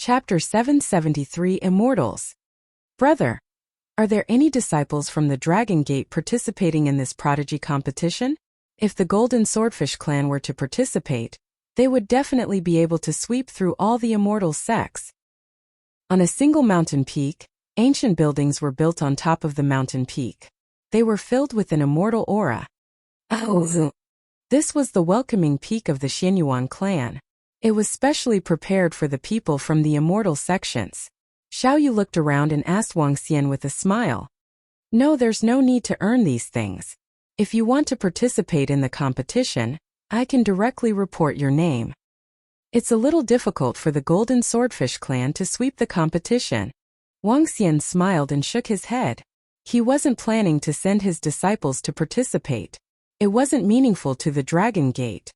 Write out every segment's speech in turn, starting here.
Chapter 773 Immortals. Brother, are there any disciples from the Dragon Gate participating in this prodigy competition? If the Golden Swordfish clan were to participate, they would definitely be able to sweep through all the immortal sects. On a single mountain peak, ancient buildings were built on top of the mountain peak. They were filled with an immortal aura. This was the welcoming peak of the Xianyuan clan. It was specially prepared for the people from the immortal sections. Xiaoyu looked around and asked Wang Xian with a smile. No, there's no need to earn these things. If you want to participate in the competition, I can directly report your name. It's a little difficult for the Golden Swordfish clan to sweep the competition. Wang Xian smiled and shook his head. He wasn't planning to send his disciples to participate. It wasn't meaningful to the Dragon Gate.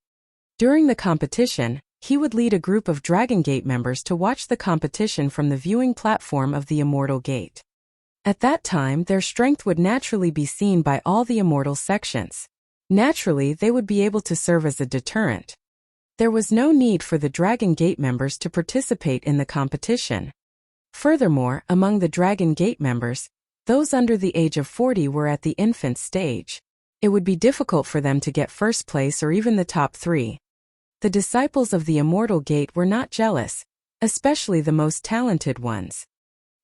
During the competition, he would lead a group of Dragon Gate members to watch the competition from the viewing platform of the Immortal Gate. At that time, their strength would naturally be seen by all the immortal sections. Naturally, they would be able to serve as a deterrent. There was no need for the Dragon Gate members to participate in the competition. Furthermore, among the Dragon Gate members, those under the age of 40 were at the infant stage. It would be difficult for them to get first place or even the top 3. The disciples of the Immortal Gate were not jealous, especially the most talented ones.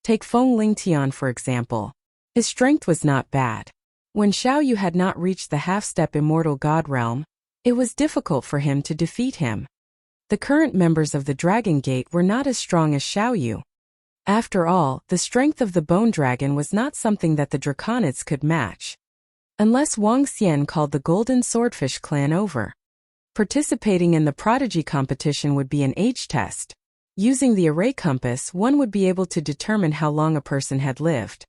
Take Feng Lingtian for example. His strength was not bad. When Xiaoyu had not reached the half-step Immortal God realm, it was difficult for him to defeat him. The current members of the Dragon Gate were not as strong as Xiaoyu. After all, the strength of the Bone Dragon was not something that the Draconids could match. Unless Wang Xian called the Golden Swordfish clan over. Participating in the prodigy competition would be an age test. Using the array compass, one would be able to determine how long a person had lived.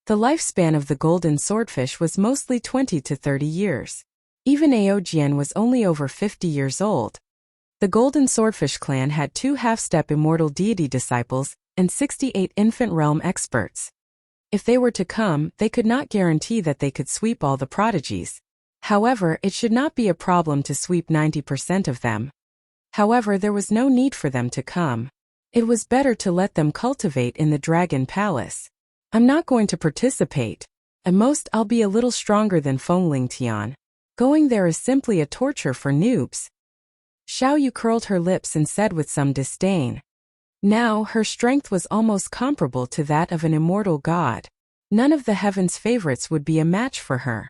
The lifespan of the Golden Swordfish was mostly 20 to 30 years. Even Aojian was only over 50 years old. The Golden Swordfish clan had 2 half-step immortal deity disciples and 68 infant realm experts. If they were to come, they could not guarantee that they could sweep all the prodigies. However, it should not be a problem to sweep 90% of them. However, there was no need for them to come. It was better to let them cultivate in the Dragon Palace. I'm not going to participate. At most, I'll be a little stronger than Feng Lingtian. Going there is simply a torture for noobs. Xiaoyu curled her lips and said with some disdain. Now, her strength was almost comparable to that of an immortal god. None of the heaven's favorites would be a match for her.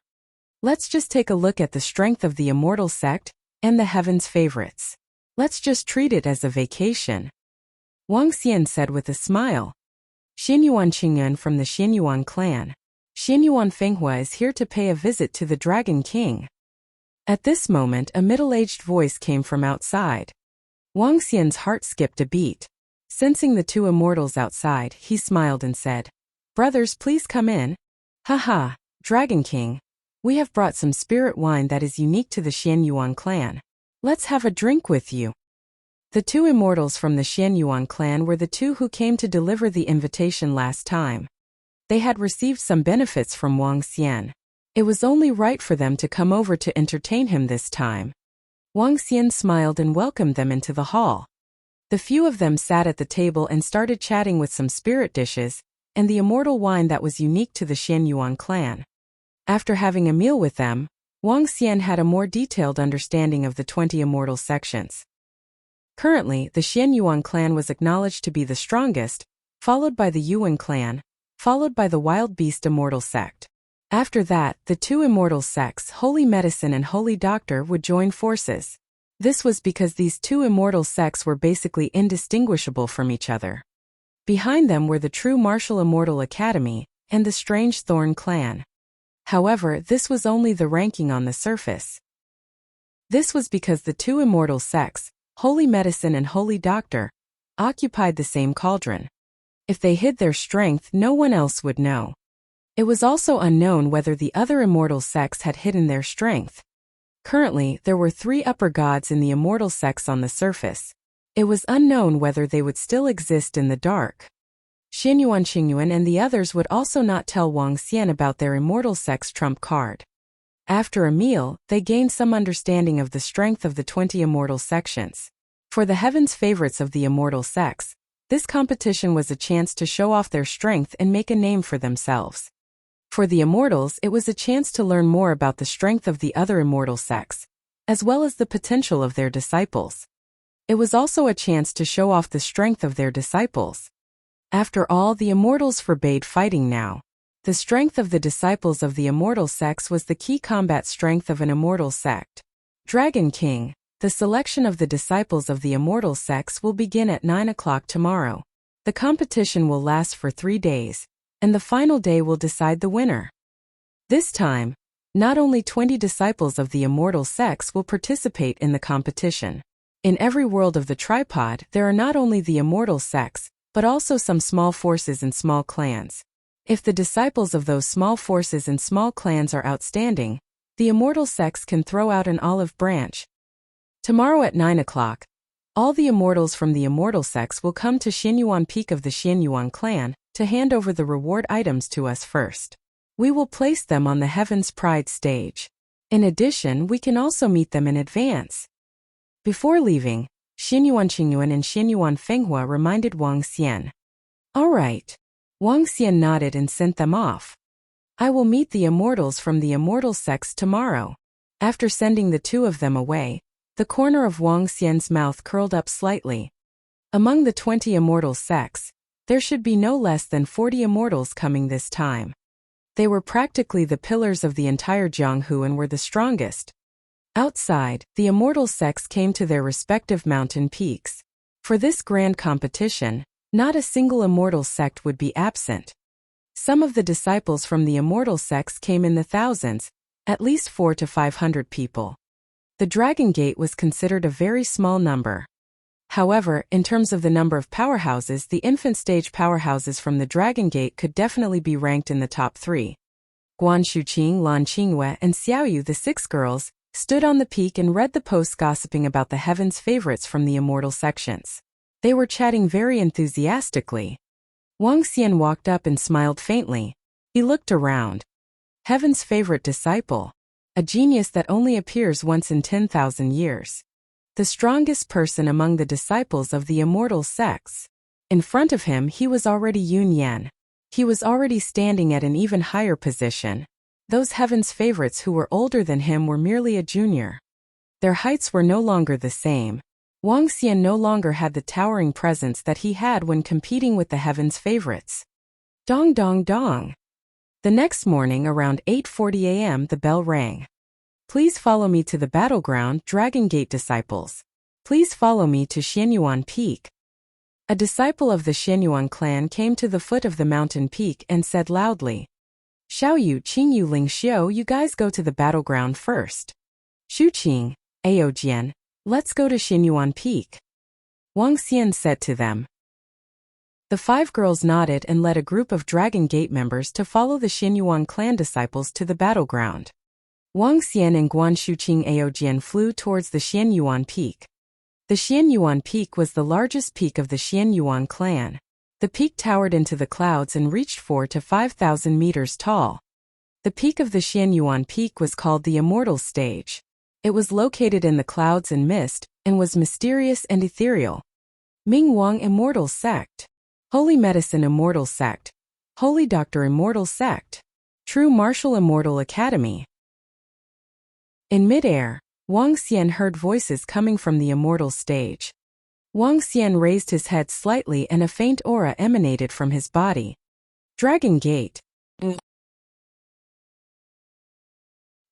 Let's just take a look at the strength of the immortal sect and the heaven's favorites. Let's just treat it as a vacation. Wang Xian said with a smile. Xianyuan Qingyuan from the Xianyuan clan. Xianyuan Fenghua is here to pay a visit to the Dragon King. At this moment, a middle-aged voice came from outside. Wang Xian's heart skipped a beat. Sensing the 2 immortals outside, he smiled and said, Brothers, please come in. Haha, Dragon King. We have brought some spirit wine that is unique to the Xianyuan clan. Let's have a drink with you. The 2 immortals from the Xianyuan clan were the 2 who came to deliver the invitation last time. They had received some benefits from Wang Xian. It was only right for them to come over to entertain him this time. Wang Xian smiled and welcomed them into the hall. The few of them sat at the table and started chatting with some spirit dishes and the immortal wine that was unique to the Xianyuan clan. After having a meal with them, Wang Xian had a more detailed understanding of the 20 immortal sections. Currently, the Xianyuan clan was acknowledged to be the strongest, followed by the Yuan clan, followed by the Wild Beast immortal sect. After that, the 2 immortal sects, Holy Medicine and Holy Doctor, would join forces. This was because these 2 immortal sects were basically indistinguishable from each other. Behind them were the True Martial Immortal Academy and the Strange Thorn clan. However, this was only the ranking on the surface. This was because the 2 immortal sects, Holy Medicine and Holy Doctor, occupied the same cauldron. If they hid their strength, no one else would know. It was also unknown whether the other immortal sects had hidden their strength. Currently, there were 3 upper gods in the immortal sects on the surface. It was unknown whether they would still exist in the dark. Xianyuan Qingyuan and the others would also not tell Wang Xian about their immortal sect's trump card. After a meal, they gained some understanding of the strength of the 20 immortal sections. For the heaven's favorites of the immortal sects, This competition was a chance to show off their strength and make a name for themselves. For the immortals, it was a chance to learn more about the strength of the other immortal sects, as well as the potential of their disciples. It was also a chance to show off the strength of their disciples. After all, the immortals forbade fighting now. The strength of the disciples of the immortal sects was the key combat strength of an immortal sect. Dragon King, the selection of the disciples of the immortal sects will begin at 9 o'clock tomorrow. The competition will last for 3 days, and the final day will decide the winner. This time, not only 20 disciples of the immortal sects will participate in the competition. In every world of the tripod, there are not only the immortal sects, but also some small forces and small clans. If the disciples of those small forces and small clans are outstanding, the immortal sects can throw out an olive branch. Tomorrow at 9 o'clock, all the immortals from the immortal sects will come to Xianyuan Peak of the Xianyuan clan to hand over the reward items to us first. We will place them on the Heaven's Pride stage. In addition, we can also meet them in advance. Before leaving, Xianyuan Qingyuan and Xianyuan Fenghua reminded Wang Xian. All right. Wang Xian nodded and sent them off. I will meet the immortals from the immortal sects tomorrow. After sending the two of them away, the corner of Wang Xian's mouth curled up slightly. Among the 20 immortal sects, there should be no less than 40 immortals coming this time. They were practically the pillars of the entire Jianghu and were the strongest. Outside, the immortal sects came to their respective mountain peaks. For this grand competition, not a single immortal sect would be absent. Some of the disciples from the immortal sects came in the thousands, at least 400 to 500 people. The Dragon Gate was considered a very small number. However, in terms of the number of powerhouses, the infant stage powerhouses from the Dragon Gate could definitely be ranked in the top 3. Guan Shuqing, Lan Qingyue, and Xiaoyu, the 6 girls, stood on the peak and read the posts gossiping about the heaven's favorites from the immortal sections. They were chatting very enthusiastically. Wang Xian walked up and smiled faintly. He looked around. Heaven's favorite disciple. A genius that only appears once in 10,000 years. The strongest person among the disciples of the immortal sects. In front of him he was already Yun Yan. He was already standing at an even higher position. Those heaven's favorites who were older than him were merely a junior. Their heights were no longer the same. Wang Xian no longer had the towering presence that he had when competing with the heaven's favorites. Dong dong dong. The next morning around 8:40 a.m. the bell rang. Please follow me to the battleground, Dragon Gate disciples. Please follow me to Xianyuan Peak. A disciple of the Xianyuan clan came to the foot of the mountain peak and said loudly, Xiaoyu, Qingyu, Ling Xiu, you guys go to the battleground first. Shuqing, Aojian, let's go to Xianyuan Peak. Wang Xian said to them. The 5 girls nodded and led a group of Dragon Gate members to follow the Xianyuan clan disciples to the battleground. Wang Xian and Guan Shuqing Aojian flew towards the Xianyuan Peak. The Xianyuan Peak was the largest peak of the Xianyuan clan. The peak towered into the clouds and reached 4,000 to 5,000 meters tall. The peak of the Xianyuan Peak was called the Immortal Stage. It was located in the clouds and mist, and was mysterious and ethereal. Ming Wang Immortal Sect. Holy Medicine Immortal Sect. Holy Doctor Immortal Sect. True Martial Immortal Academy. In midair, Wang Xian heard voices coming from the Immortal Stage. Wang Xian raised his head slightly and a faint aura emanated from his body. Dragon Gate.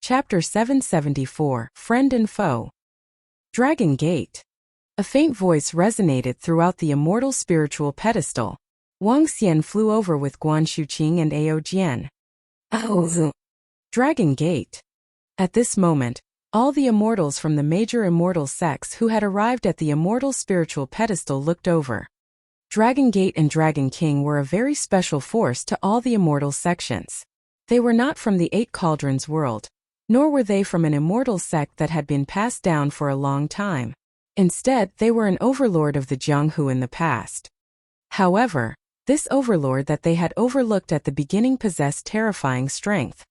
Chapter 774, Friend and Foe. Dragon Gate. A faint voice resonated throughout the immortal spiritual pedestal. Wang Xian flew over with Guan Shuqing and Aojian. Dragon Gate. At this moment, all the immortals from the major immortal sects who had arrived at the immortal spiritual pedestal looked over. Dragon Gate and Dragon King were a very special force to all the immortal sections. They were not from the 8 Cauldrons world, nor were they from an immortal sect that had been passed down for a long time. Instead, they were an overlord of the Jianghu in the past. However, this overlord that they had overlooked at the beginning possessed terrifying strength.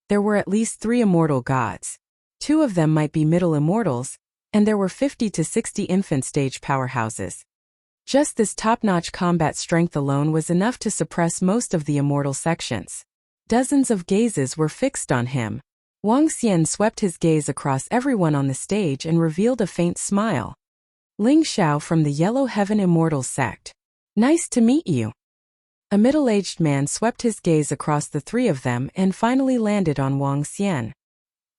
There were at least 3 immortal gods. 2 of them might be middle immortals, and there were 50 to 60 infant stage powerhouses. Just this top-notch combat strength alone was enough to suppress most of the immortal sections. Dozens of gazes were fixed on him. Wang Xian swept his gaze across everyone on the stage and revealed a faint smile. Ling Xiao from the Yellow Heaven Immortals sect. Nice to meet you. A middle-aged man swept his gaze across the three of them and finally landed on Wang Xian.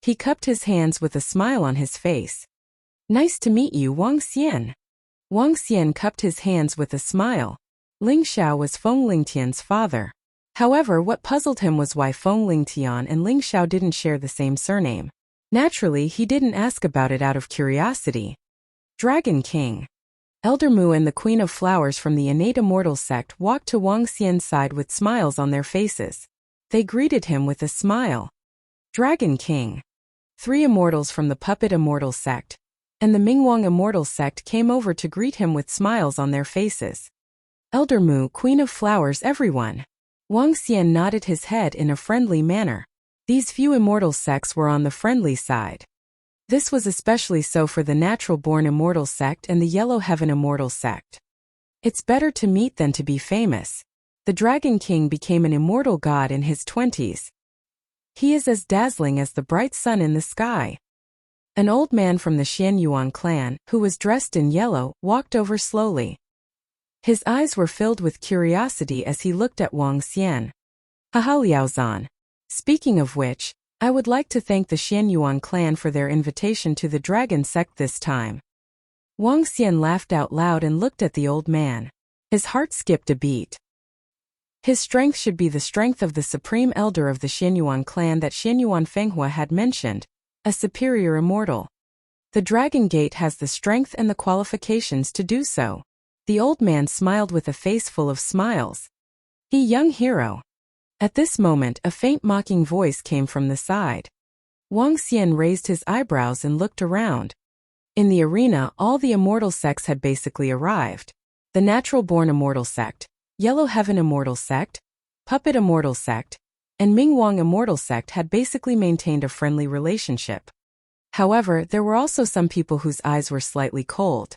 He cupped his hands with a smile on his face. Nice to meet you, Wang Xian. Wang Xian cupped his hands with a smile. Ling Xiao was Feng Lingtian's father. However, what puzzled him was why Feng Lingtian and Ling Xiao didn't share the same surname. Naturally, he didn't ask about it out of curiosity. Dragon King. Elder Mu and the Queen of Flowers from the innate immortal sect walked to Wang Xian's side with smiles on their faces. They greeted him with a smile. Dragon King. 3 immortals from the Puppet Immortal sect and the Mingwang Immortal sect came over to greet him with smiles on their faces. Elder Mu, Queen of Flowers, everyone. Wang Xian nodded his head in a friendly manner. These few immortal sects were on the friendly side. This was especially so for the Natural-Born Immortal sect and the Yellow Heaven Immortal sect. It's better to meet than to be famous. The Dragon King became an immortal god in his 20s. He is as dazzling as the bright sun in the sky. An old man from the Xianyuan clan, who was dressed in yellow, walked over slowly. His eyes were filled with curiosity as he looked at Wang Xian. Haha, Liaozan. Speaking of which, I would like to thank the Xianyuan clan for their invitation to the dragon sect this time. Wang Xian laughed out loud and looked at the old man. His heart skipped a beat. His strength should be the strength of the supreme elder of the Xianyuan clan that Xianyuan Fenghua had mentioned, a superior immortal. The Dragon Gate has the strength and the qualifications to do so. The old man smiled with a face full of smiles. He young hero. At this moment, a faint mocking voice came from the side. Wang Xian raised his eyebrows and looked around. In the arena, all the immortal sects had basically arrived. The Natural-Born Immortal sect, Yellow Heaven Immortal sect, Puppet Immortal sect, and Mingwang Immortal sect had basically maintained a friendly relationship. However, there were also some people whose eyes were slightly cold.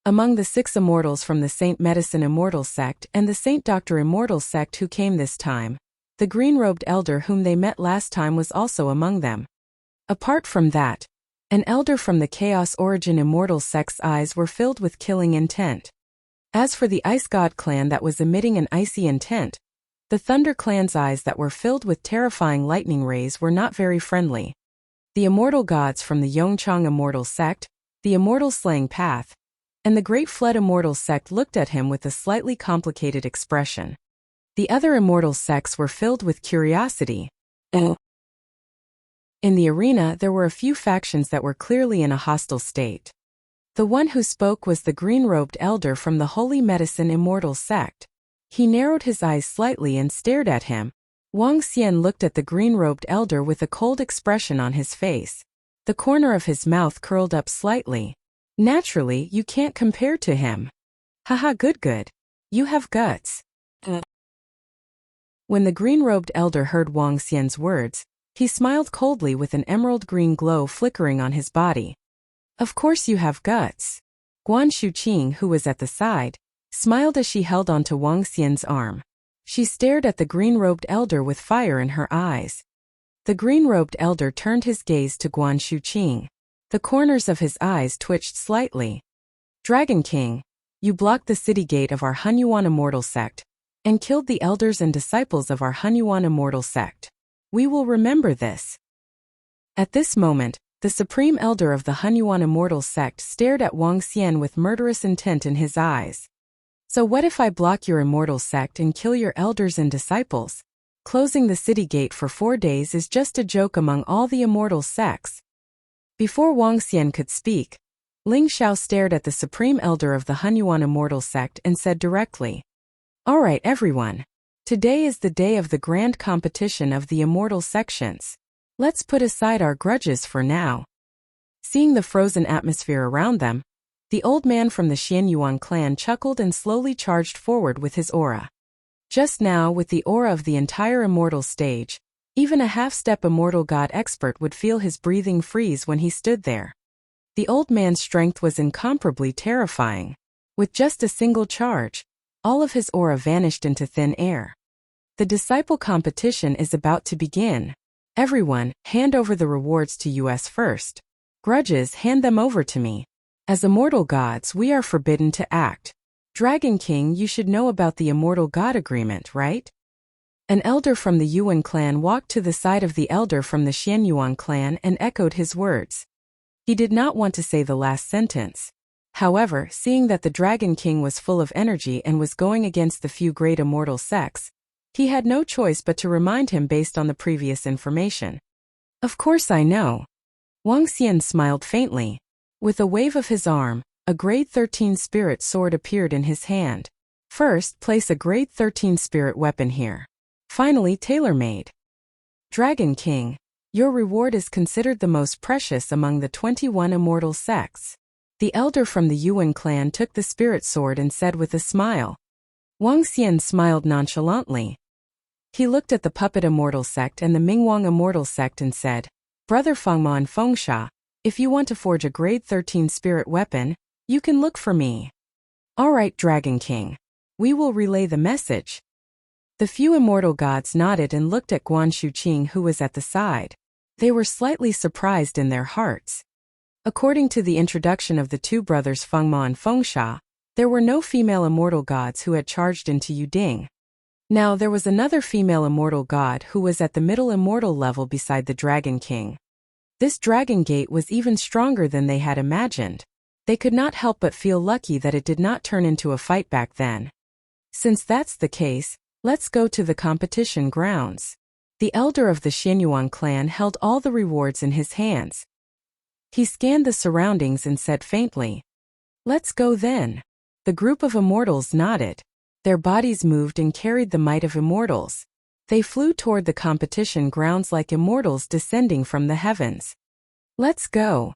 Among the 6 immortals from the Saint Medicine Immortal sect and the Saint Doctor Immortal sect who came this time, the green-robed elder whom they met last time was also among them. Apart from that, an elder from the Chaos Origin Immortal sect's eyes were filled with killing intent. As for the Ice God clan that was emitting an icy intent, the Thunder clan's eyes that were filled with terrifying lightning rays were not very friendly. The immortal gods from the Yongchang Immortal sect, the Immortal Slaying Path, and the Great Flood Immortal sect looked at him with a slightly complicated expression. The other immortal sects were filled with curiosity. In the arena, there were a few factions that were clearly in a hostile state. The one who spoke was the green-robed elder from the Holy Medicine Immortal sect. He narrowed his eyes slightly and stared at him. Wang Xian looked at the green-robed elder with a cold expression on his face. The corner of his mouth curled up slightly. Naturally, you can't compare to him. Haha, good. You have guts. When the green-robed elder heard Wang Xian's words, he smiled coldly with an emerald-green glow flickering on his body. Of course you have guts. Guan Shuqing, who was at the side, smiled as she held onto Wang Xian's arm. She stared at the green-robed elder with fire in her eyes. The green-robed elder turned his gaze to Guan Shuqing. The corners of his eyes twitched slightly. Dragon King, you blocked the city gate of our Hunyuan Immortal sect, and killed the elders and disciples of our Hunyuan Immortal sect. We will remember this. At this moment, the supreme elder of the Hunyuan Immortal sect stared at Wang Xian with murderous intent in his eyes. So what if I block your immortal sect and kill your elders and disciples? Closing the city gate for 4 days is just a joke among all the immortal sects. Before Wang Xian could speak, Ling Xiao stared at the supreme elder of the Hunyuan Immortal sect and said directly, "Alright everyone. Today is the day of the grand competition of the immortal sections. Let's put aside our grudges for now." Seeing the frozen atmosphere around them, the old man from the Xianyuan clan chuckled and slowly charged forward with his aura. Just now, with the aura of the entire immortal stage, even a half-step immortal god expert would feel his breathing freeze when he stood there. The old man's strength was incomparably terrifying. With just a single charge, all of his aura vanished into thin air. The disciple competition is about to begin. Everyone, hand over the rewards to us first. Grudges, hand them over to me. As immortal gods, we are forbidden to act. Dragon King, you should know about the immortal god agreement, right? An elder from the Yuan clan walked to the side of the elder from the Xianyuan clan and echoed his words. He did not want to say the last sentence. However, seeing that the Dragon King was full of energy and was going against the few great immortal sects, he had no choice but to remind him based on the previous information. Of course I know. Wang Xian smiled faintly. With a wave of his arm, a grade 13 spirit sword appeared in his hand. First, place a grade 13 spirit weapon here. Finally, tailor-made. Dragon King, your reward is considered the most precious among the 21 immortal sects. The elder from the Yuan clan took the spirit sword and said with a smile. Wang Xian smiled nonchalantly. He looked at the puppet immortal sect and the Mingwang immortal sect and said, Brother Fengma and Fengsha, if you want to forge a grade 13 spirit weapon, you can look for me. Alright, Dragon King. We will relay the message. The few immortal gods nodded and looked at Guan Shuqing, who was at the side. They were slightly surprised in their hearts. According to the introduction of the two brothers Fengma and Fengsha, there were no female immortal gods who had charged into Yuding. Now there was another female immortal god who was at the middle immortal level beside the Dragon King. This Dragon Gate was even stronger than they had imagined. They could not help but feel lucky that it did not turn into a fight back then. Since that's the case, let's go to the competition grounds. The elder of the Xianyuan clan held all the rewards in his hands. He scanned the surroundings and said faintly, Let's go then. The group of immortals nodded. Their bodies moved and carried the might of immortals. They flew toward the competition grounds like immortals descending from the heavens. Let's go.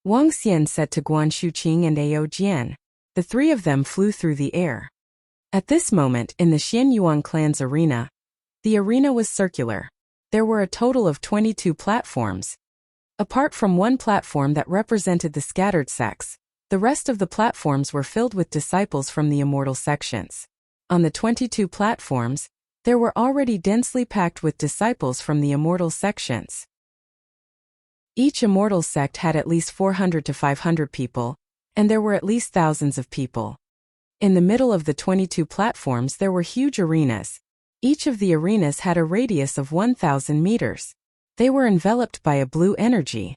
Wang Xian said to Guan Shuqing and Ao Jian. The three of them flew through the air. At this moment, in the Xianyuan clan's arena, the arena was circular. There were a total of 22 platforms. Apart from one platform that represented the scattered sects, the rest of the platforms were filled with disciples from the immortal sections. On the 22 platforms, there were already densely packed with disciples from the immortal sections. Each immortal sect had at least 400 to 500 people, and there were at least thousands of people. In the middle of the 22 platforms there were huge arenas. Each of the arenas had a radius of 1,000 meters. They were enveloped by a blue energy.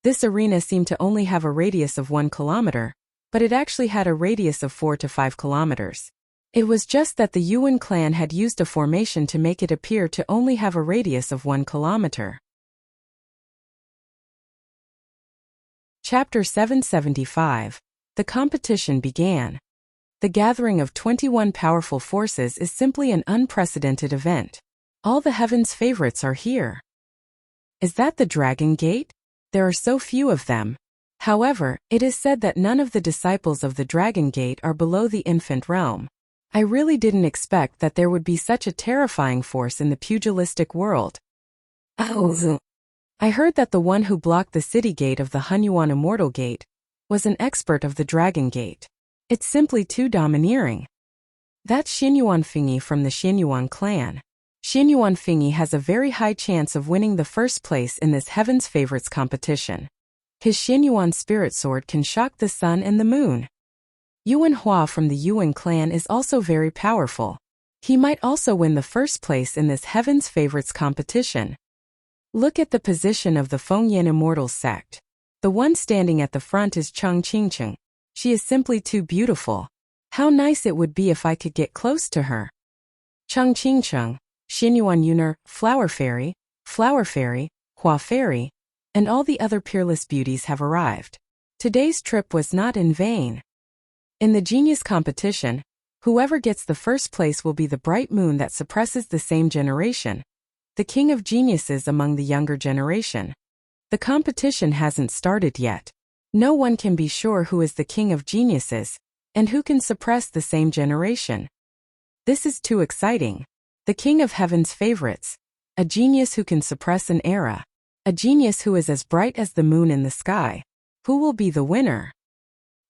This arena seemed to only have a radius of 1 kilometer, but it actually had a radius of 4 to 5 kilometers. It was just that the Yuan clan had used a formation to make it appear to only have a radius of 1 kilometer. Chapter 775. The competition began. The gathering of 21 powerful forces is simply an unprecedented event. All the heavens' favorites are here. Is that the Dragon Gate? There are so few of them. However, it is said that none of the disciples of the Dragon Gate are below the infant realm. I really didn't expect that there would be such a terrifying force in the pugilistic world. I heard that the one who blocked the city gate of the Hunyuan Immortal Gate was an expert of the Dragon Gate. It's simply too domineering. That's Xianyuan Fingyi from the Xianyuan clan. Xianyuan Fingyi has a very high chance of winning the first place in this Heaven's Favorites competition. His Xianyuan spirit sword can shock the sun and the moon. Yuan Hua from the Yuan clan is also very powerful. He might also win the first place in this Heaven's Favorites competition. Look at the position of the Fengyan Immortal sect. The one standing at the front is Cheng Qingcheng. She is simply too beautiful. How nice it would be if I could get close to her. Cheng Qingcheng, Xianyuan Yuner, Flower Fairy, Hua Fairy, and all the other peerless beauties have arrived. Today's trip was not in vain. In the genius competition, whoever gets the first place will be the bright moon that suppresses the same generation, the king of geniuses among the younger generation. The competition hasn't started yet. No one can be sure who is the king of geniuses, and who can suppress the same generation. This is too exciting. The king of heaven's favorites, a genius who can suppress an era, a genius who is as bright as the moon in the sky. Who will be the winner?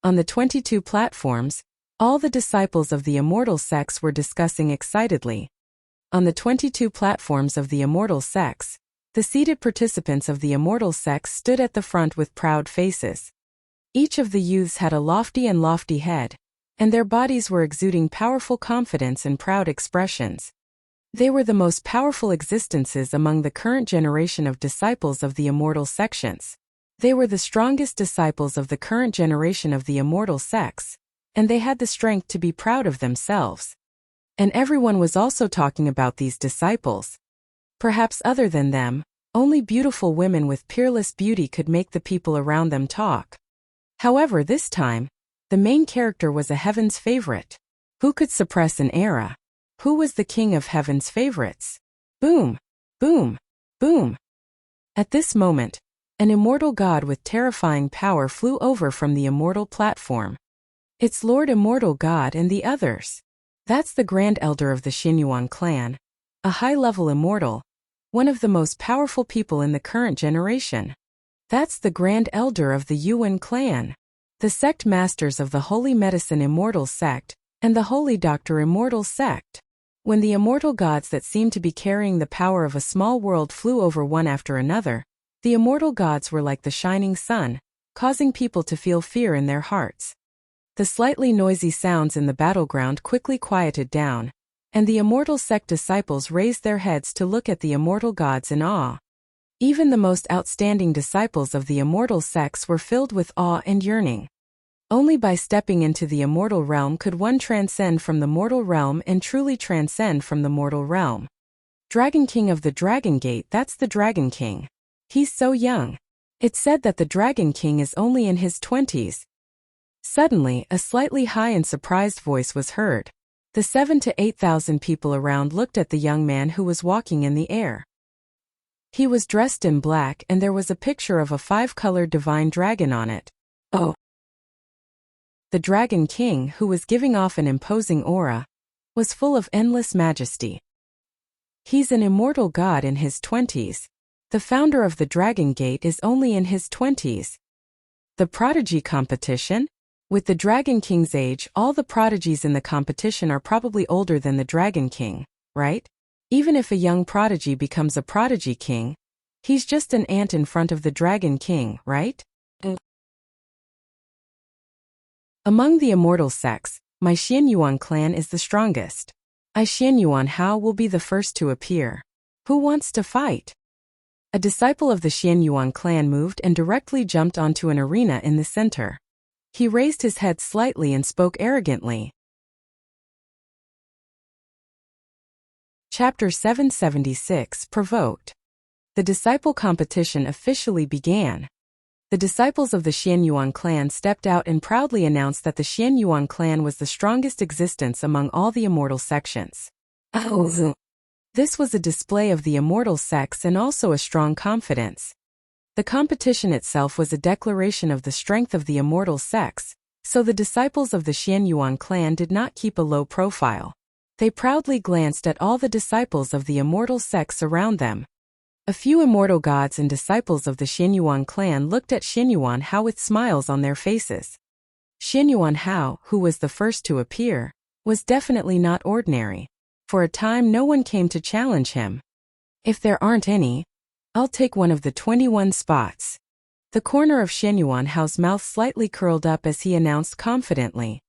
On the 22 platforms, all the disciples of the immortal sex were discussing excitedly. On the 22 platforms of the immortal sex, the seated participants of the immortal sex stood at the front with proud faces. Each of the youths had a lofty head, and their bodies were exuding powerful confidence and proud expressions. They were the most powerful existences among the current generation of disciples of the immortal sections. They were the strongest disciples of the current generation of the immortal sex, and they had the strength to be proud of themselves. And everyone was also talking about these disciples. Perhaps other than them, only beautiful women with peerless beauty could make the people around them talk. However, this time, the main character was a heaven's favorite. Who could suppress an era? Who was the king of heaven's favorites? Boom! Boom! Boom! At this moment, an immortal god with terrifying power flew over from the immortal platform. It's Lord Immortal God and the others. That's the Grand Elder of the Xinyuan clan, a high-level immortal, one of the most powerful people in the current generation. That's the Grand Elder of the Yuan clan, the sect masters of the Holy Medicine Immortal sect, and the Holy Doctor Immortal sect. When the immortal gods that seemed to be carrying the power of a small world flew over one after another, the immortal gods were like the shining sun, causing people to feel fear in their hearts. The slightly noisy sounds in the battleground quickly quieted down, and the immortal sect disciples raised their heads to look at the immortal gods in awe. Even the most outstanding disciples of the immortal sects were filled with awe and yearning. Only by stepping into the immortal realm could one transcend from the mortal realm and truly transcend from the mortal realm. Dragon King of the Dragon Gate, that's the Dragon King. He's so young. It's said that the Dragon King is only in his 20s. Suddenly, a slightly high and surprised voice was heard. The 7,000 to 8,000 people around looked at the young man who was walking in the air. He was dressed in black and there was a picture of a 5-colored divine dragon on it. Oh! The Dragon King, who was giving off an imposing aura, was full of endless majesty. He's an immortal god in his 20s. The founder of the Dragon Gate is only in his 20s. The prodigy competition? With the Dragon King's age, all the prodigies in the competition are probably older than the Dragon King, right? Even if a young prodigy becomes a prodigy king, he's just an ant in front of the Dragon King, right? Among the immortal sects, my Xianyuan clan is the strongest. I Xianyuan Hao will be the first to appear. Who wants to fight? A disciple of the Xianyuan clan moved and directly jumped onto an arena in the center. He raised his head slightly and spoke arrogantly. Chapter 776 Provoked. The disciple competition officially began. The disciples of the Xianyuan clan stepped out and proudly announced that the Xianyuan clan was the strongest existence among all the immortal sections. This was a display of the immortal sex and also a strong confidence. The competition itself was a declaration of the strength of the immortal sex, so the disciples of the Xianyuan clan did not keep a low profile. They proudly glanced at all the disciples of the immortal sex around them. A few immortal gods and disciples of the Xianyuan clan looked at Xianyuan Hao with smiles on their faces. Xianyuan Hao, who was the first to appear, was definitely not ordinary. For a time no one came to challenge him. If there aren't any, I'll take one of the 21 spots. The corner of Xianyuan Hao's mouth slightly curled up as he announced confidently.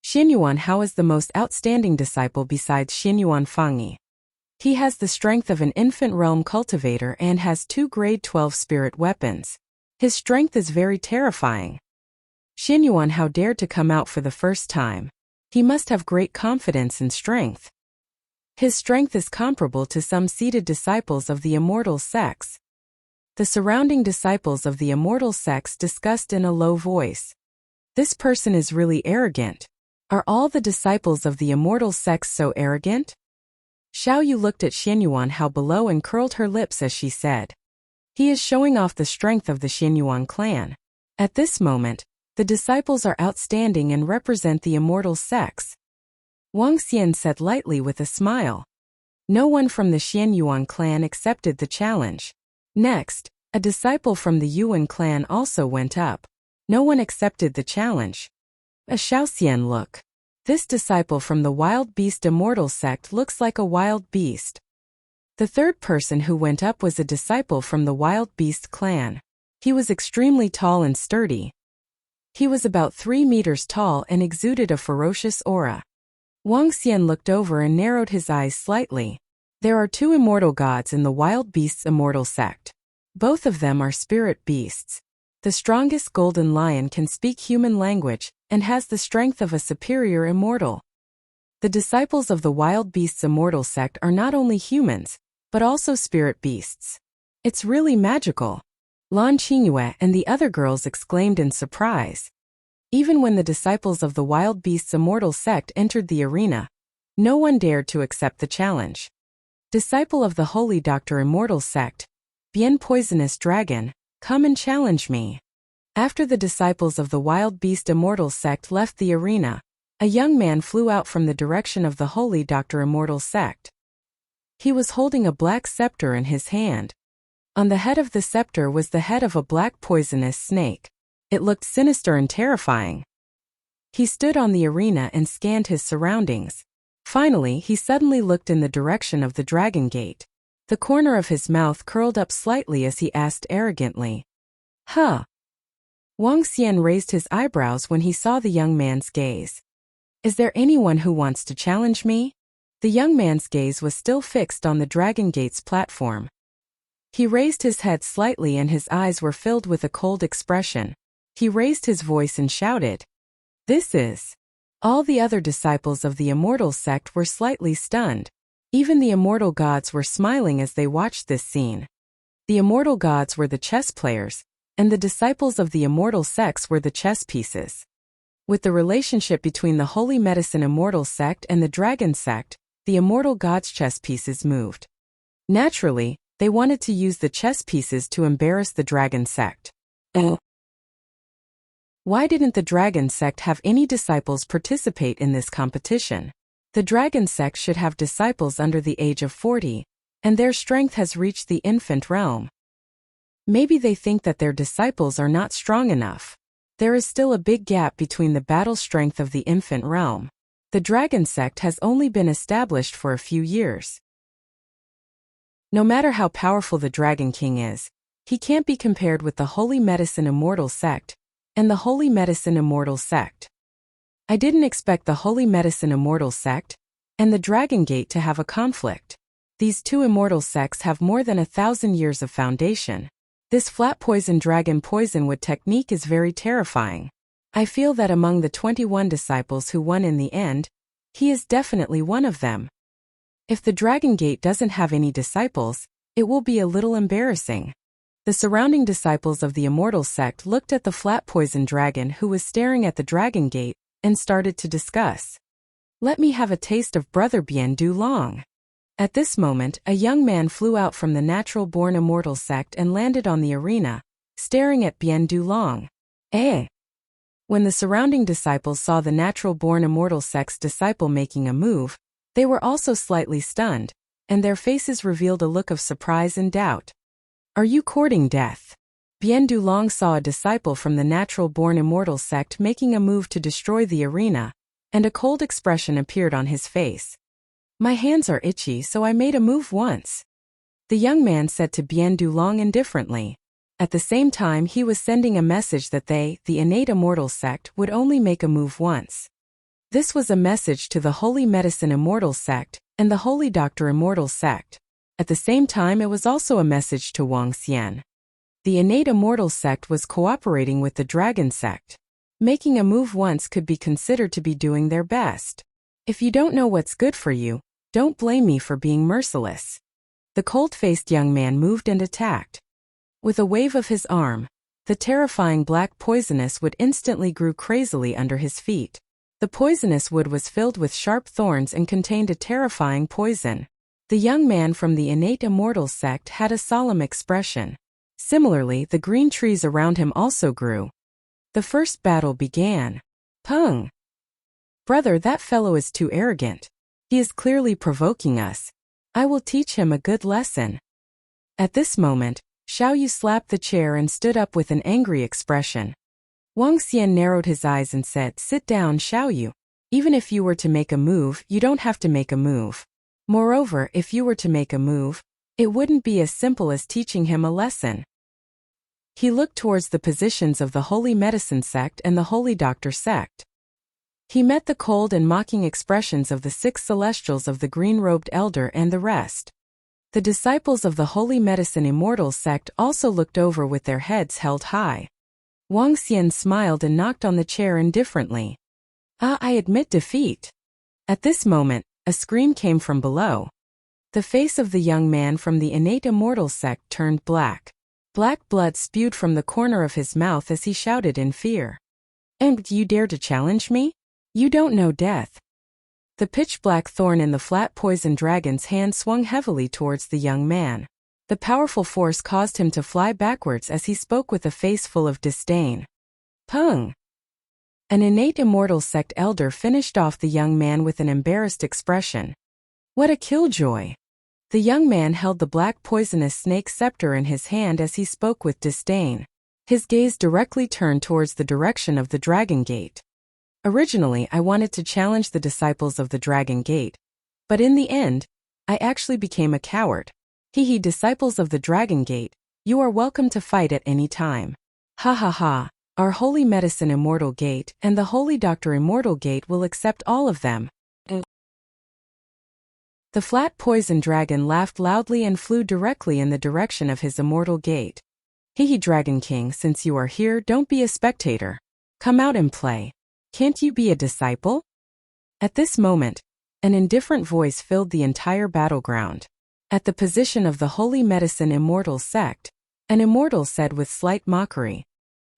Xianyuan Hao is the most outstanding disciple besides Xianyuan Fangyi. He has the strength of an infant realm cultivator and has 2 grade 12 spirit weapons. His strength is very terrifying. Xianyuan Hao dared to come out for the first time. He must have great confidence and strength. His strength is comparable to some seated disciples of the immortal sex. The surrounding disciples of the immortal sex discussed in a low voice. This person is really arrogant. Are all the disciples of the immortal sex so arrogant? Xiaoyu looked at Xianyuan Hao below and curled her lips as she said. He is showing off the strength of the Xianyuan clan. At this moment, the disciples are outstanding and represent the immortal sex. Wang Xian said lightly with a smile. No one from the Xianyuan clan accepted the challenge. Next, a disciple from the Yuan clan also went up. No one accepted the challenge. A Shaoxian look. This disciple from the Wild Beast Immortal sect looks like a wild beast. The third person who went up was a disciple from the Wild Beast clan. He was extremely tall and sturdy. He was about 3 meters tall and exuded a ferocious aura. Wang Xian looked over and narrowed his eyes slightly. There are 2 immortal gods in the Wild Beasts Immortal sect. Both of them are spirit beasts. The strongest golden lion can speak human language and has the strength of a superior immortal. The disciples of the Wild Beasts Immortal sect are not only humans, but also spirit beasts. It's really magical. Lan Qingyue and the other girls exclaimed in surprise. Even when the disciples of the Wild Beasts Immortal sect entered the arena, no one dared to accept the challenge. Disciple of the Holy Doctor Immortal sect, Bien Poisonous Dragon, come and challenge me. After the disciples of the Wild Beast Immortal sect left the arena, a young man flew out from the direction of the Holy Doctor Immortal sect. He was holding a black scepter in his hand. On the head of the scepter was the head of a black poisonous snake. It looked sinister and terrifying. He stood on the arena and scanned his surroundings. Finally, he suddenly looked in the direction of the Dragon Gate. The corner of his mouth curled up slightly as he asked arrogantly, "Huh?" Wang Xian raised his eyebrows when he saw the young man's gaze. "Is there anyone who wants to challenge me?" The young man's gaze was still fixed on the Dragon Gate's platform. He raised his head slightly and his eyes were filled with a cold expression. He raised his voice and shouted, "This is..." All the other disciples of the Immortal sect were slightly stunned. Even the immortal gods were smiling as they watched this scene. The immortal gods were the chess players, and the disciples of the immortal sects were the chess pieces. With the relationship between the Holy Medicine Immortal sect and the Dragon sect, the immortal gods' chess pieces moved. Naturally, they wanted to use the chess pieces to embarrass the Dragon sect. Why didn't the Dragon sect have any disciples participate in this competition? The Dragon sect should have disciples under the age of 40, and their strength has reached the infant realm. Maybe they think that their disciples are not strong enough. There is still a big gap between the battle strength of the infant realm. The Dragon sect has only been established for a few years. No matter how powerful the Dragon King is, he can't be compared with the Holy Medicine Immortal sect and the Holy Medicine Immortal sect. I didn't expect the Holy Medicine Immortal sect and the Dragon Gate to have a conflict. These 2 immortal sects have more than 1,000 years of foundation. This flat poison dragon poison wood technique is very terrifying. I feel that among the 21 disciples who won in the end, he is definitely one of them. If the Dragon Gate doesn't have any disciples, it will be a little embarrassing. The surrounding disciples of the Immortal sect looked at the flat poison dragon who was staring at the Dragon Gate and started to discuss. "Let me have a taste of Brother Bien Du Long." At this moment, a young man flew out from the natural-born Immortal sect and landed on the arena, staring at Bien Du Long. When the surrounding disciples saw the natural-born Immortal sect's disciple making a move, they were also slightly stunned, and their faces revealed a look of surprise and doubt. "Are you courting death?" Bien Du Long saw a disciple from the natural-born Immortal sect making a move to destroy the arena, and a cold expression appeared on his face. "My hands are itchy, so I made a move once," the young man said to Bien Du Long indifferently. At the same time, he was sending a message that they, the innate Immortal sect, would only make a move once. This was a message to the Holy Medicine Immortal sect and the Holy Doctor Immortal sect. At the same time, it was also a message to Wang Xian. The innate Immortal sect was cooperating with the Dragon sect. Making a move once could be considered to be doing their best. If you don't know what's good for you, don't blame me for being merciless. The cold-faced young man moved and attacked. With a wave of his arm, the terrifying black poisonous wood instantly grew crazily under his feet. The poisonous wood was filled with sharp thorns and contained a terrifying poison. The young man from the innate Immortal sect had a solemn expression. Similarly, the green trees around him also grew. The first battle began. "Pung! Brother, that fellow is too arrogant. He is clearly provoking us. I will teach him a good lesson." At this moment, Xiao Yu slapped the chair and stood up with an angry expression. Wuxia narrowed his eyes and said, "Sit down, Xiao Yu. Even if you were to make a move, you don't have to make a move. Moreover, if you were to make a move, it wouldn't be as simple as teaching him a lesson." He looked towards the positions of the Holy Medicine sect and the Holy Doctor sect. He met the cold and mocking expressions of the 6 celestials of the green-robed elder and the rest. The disciples of the Holy Medicine Immortal sect also looked over with their heads held high. Wang Xian smiled and knocked on the chair indifferently. I admit defeat." At this moment, a scream came from below. The face of the young man from the innate immortal sect turned black. Black blood spewed from the corner of his mouth as he shouted in fear. "And you dare to challenge me? You don't know death." The pitch-black thorn in the flat poison dragon's hand swung heavily towards the young man. The powerful force caused him to fly backwards as he spoke with a face full of disdain. "Pung!" An innate immortal sect elder finished off the young man with an embarrassed expression. "What a killjoy!" The young man held the black poisonous snake scepter in his hand as he spoke with disdain. His gaze directly turned towards the direction of the Dragon Gate. "Originally, I wanted to challenge the disciples of the Dragon Gate, but in the end, I actually became a coward. Disciples of the Dragon Gate, you are welcome to fight at any time. Ha ha ha, our Holy Medicine Immortal Gate and the Holy Doctor Immortal Gate will accept all of them." The flat poison dragon laughed loudly and flew directly in the direction of his immortal gate. Dragon King, since you are here, don't be a spectator. Come out and play. Can't you be a disciple?" At this moment, an indifferent voice filled the entire battleground. At the position of the Holy Medicine Immortal sect, an immortal said with slight mockery.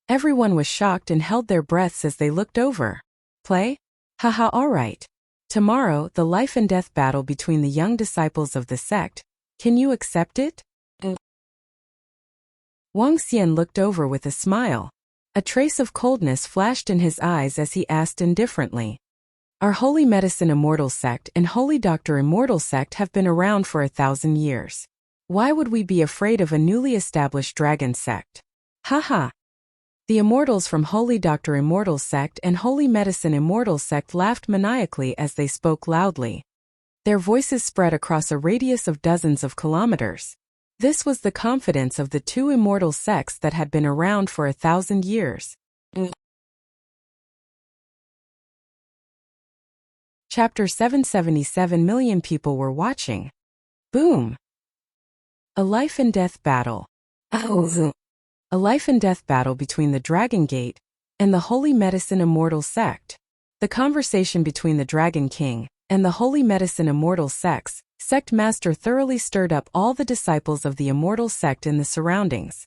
Everyone was shocked and held their breaths as they looked over. "Play? Haha, alright. Tomorrow, the life and death battle between the young disciples of the sect. Can you accept it?" Wang Xian looked over with a smile. A trace of coldness flashed in his eyes as he asked indifferently. "Our Holy Medicine Immortal sect and Holy Doctor Immortal sect have been around for 1,000 years. Why would we be afraid of a newly established dragon sect? Haha." The immortals from Holy Doctor Immortal sect and Holy Medicine Immortal sect laughed maniacally as they spoke loudly. Their voices spread across a radius of dozens of kilometers. This was the confidence of the 2 immortal sects that had been around for 1,000 years. Chapter 777 million people were watching. Boom! A life and death battle. A life and death battle between the Dragon Gate and the Holy Medicine Immortal sect. The conversation between the Dragon King and the Holy Medicine Immortal sects, sect master thoroughly stirred up all the disciples of the immortal sect in the surroundings.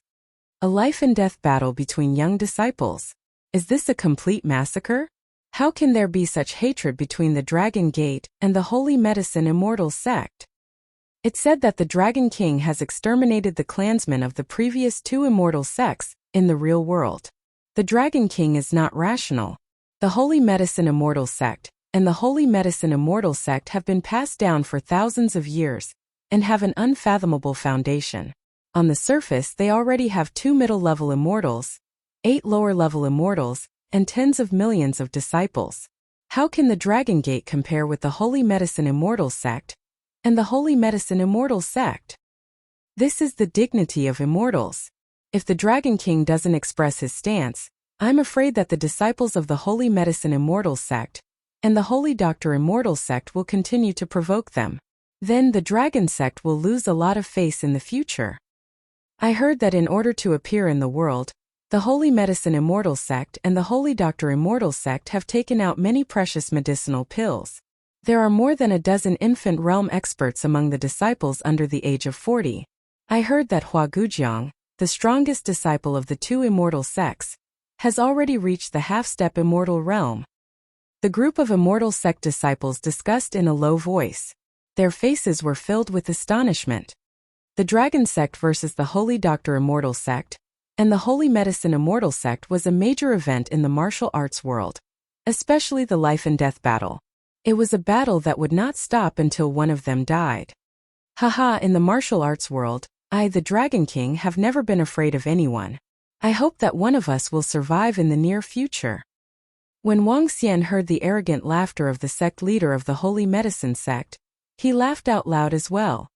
A life and death battle between young disciples. Is this a complete massacre? How can there be such hatred between the Dragon Gate and the Holy Medicine Immortal sect? It said that the Dragon King has exterminated the clansmen of the previous 2 immortal sects in the real world. The Dragon King is not rational. The Holy Medicine Immortal sect and the Holy Medicine Immortal sect have been passed down for thousands of years and have an unfathomable foundation. On the surface, they already have 2 middle-level immortals, 8 lower-level immortals, and tens of millions of disciples. How can the Dragon Gate compare with the Holy Medicine Immortal sect and the Holy Medicine Immortal sect? This is the dignity of immortals. If the Dragon King doesn't express his stance, I'm afraid that the disciples of the Holy Medicine Immortal sect and the Holy Doctor Immortal sect will continue to provoke them. Then the Dragon sect will lose a lot of face in the future. I heard that in order to appear in the world, the Holy Medicine Immortal sect and the Holy Doctor Immortal sect have taken out many precious medicinal pills. There are more than a dozen infant realm experts among the disciples under the age of 40. I heard that Hua Gujiang, the strongest disciple of the 2 immortal sects, has already reached the half-step immortal realm. The group of immortal sect disciples discussed in a low voice. Their faces were filled with astonishment. The Dragon sect versus the Holy Doctor Immortal sect and the Holy Medicine Immortal sect was a major event in the martial arts world, especially the life and death battle. It was a battle that would not stop until one of them died. Haha, in the martial arts world, I, the Dragon King, have never been afraid of anyone. I hope that one of us will survive in the near future." When Wang Xian heard the arrogant laughter of the sect leader of the Holy Medicine sect, he laughed out loud as well.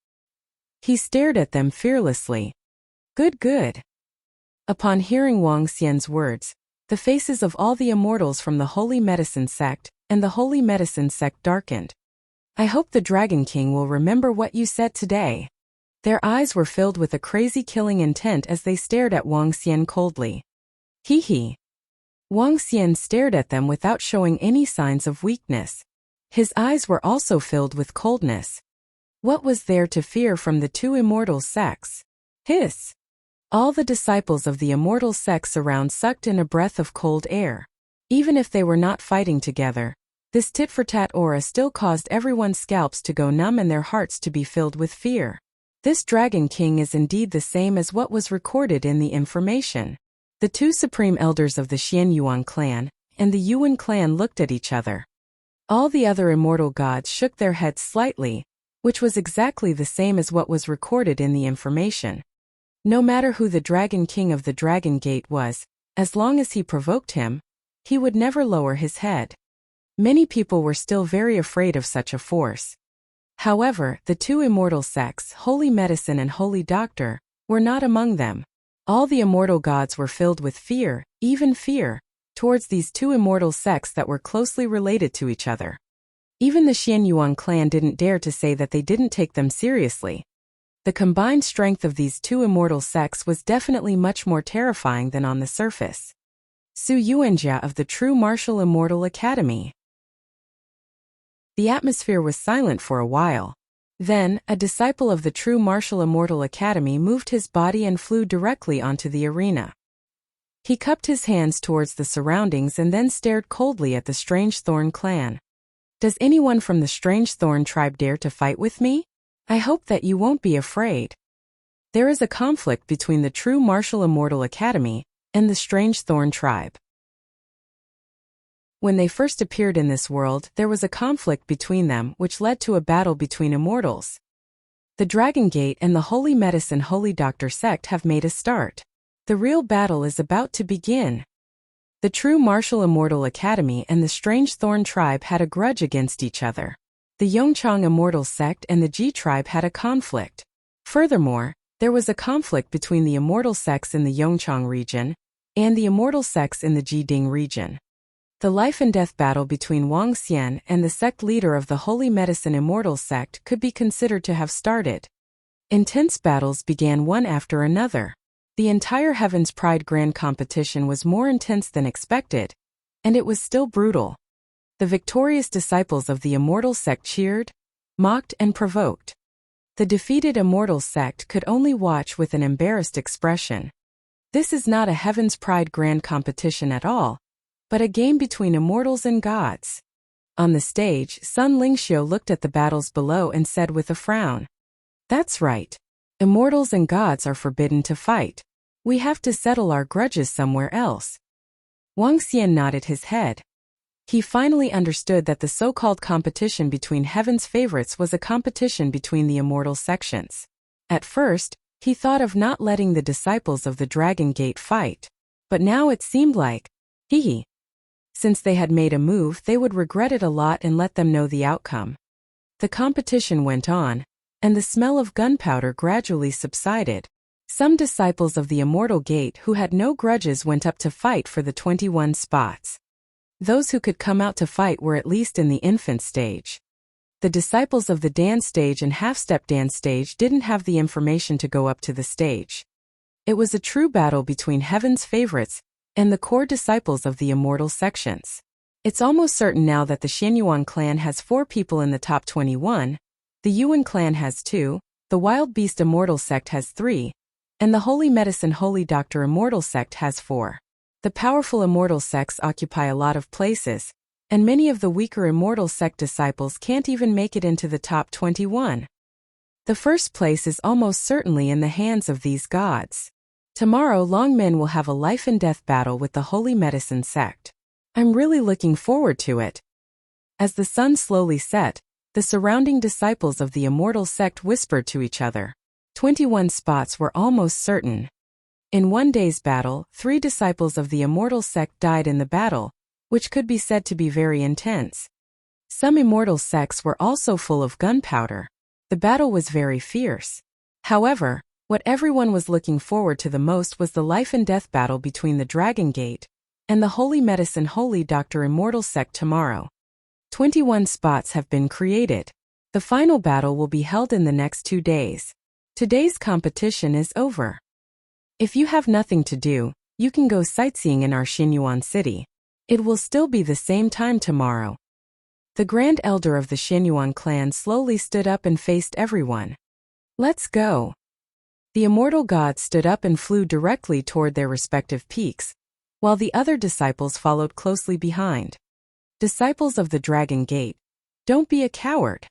He stared at them fearlessly. "Good, good." Upon hearing Wang Xian's words, the faces of all the immortals from the Holy Medicine sect and the Holy Medicine sect darkened. "I hope the Dragon King will remember what you said today." Their eyes were filled with a crazy killing intent as they stared at Wang Xian coldly. Hee hee. Wang Xian stared at them without showing any signs of weakness. His eyes were also filled with coldness. What was there to fear from the two immortal sects? Hiss! All the disciples of the immortal sects around sucked in a breath of cold air. Even if they were not fighting together, this tit-for-tat aura still caused everyone's scalps to go numb and their hearts to be filled with fear. This Dragon King is indeed the same as what was recorded in the information. The two supreme elders of the Xianyuan clan and the Yuan clan looked at each other. All the other immortal gods shook their heads slightly, which was exactly the same as what was recorded in the information. No matter who the Dragon King of the Dragon Gate was, as long as he provoked him, he would never lower his head. Many people were still very afraid of such a force. However, the two immortal sects, Holy Medicine and Holy Doctor, were not among them. All the immortal gods were filled with fear, even fear, towards these two immortal sects that were closely related to each other. Even the Xianyuan clan didn't dare to say that they didn't take them seriously. The combined strength of these two immortal sects was definitely much more terrifying than on the surface. Su Yuanjia of the True Martial Immortal Academy. The atmosphere was silent for a while. Then, a disciple of the True Martial Immortal Academy moved his body and flew directly onto the arena. He cupped his hands towards the surroundings and then stared coldly at the Strange Thorn clan. "Does anyone from the Strange Thorn tribe dare to fight with me? I hope that you won't be afraid." There is a conflict between the True Martial Immortal Academy and the Strange Thorn tribe. When they first appeared in this world, there was a conflict between them which led to a battle between immortals. The Dragon Gate and the Holy Medicine Holy Doctor sect have made a start. The real battle is about to begin. The True Martial Immortal Academy and the Strange Thorn tribe had a grudge against each other. The Yongchang Immortal sect and the Ji tribe had a conflict. Furthermore, there was a conflict between the immortal sects in the Yongchang region and the immortal sects in the Jiding region. The life and death battle between Wang Xian and the sect leader of the Holy Medicine Immortal sect could be considered to have started. Intense battles began one after another. The entire Heaven's Pride Grand Competition was more intense than expected, and it was still brutal. The victorious disciples of the Immortal sect cheered, mocked, and provoked. The defeated Immortal sect could only watch with an embarrassed expression. This is not a Heaven's Pride Grand Competition at all, but a game between immortals and gods. On the stage, Sun Lingxiu looked at the battles below and said with a frown, "That's right. Immortals and gods are forbidden to fight. We have to settle our grudges somewhere else." Wang Xian nodded his head. He finally understood that the so-called competition between heaven's favorites was a competition between the immortal sections. At first, he thought of not letting the disciples of the Dragon Gate fight. But now it seemed like, since they had made a move, they would regret it a lot and let them know the outcome. The competition went on, and the smell of gunpowder gradually subsided. Some disciples of the Immortal Gate who had no grudges went up to fight for the 21 spots. Those who could come out to fight were at least in the infant stage. The disciples of the dance stage and half-step dance stage didn't have the information to go up to the stage. It was a true battle between heaven's favorites and the core disciples of the immortal sections. It's almost certain now that the Xianyuan clan has 4 people in the top 21, the Yuan clan has 2, the Wild Beast Immortal sect has 3, and the Holy Medicine Holy Doctor Immortal sect has 4. The powerful immortal sects occupy a lot of places, and many of the weaker immortal sect disciples can't even make it into the top 21. The first place is almost certainly in the hands of these gods. Tomorrow Longmen will have a life and death battle with the Holy Medicine sect. I'm really looking forward to it. As the sun slowly set, the surrounding disciples of the immortal sect whispered to each other. 21 spots were almost certain. In one day's battle, 3 disciples of the immortal sect died in the battle, which could be said to be very intense. Some immortal sects were also full of gunpowder. The battle was very fierce. However, what everyone was looking forward to the most was the life and death battle between the Dragon Gate and the Holy Medicine Holy Doctor Immortal sect tomorrow. 21 spots have been created. The final battle will be held in the next 2 days. Today's competition is over. If you have nothing to do, you can go sightseeing in our Xinyuan city. It will still be the same time tomorrow. The Grand Elder of the Xinyuan clan slowly stood up and faced everyone. Let's go. The immortal gods stood up and flew directly toward their respective peaks, while the other disciples followed closely behind. Disciples of the Dragon Gate, don't be a coward.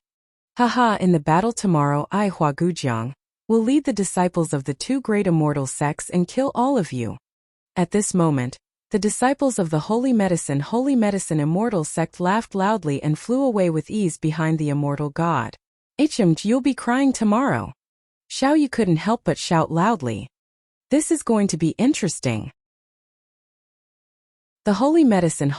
Haha, in the battle tomorrow I, Hua Gujiang, will lead the disciples of the 2 great immortal sects and kill all of you. At this moment, the disciples of the Holy Medicine Immortal sect laughed loudly and flew away with ease behind the immortal god. You'll be crying tomorrow. Xiaoyu couldn't help but shout loudly. This is going to be interesting. The Holy Medicine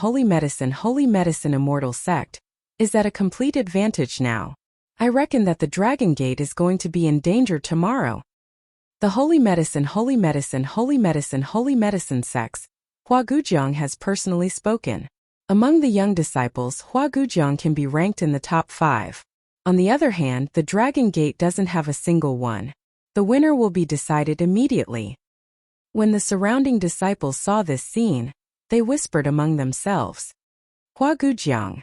Immortal sect is at a complete advantage now. I reckon that the Dragon Gate is going to be in danger tomorrow. The Holy Medicine sects, Hua Gujiang has personally spoken. Among the young disciples, Hua Gujiang can be ranked in the top 5. On the other hand, the Dragon Gate doesn't have a single one. The winner will be decided immediately. When the surrounding disciples saw this scene, they whispered among themselves. Hua Gujiang.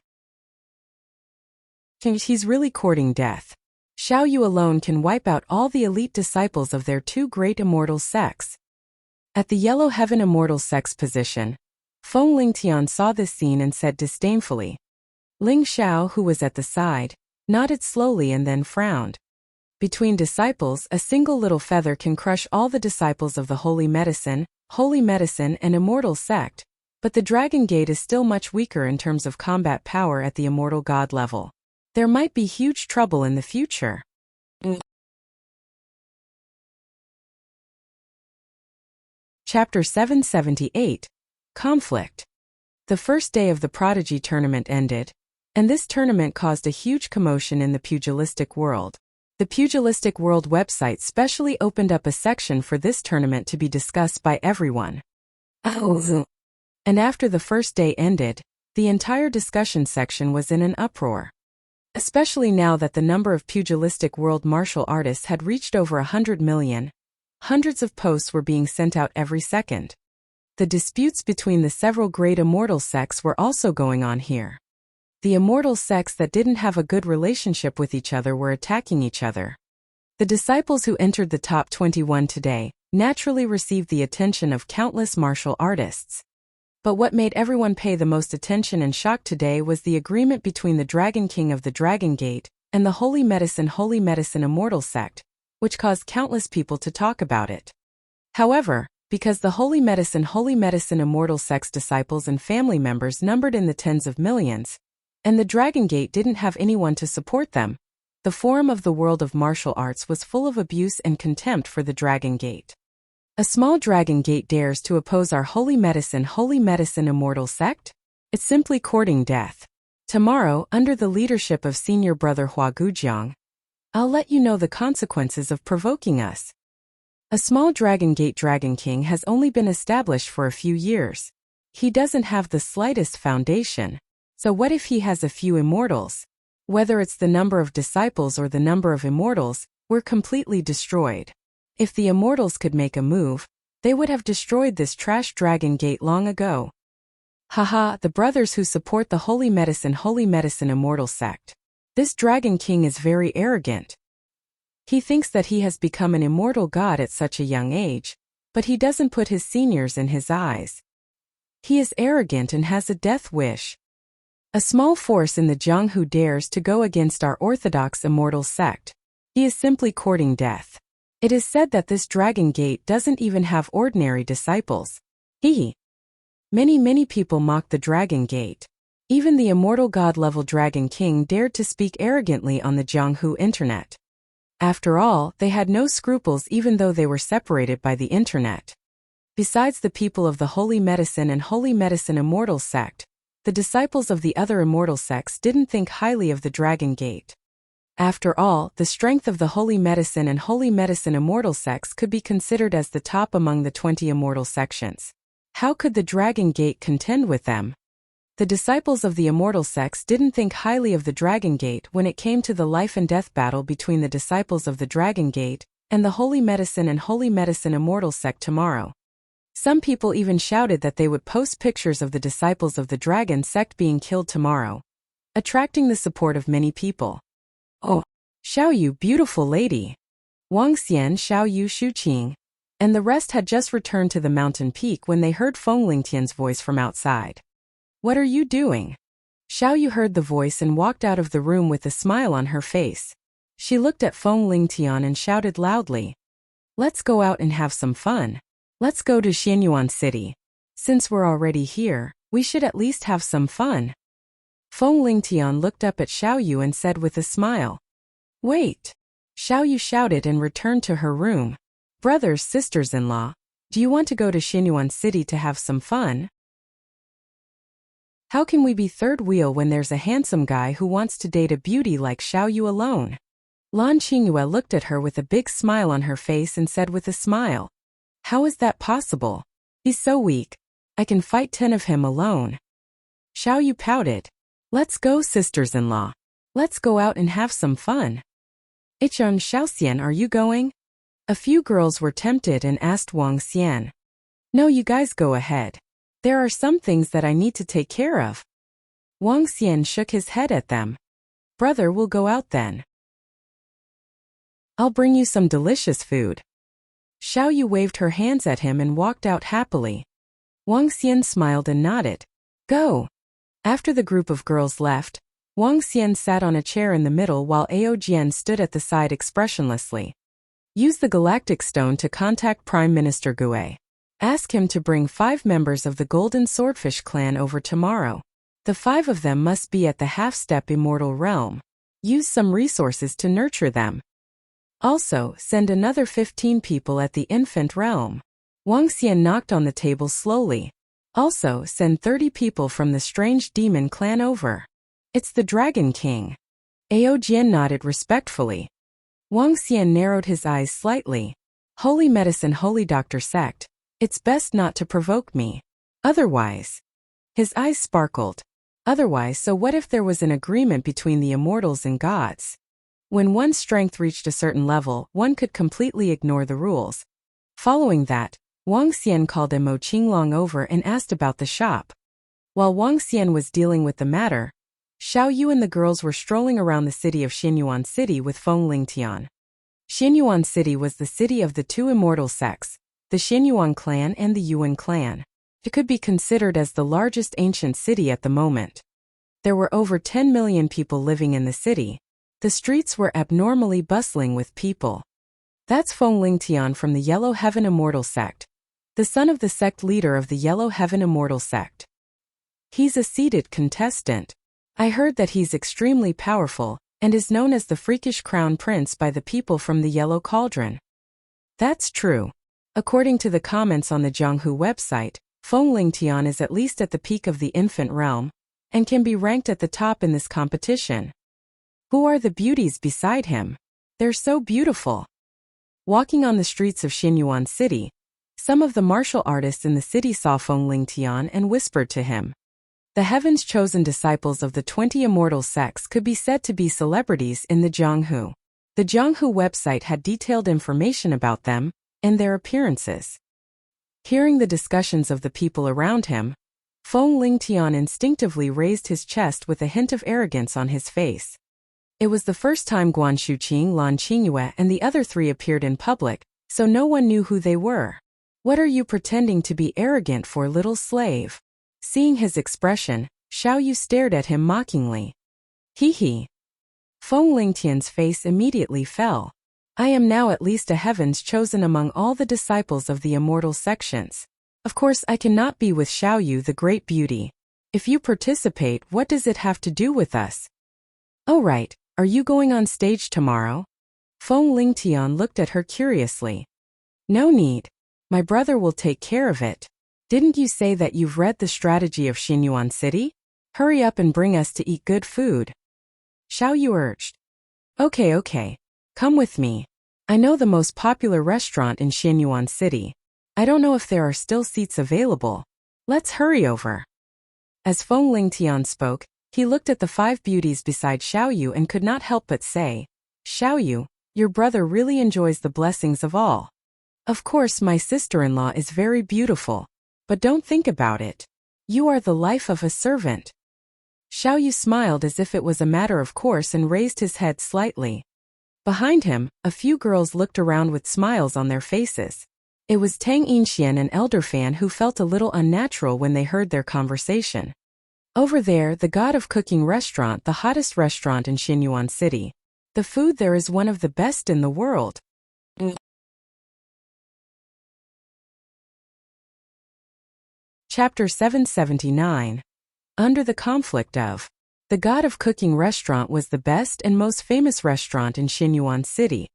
He's really courting death. Xiaoyu alone can wipe out all the elite disciples of their 2 great immortal sects. At the Yellow Heaven Immortal sect's position, Feng Lingtian saw this scene and said disdainfully. Ling Xiao, who was at the side, nodded slowly and then frowned. Between disciples, a single little feather can crush all the disciples of the Holy Medicine and Immortal sect, but the Dragon Gate is still much weaker in terms of combat power at the Immortal God level. There might be huge trouble in the future. Chapter 778. Conflict. The first day of the Prodigy tournament ended, and this tournament caused a huge commotion in the pugilistic world. The pugilistic world website specially opened up a section for this tournament to be discussed by everyone. And after the first day ended, the entire discussion section was in an uproar. Especially now that the number of pugilistic world martial artists had reached over 100 million. Hundreds of posts were being sent out every second. The disputes between the several great immortal sects were also going on here. The immortal sects that didn't have a good relationship with each other were attacking each other. The disciples who entered the top 21 today naturally received the attention of countless martial artists. But what made everyone pay the most attention and shock today was the agreement between the Dragon King of the Dragon Gate and the Holy Medicine Immortal sect, which caused countless people to talk about it. However, because the Holy Medicine Immortal sect's disciples and family members numbered in the tens of millions, and the Dragon Gate didn't have anyone to support them, the forum of the world of martial arts was full of abuse and contempt for the Dragon Gate. A small Dragon Gate dares to oppose our Holy Medicine Immortal sect? It's simply courting death. Tomorrow, under the leadership of senior brother Hua Gujiang, I'll let you know the consequences of provoking us. A small Dragon Gate Dragon King has only been established for a few years. He doesn't have the slightest foundation. So what if he has a few immortals? Whether it's the number of disciples or the number of immortals, we're completely destroyed. If the immortals could make a move, they would have destroyed this trash Dragon Gate long ago. Haha, the brothers who support the Holy Medicine Immortal sect. This Dragon King is very arrogant. He thinks that he has become an immortal god at such a young age, but he doesn't put his seniors in his eyes. He is arrogant and has a death wish. A small force in the Jiang who dares to go against our orthodox immortal sect. He is simply courting death. It is said that this Dragon Gate doesn't even have ordinary disciples. Many people mocked the Dragon Gate. Even the immortal god-level Dragon King dared to speak arrogantly on the Jianghu internet. After all, they had no scruples even though they were separated by the internet. Besides the people of the Holy Medicine and Holy Medicine Immortal sect, the disciples of the other immortal sects didn't think highly of the Dragon Gate. After all, the strength of the Holy Medicine and Holy Medicine Immortal sects could be considered as the top among the 20 immortal sections. How could the Dragon Gate contend with them? The disciples of the immortal sects didn't think highly of the Dragon Gate when it came to the life and death battle between the disciples of the Dragon Gate and the Holy Medicine and Holy Medicine Immortal sect tomorrow. Some people even shouted that they would post pictures of the disciples of the Dragon sect being killed tomorrow, attracting the support of many people. Oh, Xiaoyu, beautiful lady. Wang Xian, Xiaoyu, Shuqing, and the rest had just returned to the mountain peak when they heard Feng Lingtian's voice from outside. What are you doing? Xiaoyu heard the voice and walked out of the room with a smile on her face. She looked at Feng Lingtian and shouted loudly, "Let's go out and have some fun. Let's go to Xianyuan City. Since we're already here, we should at least have some fun." Feng Lingtian looked up at Xiaoyu and said with a smile, "Wait." Xiaoyu shouted and returned to her room. "Brothers, sisters-in-law, do you want to go to Xianyuan City to have some fun? How can we be third wheel when there's a handsome guy who wants to date a beauty like Xiaoyu alone?" Lan Qingyue looked at her with a big smile on her face and said with a smile, "How is that possible? He's so weak. I can fight 10 of him alone." Xiaoyu pouted. "Let's go, sisters-in-law. Let's go out and have some fun." "Ichun, Xiaoxian, are you going?" A few girls were tempted and asked Wang Xian. "No, you guys go ahead. There are some things that I need to take care of." Wang Xian shook his head at them. "Brother, we'll go out then. I'll bring you some delicious food." Xiaoyu waved her hands at him and walked out happily. Wang Xian smiled and nodded. "Go." After the group of girls left, Wang Xian sat on a chair in the middle while Ao Jian stood at the side expressionlessly. Use the Galactic Stone to contact Prime Minister Gue. Ask him to bring 5 members of the Golden Swordfish clan over tomorrow. The 5 of them must be at the half-step immortal realm. Use some resources to nurture them. Also, send another 15 people at the infant realm. Wang Xian knocked on the table slowly. Also, send 30 people from the strange demon clan over. It's the Dragon King. Ao Jian nodded respectfully. Wang Xian narrowed his eyes slightly. Holy Medicine, Holy Doctor sect. It's best not to provoke me. Otherwise. His eyes sparkled. Otherwise, so what if there was an agreement between the immortals and gods? When one's strength reached a certain level, one could completely ignore the rules. Following that, Wang Xian called Mo Qinglong over and asked about the shop. While Wang Xian was dealing with the matter, Xiaoyu and the girls were strolling around the city of Xianyuan City with Feng Lingtian. Xianyuan City was the city of the 2 immortal sects, the Xianyuan clan and the Yuan clan. It could be considered as the largest ancient city at the moment. There were over 10 million people living in the city. The streets were abnormally bustling with people. That's Feng Lingtian from the Yellow Heaven Immortal sect, the son of the sect leader of the Yellow Heaven Immortal sect. He's a seated contestant. I heard that he's extremely powerful and is known as the freakish crown prince by the people from the Yellow Cauldron. That's true. According to the comments on the Jianghu website, Feng Lingtian is at least at the peak of the infant realm and can be ranked at the top in this competition. Who are the beauties beside him? They're so beautiful. Walking on the streets of Xianyuan City, some of the martial artists in the city saw Feng Lingtian and whispered to him. The heaven's chosen disciples of the 20 immortal sects could be said to be celebrities in the Jianghu. The Jianghu website had detailed information about them and their appearances. Hearing the discussions of the people around him, Feng Lingtian instinctively raised his chest with a hint of arrogance on his face. It was the first time Guan Shuqing, Lan Qingyue, and the other 3 appeared in public, so no one knew who they were. What are you pretending to be arrogant for, little slave? Seeing his expression, Xiaoyu stared at him mockingly. Hee. Feng Lingtian's face immediately fell. I am now at least a heavens chosen among all the disciples of the immortal sections. Of course I cannot be with Xiaoyu the great beauty. If you participate, what does it have to do with us? Oh right, are you going on stage tomorrow? Feng Lingtian looked at her curiously. No need. My brother will take care of it. Didn't you say that you've read the strategy of Xinyuan City? Hurry up and bring us to eat good food. Xiao Yu urged. Okay. Come with me. I know the most popular restaurant in Xinyuan City. I don't know if there are still seats available. Let's hurry over. As Feng Lingtian spoke, he looked at the 5 beauties beside Xiao Yu and could not help but say, Xiao Yu, your brother really enjoys the blessings of all. Of course, my sister-in-law is very beautiful. But don't think about it. You are the life of a servant. Xiao Yu smiled as if it was a matter of course and raised his head slightly. Behind him, a few girls looked around with smiles on their faces. It was Tang Yinxian and Elder Fan who felt a little unnatural when they heard their conversation. Over there, the God of Cooking restaurant, the hottest restaurant in Xinyuan City. The food there is one of the best in the world. Chapter 779. Under the conflict of. The God of Cooking restaurant was the best and most famous restaurant in Xinyuan City.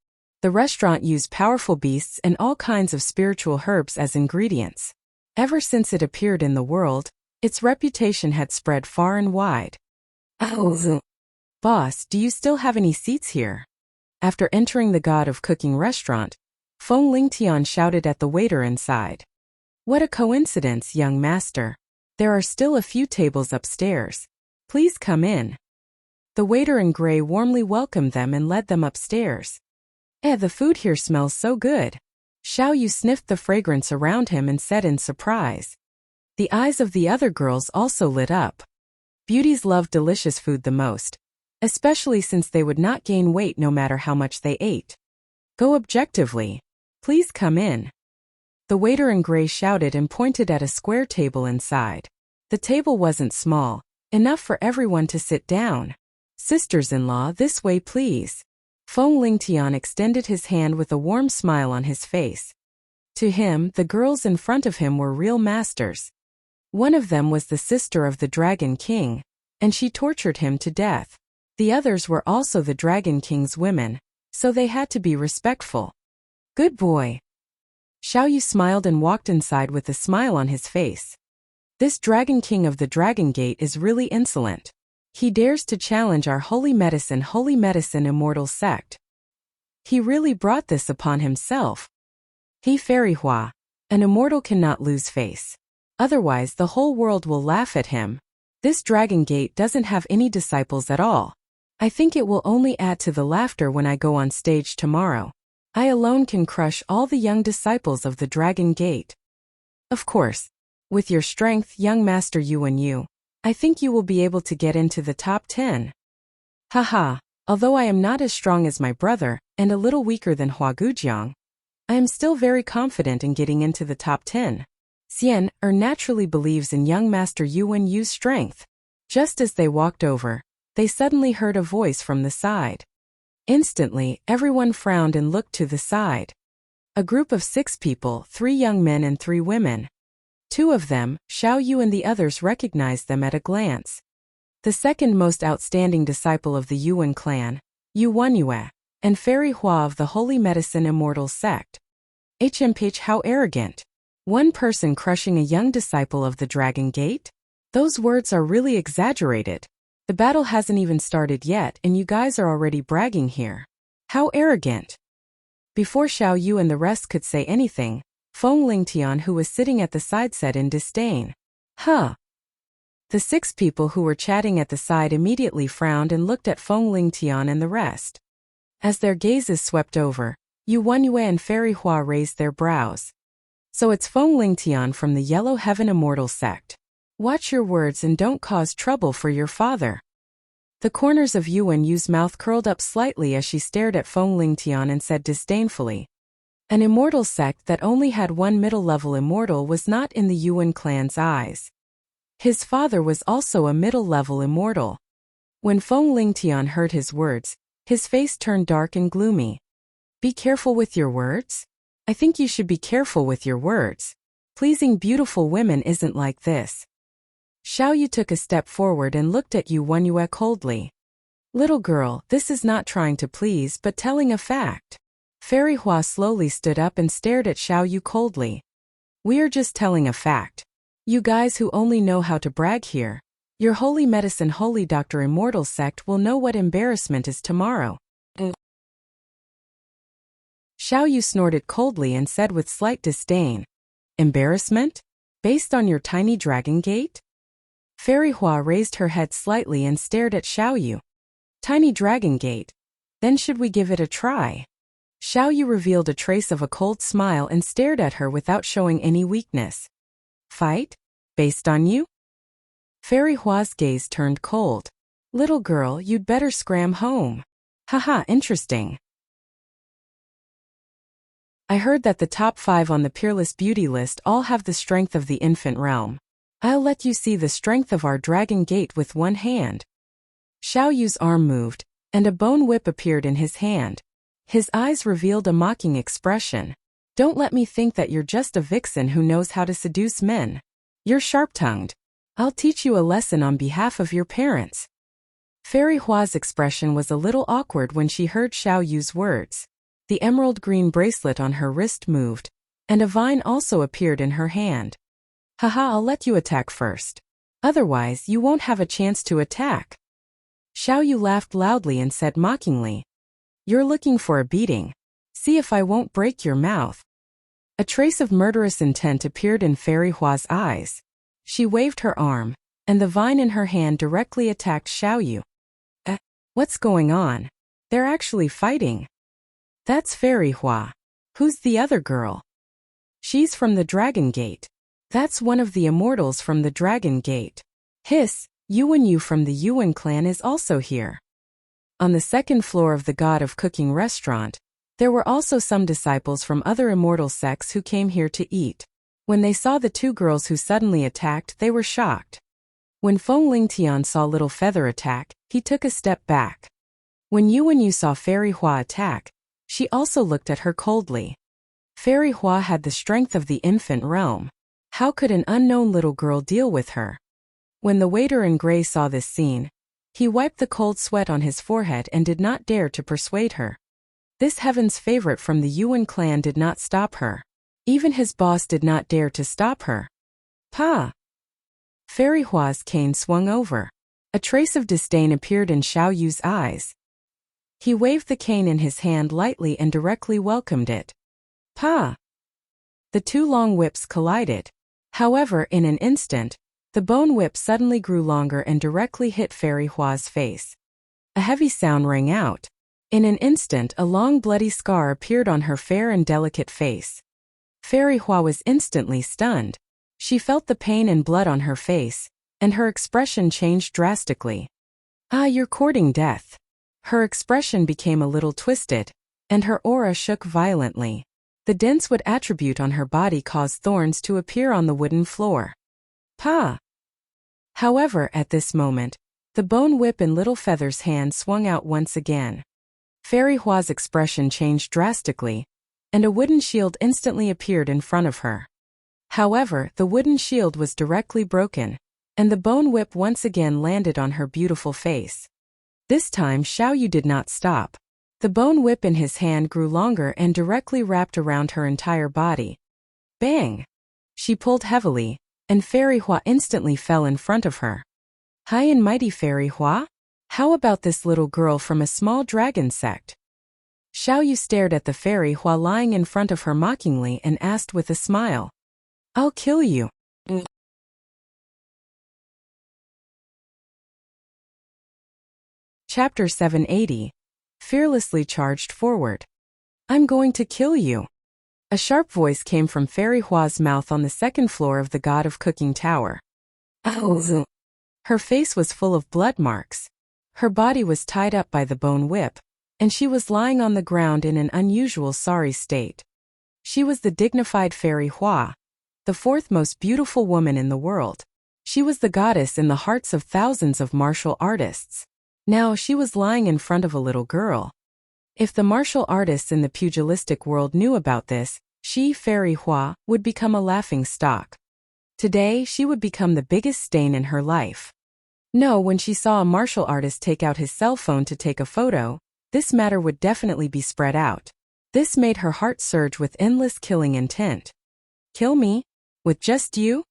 The restaurant used powerful beasts and all kinds of spiritual herbs as ingredients. Ever since it appeared in the world, its reputation had spread far and wide. Boss, do you still have any seats here? After entering the God of Cooking restaurant, Feng Lingtian shouted at the waiter inside. What a coincidence, young master. There are still a few tables upstairs. Please come in. The waiter in gray warmly welcomed them and led them upstairs. The food here smells so good. Xiao Yu sniffed the fragrance around him and said in surprise. The eyes of the other girls also lit up. Beauties love delicious food the most, especially since they would not gain weight no matter how much they ate. Go objectively. Please come in. The waiter in gray shouted and pointed at a square table inside. The table wasn't small, enough for everyone to sit down. Sisters-in-law, this way please. Feng Lingtian extended his hand with a warm smile on his face. To him, the girls in front of him were real masters. One of them was the sister of the Dragon King, and she tortured him to death. The others were also the Dragon King's women, so they had to be respectful. Good boy. Xiao Yu smiled and walked inside with a smile on his face. This Dragon King of the Dragon Gate is really insolent. He dares to challenge our holy medicine immortal sect. He really brought this upon himself. He Fairy Hua, an immortal cannot lose face. Otherwise the whole world will laugh at him. This Dragon Gate doesn't have any disciples at all. I think it will only add to the laughter when I go on stage tomorrow. I alone can crush all the young disciples of the Dragon Gate. Of course, with your strength, young Master Yuan Yu, I think you will be able to get into the top 10. Haha, although I am not as strong as my brother, and a little weaker than Hua Gujiang, I am still very confident in getting into the top 10. Xian naturally believes in young Master Yuan Yu's strength. Just as they walked over, they suddenly heard a voice from the side. Instantly, everyone frowned and looked to the side. A group of 6 people, 3 young men and 3 women. 2 of them, Xiao Yu and the others recognized them at a glance. The second most outstanding disciple of the Yuan clan, Yu Wenyue, and Fairy Hua of the Holy Medicine Immortal Sect. HMPH, how arrogant. One person crushing a young disciple of the Dragon Gate? Those words are really exaggerated. The battle hasn't even started yet and you guys are already bragging here. How arrogant. Before Xiao Yu and the rest could say anything, Feng Lingtian, who was sitting at the side, said in disdain. Huh. The 6 people who were chatting at the side immediately frowned and looked at Feng Lingtian and the rest. As their gazes swept over, Yu Wenyue and Fairy Hua raised their brows. So it's Feng Lingtian from the Yellow Heaven Immortal Sect. Watch your words and don't cause trouble for your father. The corners of Yuan Yu's mouth curled up slightly as she stared at Feng Lingtian and said disdainfully. An immortal sect that only had one middle-level immortal was not in the Yuan clan's eyes. His father was also a middle-level immortal. When Feng Lingtian heard his words, his face turned dark and gloomy. Be careful with your words? I think you should be careful with your words. Pleasing beautiful women isn't like this. Xiao Yu took a step forward and looked at Yu Wenyue coldly. Little girl, this is not trying to please but telling a fact. Fairy Hua slowly stood up and stared at Xiao Yu coldly. We are just telling a fact. You guys who only know how to brag here. Your holy medicine holy Dr. Immortal sect will know what embarrassment is tomorrow. Xiao Yu snorted coldly and said with slight disdain. Embarrassment? Based on your tiny dragon gate? Fairy Hua raised her head slightly and stared at Xiao Yu. Tiny dragon gate? Then should we give it a try? Xiao Yu revealed a trace of a cold smile and stared at her without showing any weakness. Fight? Based on you? Fairy Hua's gaze turned cold. Little girl, you'd better scram home. Haha, interesting. I heard that the top 5 on the Peerless Beauty list all have the strength of the infant realm. I'll let you see the strength of our dragon gate with one hand. Xiao Yu's arm moved, and a bone whip appeared in his hand. His eyes revealed a mocking expression. Don't let me think that you're just a vixen who knows how to seduce men. You're sharp-tongued. I'll teach you a lesson on behalf of your parents. Fairy Hua's expression was a little awkward when she heard Xiao Yu's words. The emerald green bracelet on her wrist moved, and a vine also appeared in her hand. Haha, I'll let you attack first. Otherwise, you won't have a chance to attack. Xiao Yu laughed loudly and said mockingly. You're looking for a beating. See if I won't break your mouth. A trace of murderous intent appeared in Fairy Hua's eyes. She waved her arm, and the vine in her hand directly attacked Xiao Yu. What's going on? They're actually fighting. That's Fairy Hua. Who's the other girl? She's from the Dragon Gate. That's one of the immortals from the Dragon Gate. Hiss, Yuan Yu from the Yuan clan is also here. On the second floor of the God of Cooking restaurant, there were also some disciples from other immortal sects who came here to eat. When they saw the 2 girls who suddenly attacked, they were shocked. When Feng Lingtian saw Little Feather attack, he took a step back. When Yuan Yu saw Fairy Hua attack, she also looked at her coldly. Fairy Hua had the strength of the infant realm. How could an unknown little girl deal with her? When the waiter in gray saw this scene, he wiped the cold sweat on his forehead and did not dare to persuade her. This heaven's favorite from the Yuan clan did not stop her. Even his boss did not dare to stop her. Pa! Fairy Hua's cane swung over. A trace of disdain appeared in Xiao Yu's eyes. He waved the cane in his hand lightly and directly welcomed it. Pa! The 2 long whips collided. However, in an instant, the bone whip suddenly grew longer and directly hit Fairy Hua's face. A heavy sound rang out. In an instant, a long bloody scar appeared on her fair and delicate face. Fairy Hua was instantly stunned. She felt the pain and blood on her face, and her expression changed drastically. Ah, you're courting death. Her expression became a little twisted, and her aura shook violently. The dense wood attribute on her body caused thorns to appear on the wooden floor. Pa! However, at this moment, the bone whip in Little Feather's hand swung out once again. Fairy Hua's expression changed drastically, and a wooden shield instantly appeared in front of her. However, the wooden shield was directly broken, and the bone whip once again landed on her beautiful face. This time Xiao Yu did not stop. The bone whip in his hand grew longer and directly wrapped around her entire body. Bang! She pulled heavily, and Fairy Hua instantly fell in front of her. High and mighty Fairy Hua? How about this little girl from a small dragon sect? Xiao Yu stared at the Fairy Hua lying in front of her mockingly and asked with a smile. I'll kill you. Chapter 780. Fearlessly charged forward. I'm going to kill you. A sharp voice came from Fairy Hua's mouth on the second floor of the God of Cooking Tower. Ow. Her face was full of blood marks. Her body was tied up by the bone whip, and she was lying on the ground in an unusual sorry state. She was the dignified Fairy Hua, the 4th most beautiful woman in the world. She was the goddess in the hearts of thousands of martial artists. Now she was lying in front of a little girl. If the martial artists in the pugilistic world knew about this, she, Fairy Hua, would become a laughing stock. Today, she would become the biggest stain in her life. No, when she saw a martial artist take out his cell phone to take a photo, this matter would definitely be spread out. This made her heart surge with endless killing intent. Kill me? With just you?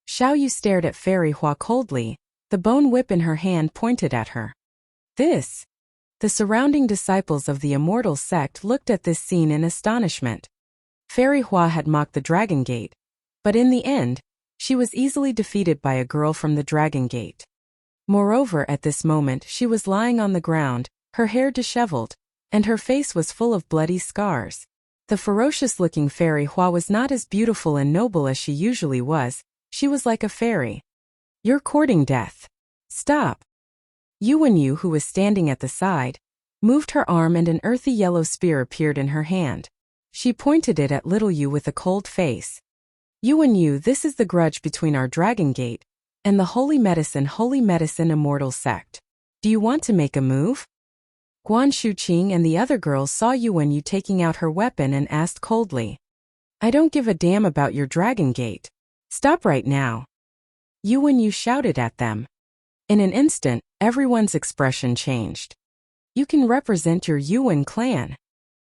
Xiao Yu stared at Fairy Hua coldly, the bone whip in her hand pointed at her. This? The surrounding disciples of the immortal sect looked at this scene in astonishment. Fairy Hua had mocked the Dragon Gate, but in the end, she was easily defeated by a girl from the Dragon Gate. Moreover, at this moment she was lying on the ground, her hair disheveled, and her face was full of bloody scars. The ferocious-looking Fairy Hua was not as beautiful and noble as she usually was, she was like a fairy. You're courting death. Stop. Yuan Yu, who was standing at the side, moved her arm and an earthy yellow spear appeared in her hand. She pointed it at little Yu with a cold face. Yuan Yu, this is the grudge between our Dragon Gate and the Holy Medicine Immortal Sect. Do you want to make a move? Guan Shuqing and the other girls saw Yuan Yu taking out her weapon and asked coldly. I don't give a damn about your Dragon Gate. Stop right now. Yuan Yu shouted at them. In an instant, everyone's expression changed. You can represent your Yuan clan.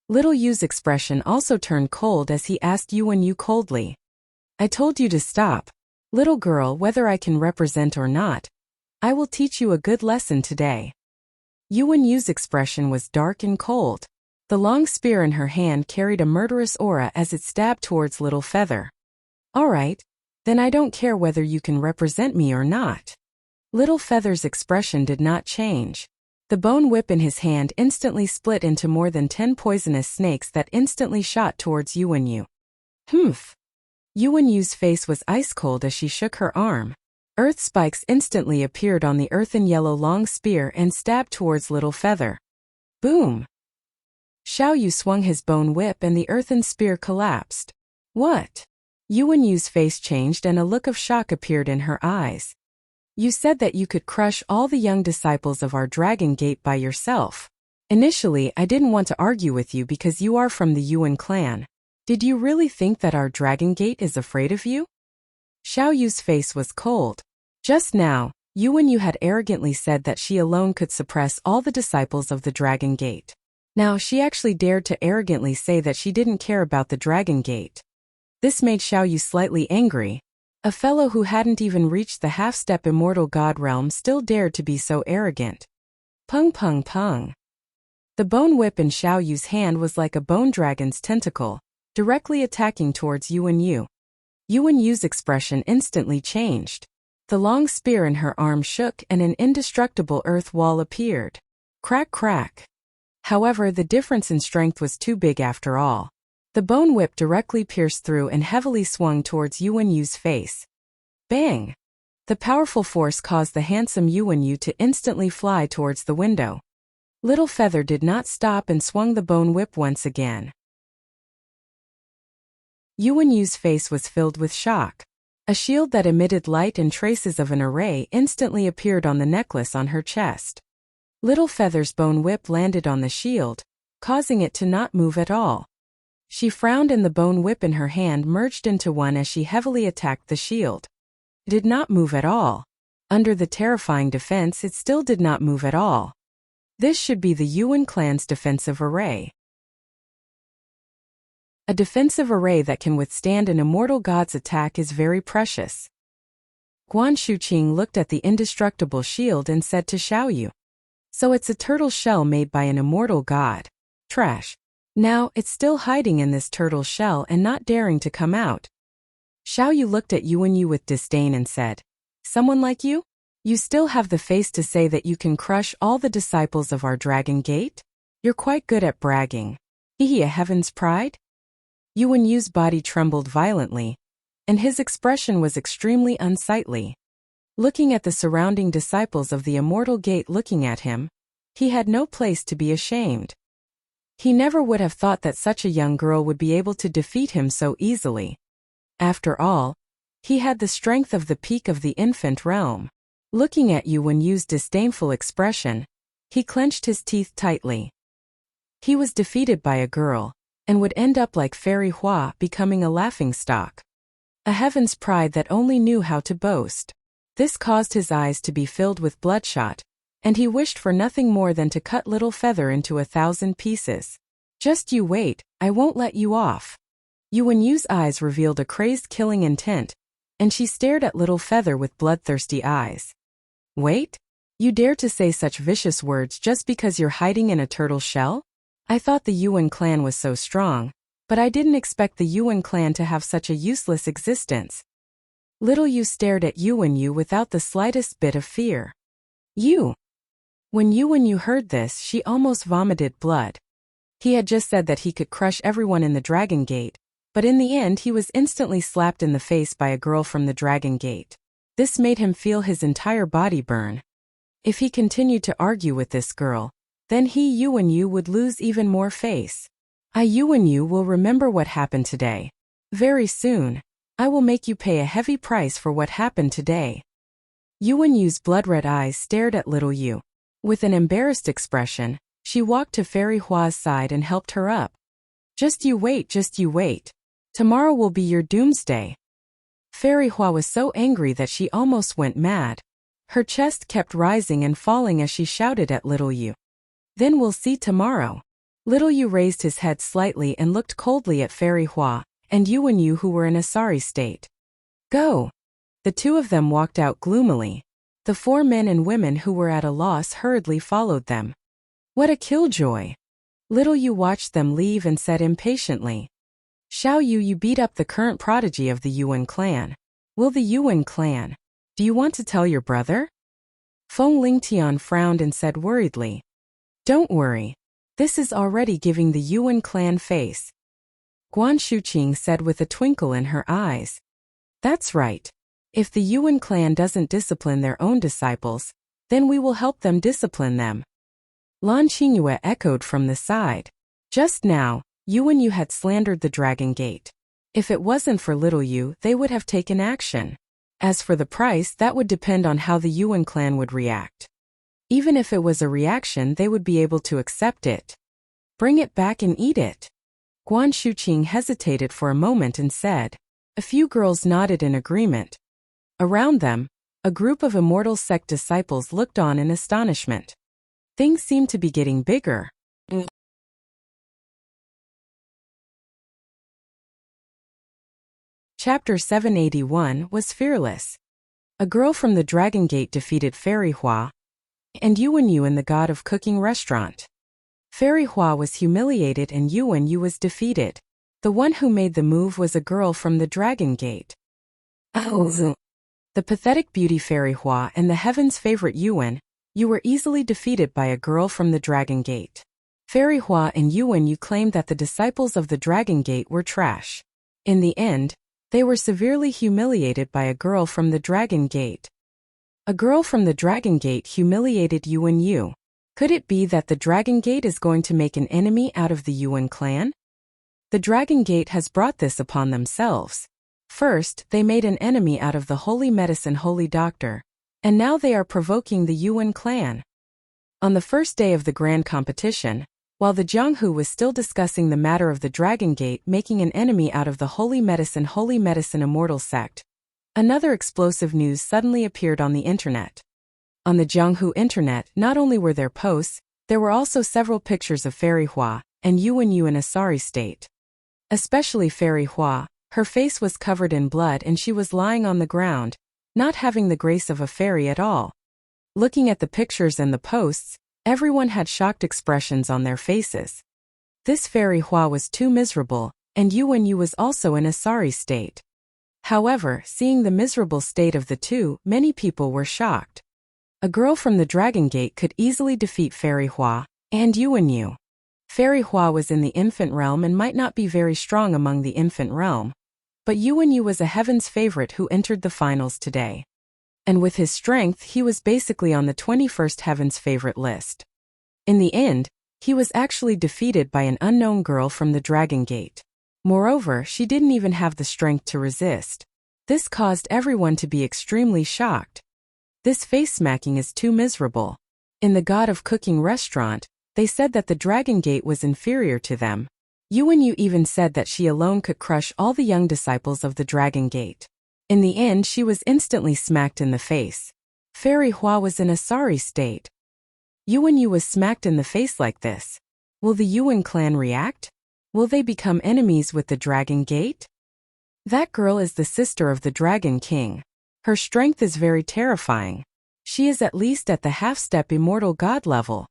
Little Yu's expression also turned cold as he asked Yuan Yu coldly. I told you to stop. Little girl, whether I can represent or not, I will teach you a good lesson today. Yuan Yu's expression was dark and cold. The long spear in her hand carried a murderous aura as it stabbed towards Little Feather. All right, then I don't care whether you can represent me or not. Little Feather's expression did not change. The bone whip in his hand instantly split into more than 10 poisonous snakes that instantly shot towards Yuan Yu. Humph. Yuan Yu's face was ice cold as she shook her arm. Earth spikes instantly appeared on the earthen yellow long spear and stabbed towards Little Feather. Boom! Xiao Yu swung his bone whip and the earthen spear collapsed. What? Yuan Yu's face changed and a look of shock appeared in her eyes. You said that you could crush all the young disciples of our Dragon Gate by yourself. Initially, I didn't want to argue with you because you are from the Yuan clan. Did you really think that our Dragon Gate is afraid of you? Xiao Yu's face was cold. Just now, Yuan Yu had arrogantly said that she alone could suppress all the disciples of the Dragon Gate. Now she actually dared to arrogantly say that she didn't care about the Dragon Gate. This made Xiao Yu slightly angry. A fellow who hadn't even reached the half-step immortal god realm still dared to be so arrogant. Pung pung pung. The bone whip in Xiao Yu's hand was like a bone dragon's tentacle, directly attacking towards Yuan Yu. Yuan Yu's expression instantly changed. The long spear in her arm shook and an indestructible earth wall appeared. Crack crack. However, the difference in strength was too big after all. The bone whip directly pierced through and heavily swung towards Yuan Yu's face. Bang! The powerful force caused the handsome Yuan Yu to instantly fly towards the window. Little Feather did not stop and swung the bone whip once again. Yuan Yu's face was filled with shock. A shield that emitted light and traces of an array instantly appeared on the necklace on her chest. Little Feather's bone whip landed on the shield, causing it to not move at all. She frowned and the bone whip in her hand merged into one as she heavily attacked the shield. It did not move at all. Under the terrifying defense, it still did not move at all. This should be the Yuan clan's defensive array. A defensive array that can withstand an immortal god's attack is very precious. Guan Shuqing looked at the indestructible shield and said to Xiao Yu. So it's a turtle shell made by an immortal god. Trash. Now, it's still hiding in this turtle shell and not daring to come out. Xiao Yu looked at Yuan Yu with disdain and said, Someone like you? You still have the face to say that you can crush all the disciples of our Dragon Gate? You're quite good at bragging. Hehe, a heaven's pride? Yuan Yu's body trembled violently, and his expression was extremely unsightly. Looking at the surrounding disciples of the Immortal Gate looking at him, he had no place to be ashamed. He never would have thought that such a young girl would be able to defeat him so easily. After all, he had the strength of the peak of the infant realm. Looking at Yuan Yu's disdainful expression, he clenched his teeth tightly. He was defeated by a girl, and would end up like Fairy Hua, becoming a laughingstock. A heaven's pride that only knew how to boast. This caused his eyes to be filled with bloodshot, and he wished for nothing more than to cut Little Feather into 1,000 pieces. Just you wait, I won't let you off. Yuan Yu's eyes revealed a crazed killing intent, and she stared at Little Feather with bloodthirsty eyes. Wait? You dare to say such vicious words just because you're hiding in a turtle shell? I thought the Yuan clan was so strong, but I didn't expect the Yuan clan to have such a useless existence. Little Yu stared at Yuan Yu without the slightest bit of fear. You! When Yuan Yu heard this, she almost vomited blood. He had just said that he could crush everyone in the Dragon Gate, but in the end he was instantly slapped in the face by a girl from the Dragon Gate. This made him feel his entire body burn. If he continued to argue with this girl, then Yuan Yu would lose even more face. Yuan Yu will remember what happened today. Very soon, I will make you pay a heavy price for what happened today. Yuan Yu's blood-red eyes stared at Little Yu. With an embarrassed expression, she walked to Fairy Hua's side and helped her up. Just you wait, just you wait. Tomorrow will be your doomsday. Fairy Hua was so angry that she almost went mad. Her chest kept rising and falling as she shouted at Little Yu. Then we'll see tomorrow. Little Yu raised his head slightly and looked coldly at Fairy Hua and Yuan Yu, who were in a sorry state. Go! The two of them walked out gloomily. The four men and women who were at a loss hurriedly followed them. What a killjoy! Little Yu watched them leave and said impatiently. Xiao Yu, you beat up the current prodigy of the Yuan clan. Will the Yuan clan? Do you want to tell your brother? Feng Lingtian frowned and said worriedly. Don't worry. This is already giving the Yuan clan face. Guan Shuqing said with a twinkle in her eyes. That's right. If the Yuan clan doesn't discipline their own disciples, then we will help them discipline them. Lan Qingyue echoed from the side. Just now, Yuan Yu had slandered the Dragon Gate. If it wasn't for Little Yu, they would have taken action. As for the price, that would depend on how the Yuan clan would react. Even if it was a reaction, they would be able to accept it. Bring it back and eat it. Guan Shuqing hesitated for a moment and said. A few girls nodded in agreement. Around them, a group of Immortal Sect disciples looked on in astonishment. Things seemed to be getting bigger. Chapter 781 was fearless. A girl from the Dragon Gate defeated Fairy Hua and Yuan Yu in the God of Cooking restaurant. Fairy Hua was humiliated and Yuan Yu was defeated. The one who made the move was a girl from the Dragon Gate. The pathetic beauty Fairy Hua and the heaven's favorite Yuan Yu were easily defeated by a girl from the Dragon Gate. Fairy Hua and Yuan Yu claimed that the disciples of the Dragon Gate were trash. In the end, they were severely humiliated by a girl from the Dragon Gate. A girl from the Dragon Gate humiliated Yuan Yu. Could it be that the Dragon Gate is going to make an enemy out of the Yuan clan? The Dragon Gate has brought this upon themselves. First, they made an enemy out of the Holy Medicine Holy Doctor, and now they are provoking the Yuan clan. On the first day of the grand competition, while the Jianghu was still discussing the matter of the Dragon Gate making an enemy out of the Holy Medicine Immortal Sect, another explosive news suddenly appeared on the internet. On the Jianghu internet, not only were there posts, there were also several pictures of Fairy Hua and Yuan Yu in a sorry state. Especially Fairy Hua, her face was covered in blood and she was lying on the ground, not having the grace of a fairy at all. Looking at the pictures and the posts, everyone had shocked expressions on their faces. This Fairy Hua was too miserable, and Yuan Yu was also in a sorry state. However, seeing the miserable state of the two, many people were shocked. A girl from the Dragon Gate could easily defeat Fairy Hua and Yuan Yu. Fairy Hua was in the infant realm and might not be very strong among the infant realm, but Yuan Yu was a heaven's favorite who entered the finals today. And with his strength, he was basically on the 21st heaven's favorite list. In the end, he was actually defeated by an unknown girl from the Dragon Gate. Moreover, she didn't even have the strength to resist. This caused everyone to be extremely shocked. This face-smacking is too miserable. In the God of Cooking restaurant, they said that the Dragon Gate was inferior to them. Yuan Yu even said that she alone could crush all the young disciples of the Dragon Gate. In the end, she was instantly smacked in the face. Fairy Hua was in a sorry state. Yuan Yu was smacked in the face like this. Will the Yuan clan react? Will they become enemies with the Dragon Gate? That girl is the sister of the Dragon King. Her strength is very terrifying. She is at least at the half-step immortal god level.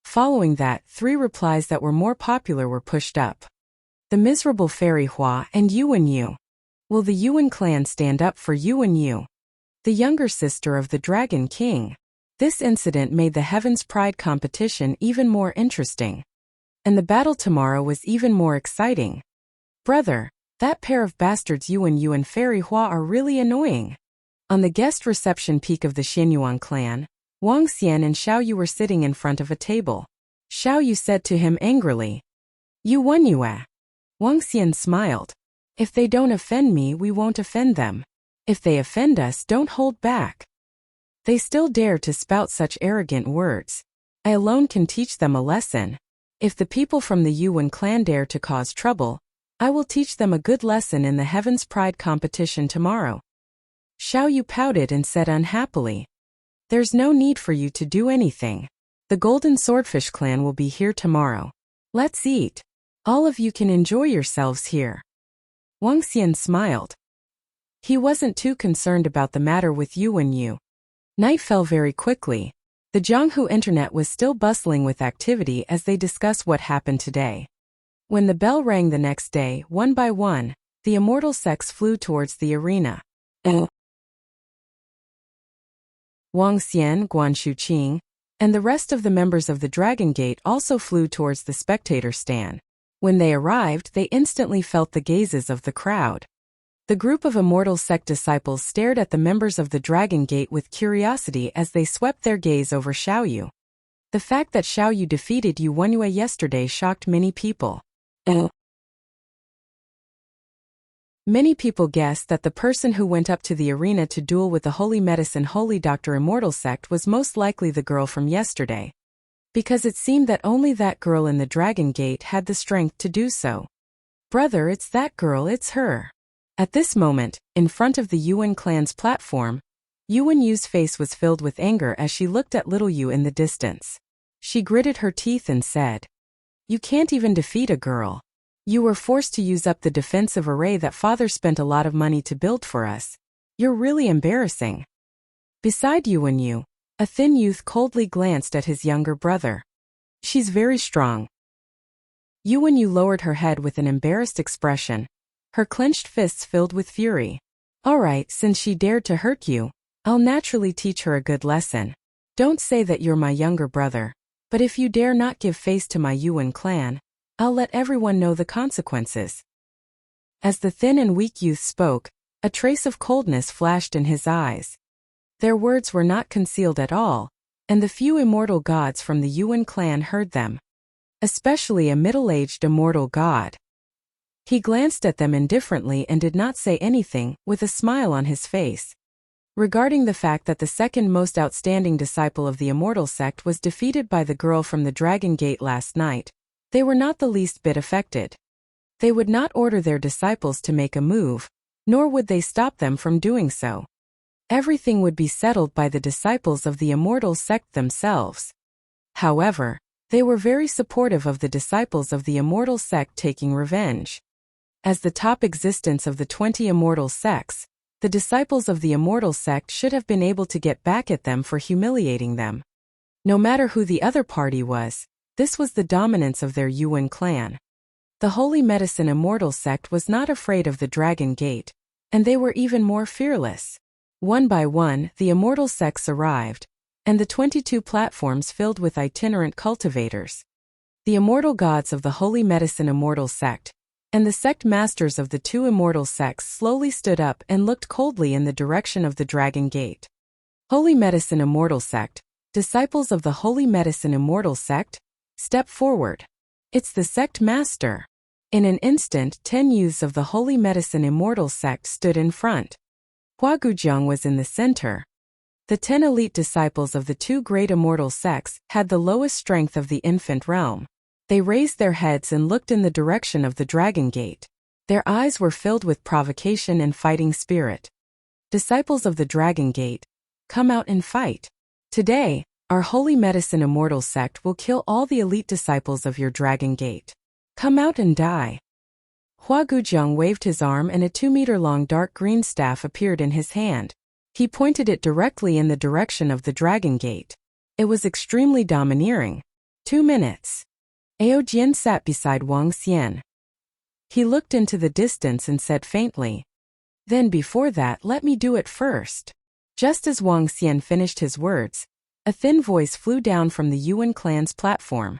Following that, 3 replies that were more popular were pushed up. The miserable fairy Hua and Yuan Yu. Will the Yuan clan stand up for Yuan Yu, the younger sister of the Dragon King? This incident made the Heaven's Pride competition even more interesting. And the battle tomorrow was even more exciting. Brother, that pair of bastards Yuan Yu and Fairy Hua are really annoying. On the guest reception peak of the Xianyuan clan, Wang Xian and Xiao Yu were sitting in front of a table. Xiao Yu said to him angrily, "You won Yue." Wang Xian smiled. "If they don't offend me, we won't offend them. If they offend us, don't hold back. They still dare to spout such arrogant words. I alone can teach them a lesson. If the people from the Yuan clan dare to cause trouble, I will teach them a good lesson in the Heaven's Pride competition tomorrow." Xiao Yu pouted and said unhappily, "There's no need for you to do anything. The Golden Swordfish clan will be here tomorrow. Let's eat. All of you can enjoy yourselves here." Wang Xian smiled. He wasn't too concerned about the matter with Yuan Yu. Night fell very quickly. The Jianghu internet was still bustling with activity as they discussed what happened today. When the bell rang the next day, one by one, the immortal sects flew towards the arena. Wang Xian, Guan Shuqing, and the rest of the members of the Dragon Gate also flew towards the spectator stand. When they arrived, they instantly felt the gazes of the crowd. The group of immortal sect disciples stared at the members of the Dragon Gate with curiosity as they swept their gaze over Xiao Yu. The fact that Xiao Yu defeated Yu Wenyue yesterday shocked many people. Many people guessed that the person who went up to the arena to duel with the Holy Medicine Holy Doctor Immortal Sect was most likely the girl from yesterday. Because it seemed that only that girl in the Dragon Gate had the strength to do so. "Brother, it's that girl, it's her." At this moment, in front of the Yuan clan's platform, Yuan Yu's face was filled with anger as she looked at little Yu in the distance. She gritted her teeth and said, "You can't even defeat a girl. You were forced to use up the defensive array that father spent a lot of money to build for us. You're really embarrassing." Beside Yuan Yu, a thin youth coldly glanced at his younger brother. "She's very strong." Yuan Yu lowered her head with an embarrassed expression, her clenched fists filled with fury. "All right, since she dared to hurt you, I'll naturally teach her a good lesson. Don't say that you're my younger brother, but if you dare not give face to my Yuan clan, I'll let everyone know the consequences." As the thin and weak youth spoke, a trace of coldness flashed in his eyes. Their words were not concealed at all, and the few immortal gods from the Yuan clan heard them. Especially a middle-aged immortal god. He glanced at them indifferently and did not say anything, with a smile on his face. Regarding the fact that the second most outstanding disciple of the immortal sect was defeated by the girl from the Dragon Gate last night, they were not the least bit affected. They would not order their disciples to make a move, nor would they stop them from doing so. Everything would be settled by the disciples of the immortal sect themselves. However, they were very supportive of the disciples of the immortal sect taking revenge. As the top existence of the 20 immortal sects, the disciples of the immortal sect should have been able to get back at them for humiliating them. No matter who the other party was, this was the dominance of their Yuan clan. The Holy Medicine Immortal Sect was not afraid of the Dragon Gate, and they were even more fearless. One by one, the immortal sects arrived, and the 22 platforms filled with itinerant cultivators. The immortal gods of the Holy Medicine Immortal Sect, and the sect masters of the 2 immortal sects slowly stood up and looked coldly in the direction of the Dragon Gate. Holy Medicine Immortal Sect, disciples of the Holy Medicine Immortal Sect, step forward. It's the sect master. In an instant, 10 youths of the Holy Medicine Immortal Sect stood in front. Hua Gujiang was in the center. The 10 elite disciples of the 2 great immortal sects had the lowest strength of the infant realm. They raised their heads and looked in the direction of the Dragon Gate. Their eyes were filled with provocation and fighting spirit. Disciples of the Dragon Gate, come out and fight. Today, Our Holy Medicine Immortal sect will kill all the elite disciples of your Dragon Gate. Come out and die. Hua Gujiang waved his arm and a 2-meter-long dark green staff appeared in his hand. He pointed it directly in the direction of the Dragon Gate. It was extremely domineering. 2 minutes. Ao Jian sat beside Wang Xian. He looked into the distance and said faintly, "Then before that let me do it first." Just as Wang Xian finished his words, a thin voice flew down from the Yuan clan's platform.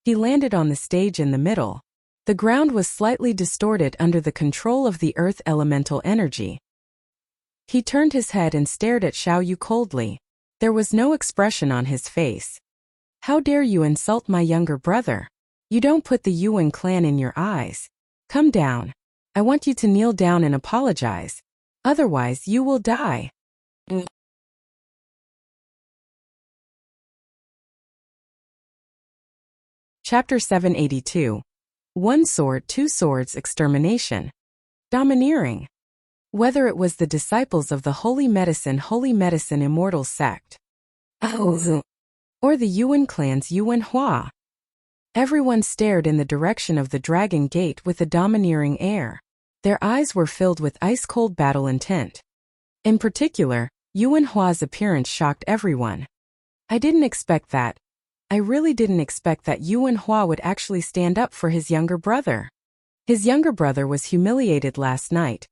He landed on the stage in the middle. The ground was slightly distorted under the control of the earth elemental energy. He turned his head and stared at Xiao Yu coldly. There was no expression on his face. "How dare you insult my younger brother? You don't put the Yuan clan in your eyes. Come down. I want you to kneel down and apologize. Otherwise you will die." Chapter 782. One Sword, Two Swords Extermination. Domineering. Whether it was the disciples of the Holy Medicine Immortal sect, or the Yuan clan's Yuan Hua, everyone stared in the direction of the Dragon Gate with a domineering air. Their eyes were filled with ice-cold battle intent. In particular, Yuan Hua's appearance shocked everyone. "I didn't expect that. I really didn't expect that Yuan Hua would actually stand up for his younger brother. His younger brother was humiliated last night,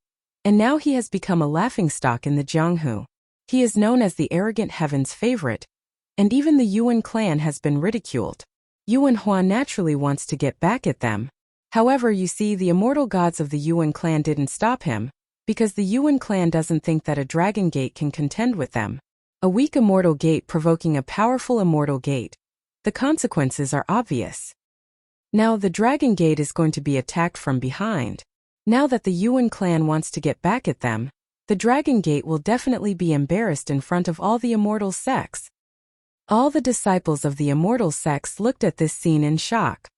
and now he has become a laughingstock in the Jianghu. He is known as the arrogant heaven's favorite, and even the Yuan clan has been ridiculed. Yuan Hua naturally wants to get back at them. However, you see, the immortal gods of the Yuan clan didn't stop him, because the Yuan clan doesn't think that a Dragon Gate can contend with them. A weak immortal gate provoking a powerful immortal gate. The consequences are obvious. Now the Dragon Gate is going to be attacked from behind. Now that the Yuan clan wants to get back at them, the Dragon Gate will definitely be embarrassed in front of all the immortal sects." All the disciples of the immortal sects looked at this scene in shock.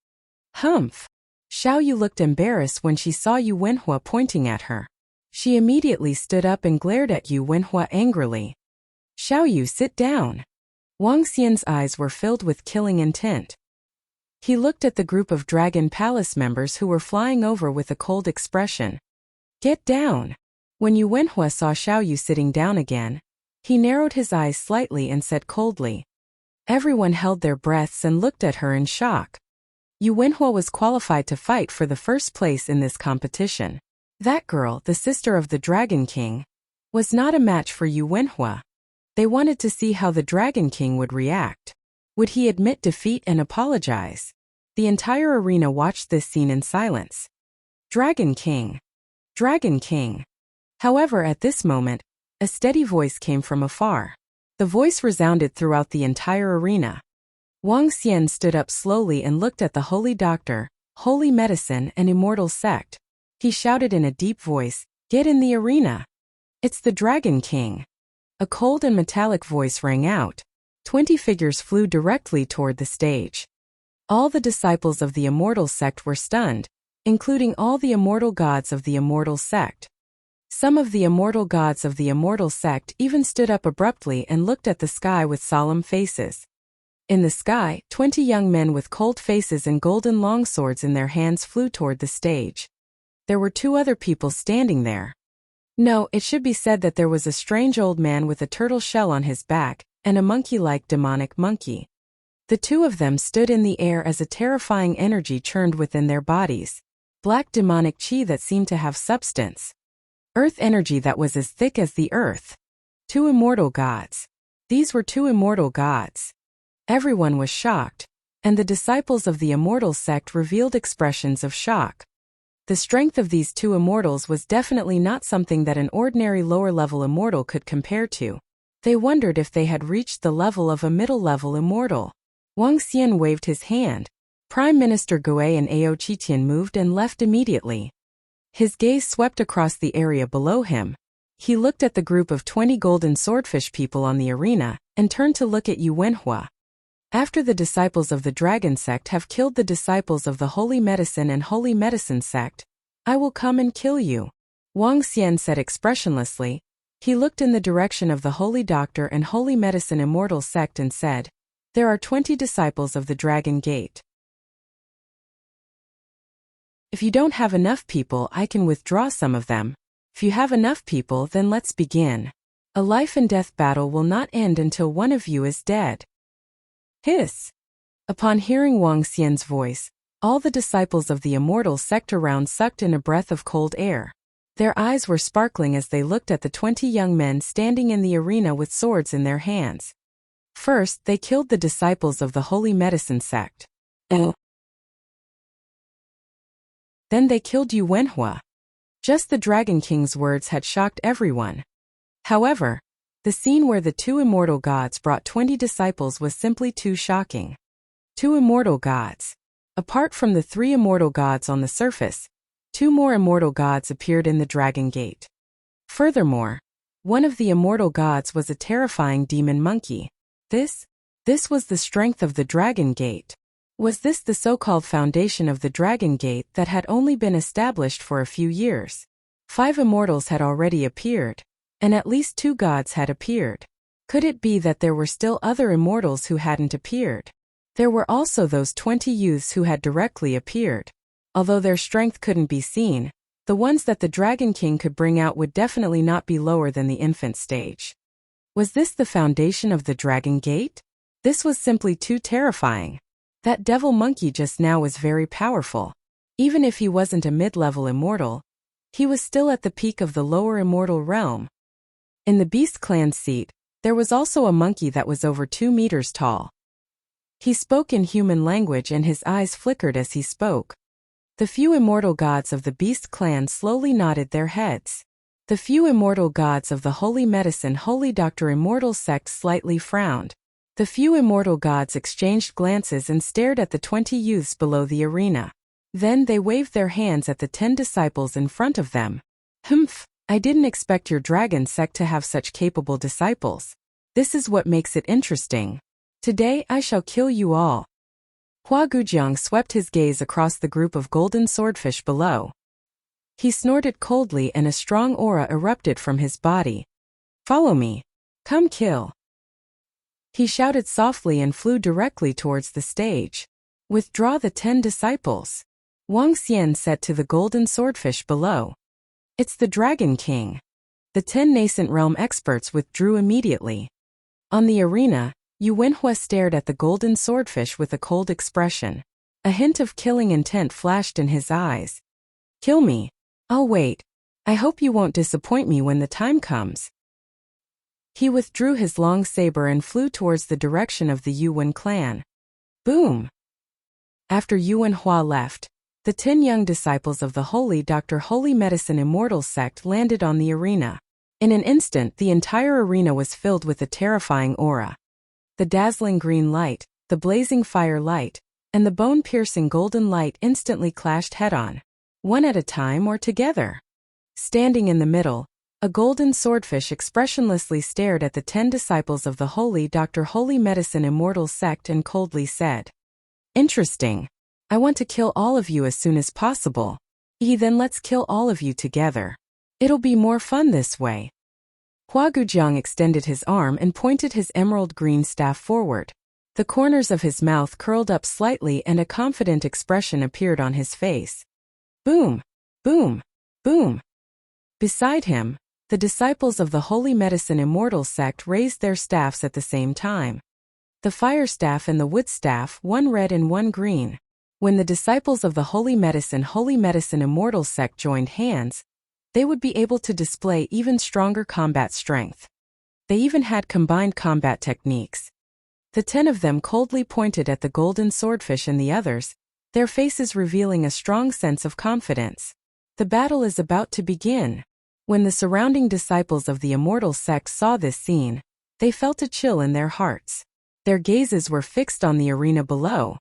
Humph! Xiao Yu looked embarrassed when she saw Yu Wenhua pointing at her. She immediately stood up and glared at Yu Wenhua angrily. "Xiao Yu, sit down." Wang Xian's eyes were filled with killing intent. He looked at the group of Dragon Palace members who were flying over with a cold expression. "Get down." When Yu Wenhua saw Xiao Yu sitting down again, he narrowed his eyes slightly and said coldly. Everyone held their breaths and looked at her in shock. Yu Wenhua was qualified to fight for the first place in this competition. That girl, the sister of the Dragon King, was not a match for Yu Wenhua. They wanted to see how the Dragon King would react. Would he admit defeat and apologize? The entire arena watched this scene in silence. Dragon King. Dragon King. However, at this moment, a steady voice came from afar. The voice resounded throughout the entire arena. Wang Xian stood up slowly and looked at the Holy Doctor, Holy Medicine and Immortal Sect. He shouted in a deep voice, "Get in the arena! It's the Dragon King!" A cold and metallic voice rang out. 20 figures flew directly toward the stage. All the disciples of the Immortal Sect were stunned, including all the immortal gods of the Immortal Sect. Some of the immortal gods of the Immortal Sect even stood up abruptly and looked at the sky with solemn faces. In the sky, 20 young men with cold faces and golden longswords in their hands flew toward the stage. There were 2 other people standing there. No, it should be said that there was a strange old man with a turtle shell on his back, and a monkey-like demonic monkey. The 2 of them stood in the air as a terrifying energy churned within their bodies. Black demonic chi that seemed to have substance. Earth energy that was as thick as the earth. 2 immortal gods. These were 2 immortal gods. Everyone was shocked, and the disciples of the Immortal Sect revealed expressions of shock. The strength of these 2 immortals was definitely not something that an ordinary lower-level immortal could compare to. They wondered if they had reached the level of a middle-level immortal. Wang Xian waved his hand. Prime Minister Gui and Ao Qitian moved and left immediately. His gaze swept across the area below him. He looked at the group of 20 golden swordfish people on the arena, and turned to look at Yu Wenhua. After the disciples of the Dragon Sect have killed the disciples of the Holy Medicine and Holy Medicine Sect, I will come and kill you. Wang Xian said expressionlessly. He looked in the direction of the Holy Doctor and Holy Medicine Immortal Sect and said, There are 20 disciples of the Dragon Gate. If you don't have enough people, I can withdraw some of them. If you have enough people, then let's begin. A life and death battle will not end until one of you is dead. Hiss! Upon hearing Wang Xian's voice, all the disciples of the immortal sect around sucked in a breath of cold air. Their eyes were sparkling as they looked at the 20 young men standing in the arena with swords in their hands. First, they killed the disciples of the Holy Medicine sect. Then they killed Yu Wenhua. Just the Dragon King's words had shocked everyone. However, the scene where the two immortal gods brought 20 disciples was simply too shocking. Two immortal gods. Apart from the three immortal gods on the surface, two more immortal gods appeared in the Dragon Gate. Furthermore, one of the immortal gods was a terrifying demon monkey. This was the strength of the Dragon Gate. Was this the so-called foundation of the Dragon Gate that had only been established for a few years? 5 immortals had already appeared, and at least 2 gods had appeared. Could it be that there were still other immortals who hadn't appeared? There were also those 20 youths who had directly appeared. Although their strength couldn't be seen, the ones that the Dragon King could bring out would definitely not be lower than the infant stage. Was this the foundation of the Dragon Gate? This was simply too terrifying. That devil monkey just now was very powerful. Even if he wasn't a mid-level immortal, he was still at the peak of the lower immortal realm. In the Beast Clan seat, there was also a monkey that was over 2 meters tall. He spoke in human language and his eyes flickered as he spoke. The few immortal gods of the Beast Clan slowly nodded their heads. The few immortal gods of the Holy Medicine Holy Doctor Immortal sect slightly frowned. The few immortal gods exchanged glances and stared at the 20 youths below the arena. Then they waved their hands at the 10 disciples in front of them. Humph, I didn't expect your dragon sect to have such capable disciples. This is what makes it interesting. Today I shall kill you all. Hua Gujiang swept his gaze across the group of golden swordfish below. He snorted coldly and a strong aura erupted from his body. Follow me. Come kill. He shouted softly and flew directly towards the stage. Withdraw the 10 disciples. Wang Xian said to the golden swordfish below. It's the Dragon King. The 10 nascent realm experts withdrew immediately. On the arena, Yu Wenhua stared at the golden swordfish with a cold expression. A hint of killing intent flashed in his eyes. Kill me. I'll wait. I hope you won't disappoint me when the time comes. He withdrew his long saber and flew towards the direction of the Yuwen clan. Boom! After Yu Wenhua left, the 10 young disciples of the Holy Doctor Holy Medicine Immortal sect landed on the arena. In an instant, the entire arena was filled with a terrifying aura. The dazzling green light, the blazing fire light, and the bone-piercing golden light instantly clashed head-on, one at a time or together. Standing in the middle, a golden swordfish expressionlessly stared at the 10 disciples of the Holy Doctor Holy Medicine Immortal sect and coldly said, Interesting. I want to kill all of you as soon as possible. Then let's kill all of you together. It'll be more fun this way. Hua Gujiang extended his arm and pointed his emerald green staff forward. The corners of his mouth curled up slightly and a confident expression appeared on his face. Boom! Boom! Boom! Beside him, the disciples of the Holy Medicine Immortal sect raised their staffs at the same time. The fire staff and the wood staff, one red and one green. When the disciples of the Holy Medicine Immortal sect joined hands, they would be able to display even stronger combat strength. They even had combined combat techniques. The 10 of them coldly pointed at the golden swordfish and the others, their faces revealing a strong sense of confidence. The battle is about to begin. When the surrounding disciples of the immortal sect saw this scene, they felt a chill in their hearts. Their gazes were fixed on the arena below.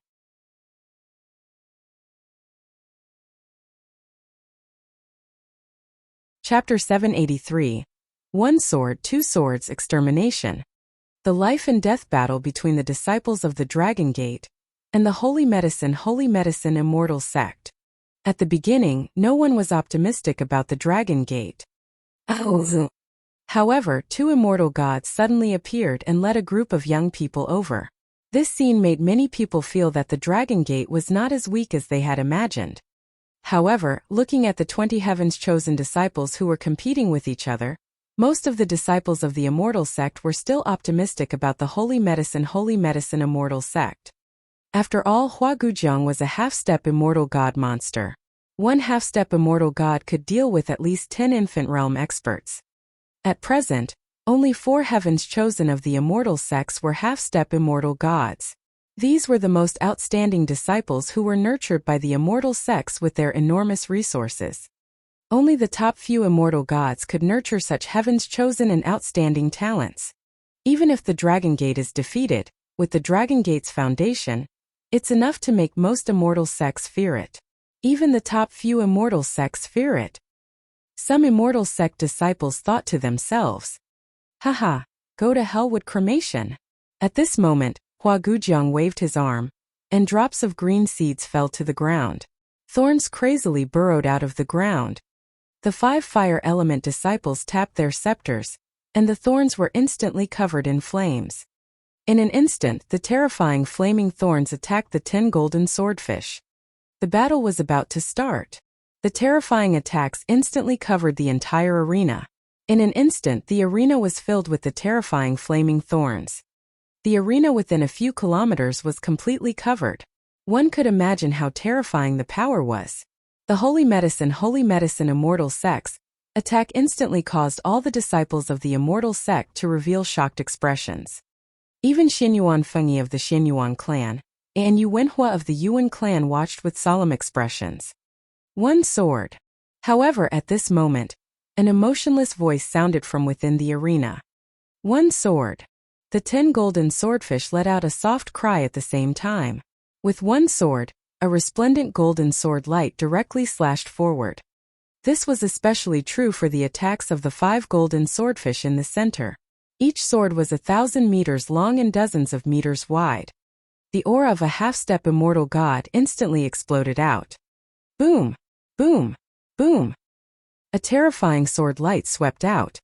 Chapter 783. One Sword, Two Swords Extermination. The life and death battle between the disciples of the Dragon Gate and the Holy Medicine Immortal sect. At the beginning, no one was optimistic about the Dragon Gate. However, 2 immortal gods suddenly appeared and led a group of young people over. This scene made many people feel that the Dragon Gate was not as weak as they had imagined. However, looking at the 20 Heaven's Chosen disciples who were competing with each other, most of the disciples of the Immortal Sect were still optimistic about the Holy Medicine Immortal Sect. After all, Hua Gujiang was a half-step immortal god monster. One half-step immortal god could deal with at least 10 infant realm experts. At present, only 4 Heavens Chosen of the Immortal Sects were half-step immortal gods. These were the most outstanding disciples who were nurtured by the Immortal Sects with their enormous resources. Only the top few immortal gods could nurture such Heavens Chosen and outstanding talents. Even if the Dragon Gate is defeated, with the Dragon Gate's foundation, it's enough to make most immortal sects fear it. Even the top few immortal sects fear it. Some immortal sect disciples thought to themselves, "Haha, go to hell with cremation." At this moment, Hua Gujiang waved his arm, and drops of green seeds fell to the ground. Thorns crazily burrowed out of the ground. The 5 fire element disciples tapped their scepters, and the thorns were instantly covered in flames. In an instant, the terrifying flaming thorns attacked the 10 golden swordfish. The battle was about to start. The terrifying attacks instantly covered the entire arena. In an instant, the arena was filled with the terrifying flaming thorns. The arena within a few kilometers was completely covered. One could imagine how terrifying the power was. The Holy Medicine Immortal Sects attack instantly caused all the disciples of the Immortal Sect to reveal shocked expressions. Even Xinyuan Fengyi of the Xinyuan clan and Yu Wenhua of the Yuan clan watched with solemn expressions. One sword. However, at this moment, an emotionless voice sounded from within the arena. One sword. The 10 golden swordfish let out a soft cry at the same time. With one sword, a resplendent golden sword light directly slashed forward. This was especially true for the attacks of the 5 golden swordfish in the center. Each sword was 1,000 meters long and dozens of meters wide. The aura of a half-step immortal god instantly exploded out. Boom! Boom! Boom! A terrifying sword light swept out.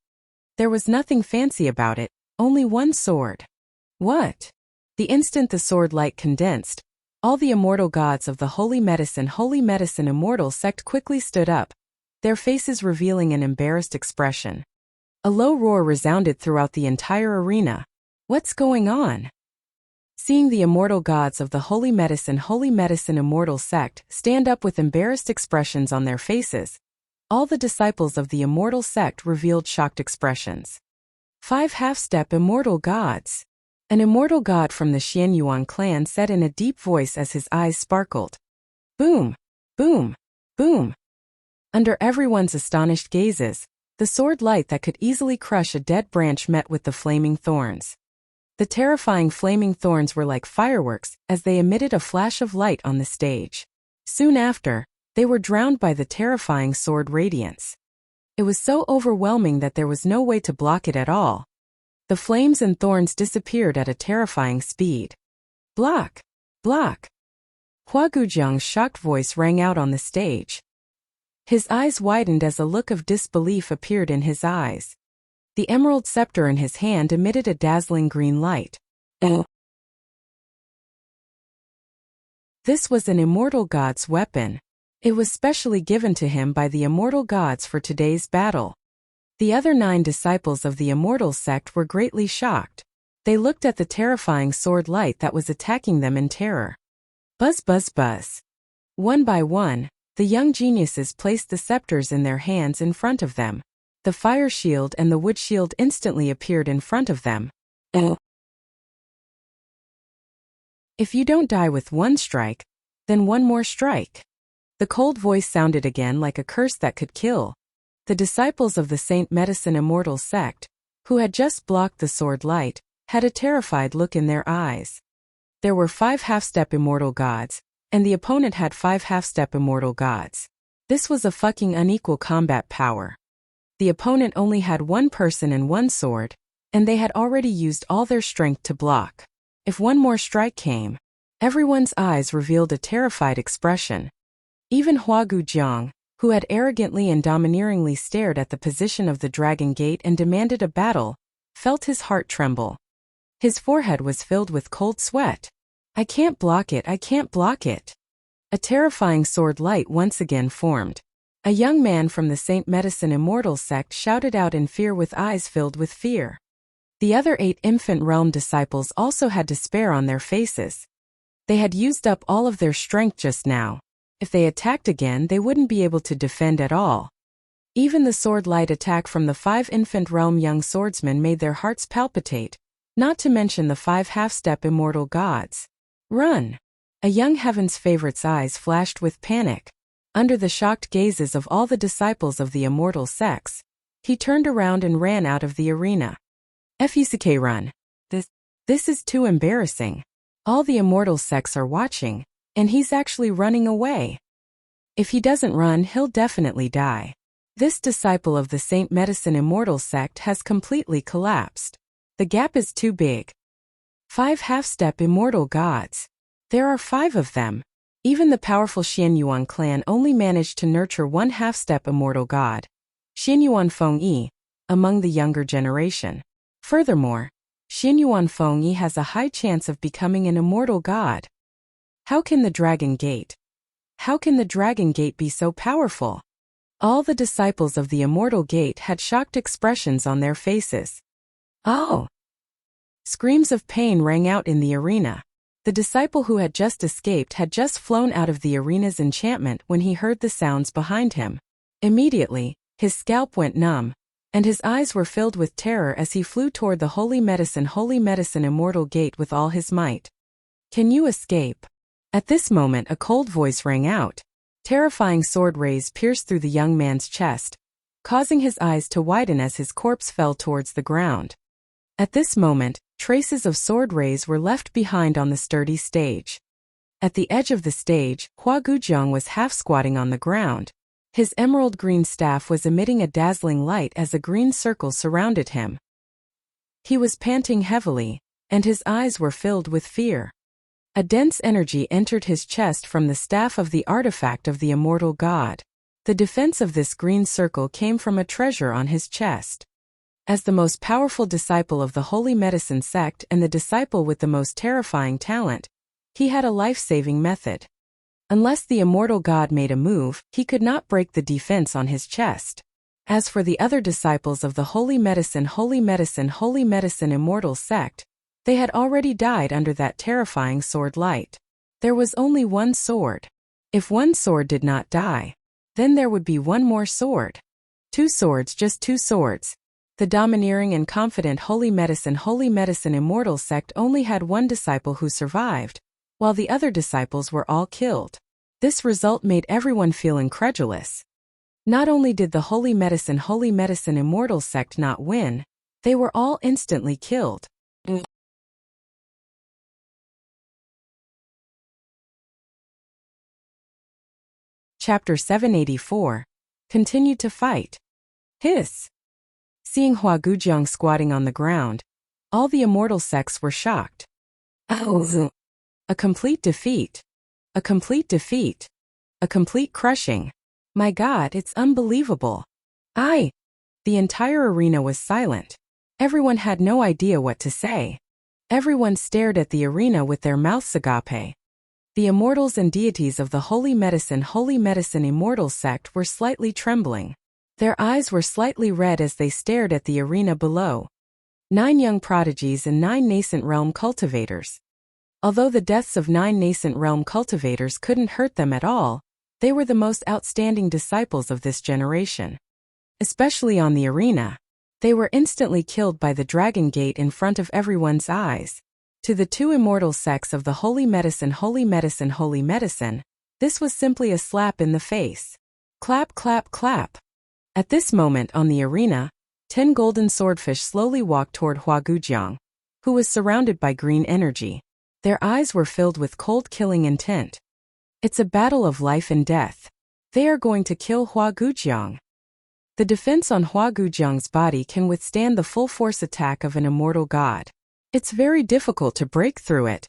There was nothing fancy about it, only one sword. What? The instant the sword light condensed, all the immortal gods of the Holy Medicine Immortal Sect quickly stood up, their faces revealing an embarrassed expression. A low roar resounded throughout the entire arena. What's going on? Seeing the immortal gods of the Holy Medicine Immortal Sect stand up with embarrassed expressions on their faces, all the disciples of the Immortal Sect revealed shocked expressions. 5 half-step immortal gods. An immortal god from the Xianyuan clan said in a deep voice as his eyes sparkled. Boom! Boom! Boom! Under everyone's astonished gazes, the sword light that could easily crush a dead branch met with the flaming thorns. The terrifying flaming thorns were like fireworks as they emitted a flash of light on the stage. Soon after, they were drowned by the terrifying sword radiance. It was so overwhelming that there was no way to block it at all. The flames and thorns disappeared at a terrifying speed. Block! Block! Hua Gujiang's shocked voice rang out on the stage. His eyes widened as a look of disbelief appeared in his eyes. The emerald scepter in his hand emitted a dazzling green light. This was an immortal god's weapon. It was specially given to him by the immortal gods for today's battle. The other 9 disciples of the Immortal Sect were greatly shocked. They looked at the terrifying sword light that was attacking them in terror. Buzz buzz buzz. One by one, the young geniuses placed the scepters in their hands in front of them. The fire shield and the wood shield instantly appeared in front of them. If you don't die with one strike, then one more strike. The cold voice sounded again like a curse that could kill. The disciples of the Saint Medicine Immortal Sect, who had just blocked the sword light, had a terrified look in their eyes. There were 5 half-step immortal gods, and the opponent had 5 half-step immortal gods. This was a fucking unequal combat power. The opponent only had 1 person and 1 sword, and they had already used all their strength to block. If one more strike came, everyone's eyes revealed a terrified expression. Even Hua Gujiang, who had arrogantly and domineeringly stared at the position of the Dragon Gate and demanded a battle, felt his heart tremble. His forehead was filled with cold sweat. I can't block it, I can't block it. A terrifying sword light once again formed. A young man from the Saint Medicine Immortal sect shouted out in fear with eyes filled with fear. The other 8 infant realm disciples also had despair on their faces. They had used up all of their strength just now. If they attacked again, they wouldn't be able to defend at all. Even the sword light attack from the 5 infant realm young swordsmen made their hearts palpitate, not to mention the 5 half-step immortal gods. Run! A young heaven's favorite's eyes flashed with panic. Under the shocked gazes of all the disciples of the immortal sects, he turned around and ran out of the arena. Fuck run. This is too embarrassing. All the immortal sects are watching, and he's actually running away. If he doesn't run, he'll definitely die. This disciple of the Saint Medicine Immortal sect has completely collapsed. The gap is too big. 5 half-step immortal gods. There are 5 of them. Even the powerful Xianyuan clan only managed to nurture 1 half-step immortal god, Xianyuan Fengyi, among the younger generation. Furthermore, Xianyuan Fengyi has a high chance of becoming an immortal god. How can the Dragon Gate be so powerful? All the disciples of the Immortal Gate had shocked expressions on their faces. Oh! Screams of pain rang out in the arena. The disciple who had just escaped had just flown out of the arena's enchantment when he heard the sounds behind him. Immediately, his scalp went numb, and his eyes were filled with terror as he flew toward the Holy Medicine Immortal Gate with all his might. Can you escape? At this moment a cold voice rang out. Terrifying sword rays pierced through the young man's chest, causing his eyes to widen as his corpse fell towards the ground. At this moment, traces of sword rays were left behind on the sturdy stage. At the edge of the stage, Hua Gujiang was half-squatting on the ground. His emerald green staff was emitting a dazzling light as a green circle surrounded him. He was panting heavily, and his eyes were filled with fear. A dense energy entered his chest from the staff of the artifact of the immortal god. The defense of this green circle came from a treasure on his chest. As the most powerful disciple of the Holy Medicine sect and the disciple with the most terrifying talent, he had a life-saving method. Unless the immortal god made a move, he could not break the defense on his chest. As for the other disciples of the Holy Medicine Immortal sect, they had already died under that terrifying sword light. There was only one sword. If one sword did not die, then there would be one more sword. 2 swords, just 2 swords. The domineering and confident Holy Medicine Immortal sect only had 1 disciple who survived, while the other disciples were all killed. This result made everyone feel incredulous. Not only did the Holy Medicine Immortal sect not win, they were all instantly killed. Chapter 784. Continued to fight. Hiss! Seeing Hua Gujiang squatting on the ground, all the immortal sects were shocked. Oh! A complete defeat. A complete defeat. A complete crushing. My God, it's unbelievable. The entire arena was silent. Everyone had no idea what to say. Everyone stared at the arena with their mouths agape. The immortals and deities of the Holy Medicine Immortal sect were slightly trembling. Their eyes were slightly red as they stared at the arena below. 9 young prodigies and 9 nascent realm cultivators. Although the deaths of 9 nascent realm cultivators couldn't hurt them at all, they were the most outstanding disciples of this generation. Especially on the arena, they were instantly killed by the Dragon Gate in front of everyone's eyes. To the 2 immortal sects of the Holy Medicine, this was simply a slap in the face. Clap, clap, clap. At this moment on the arena, 10 golden swordfish slowly walked toward Hua Gujiang, who was surrounded by green energy. Their eyes were filled with cold killing intent. It's a battle of life and death. They are going to kill Hua Gujiang. The defense on Hua Gujiang's body can withstand the full force attack of an immortal god. It's very difficult to break through it.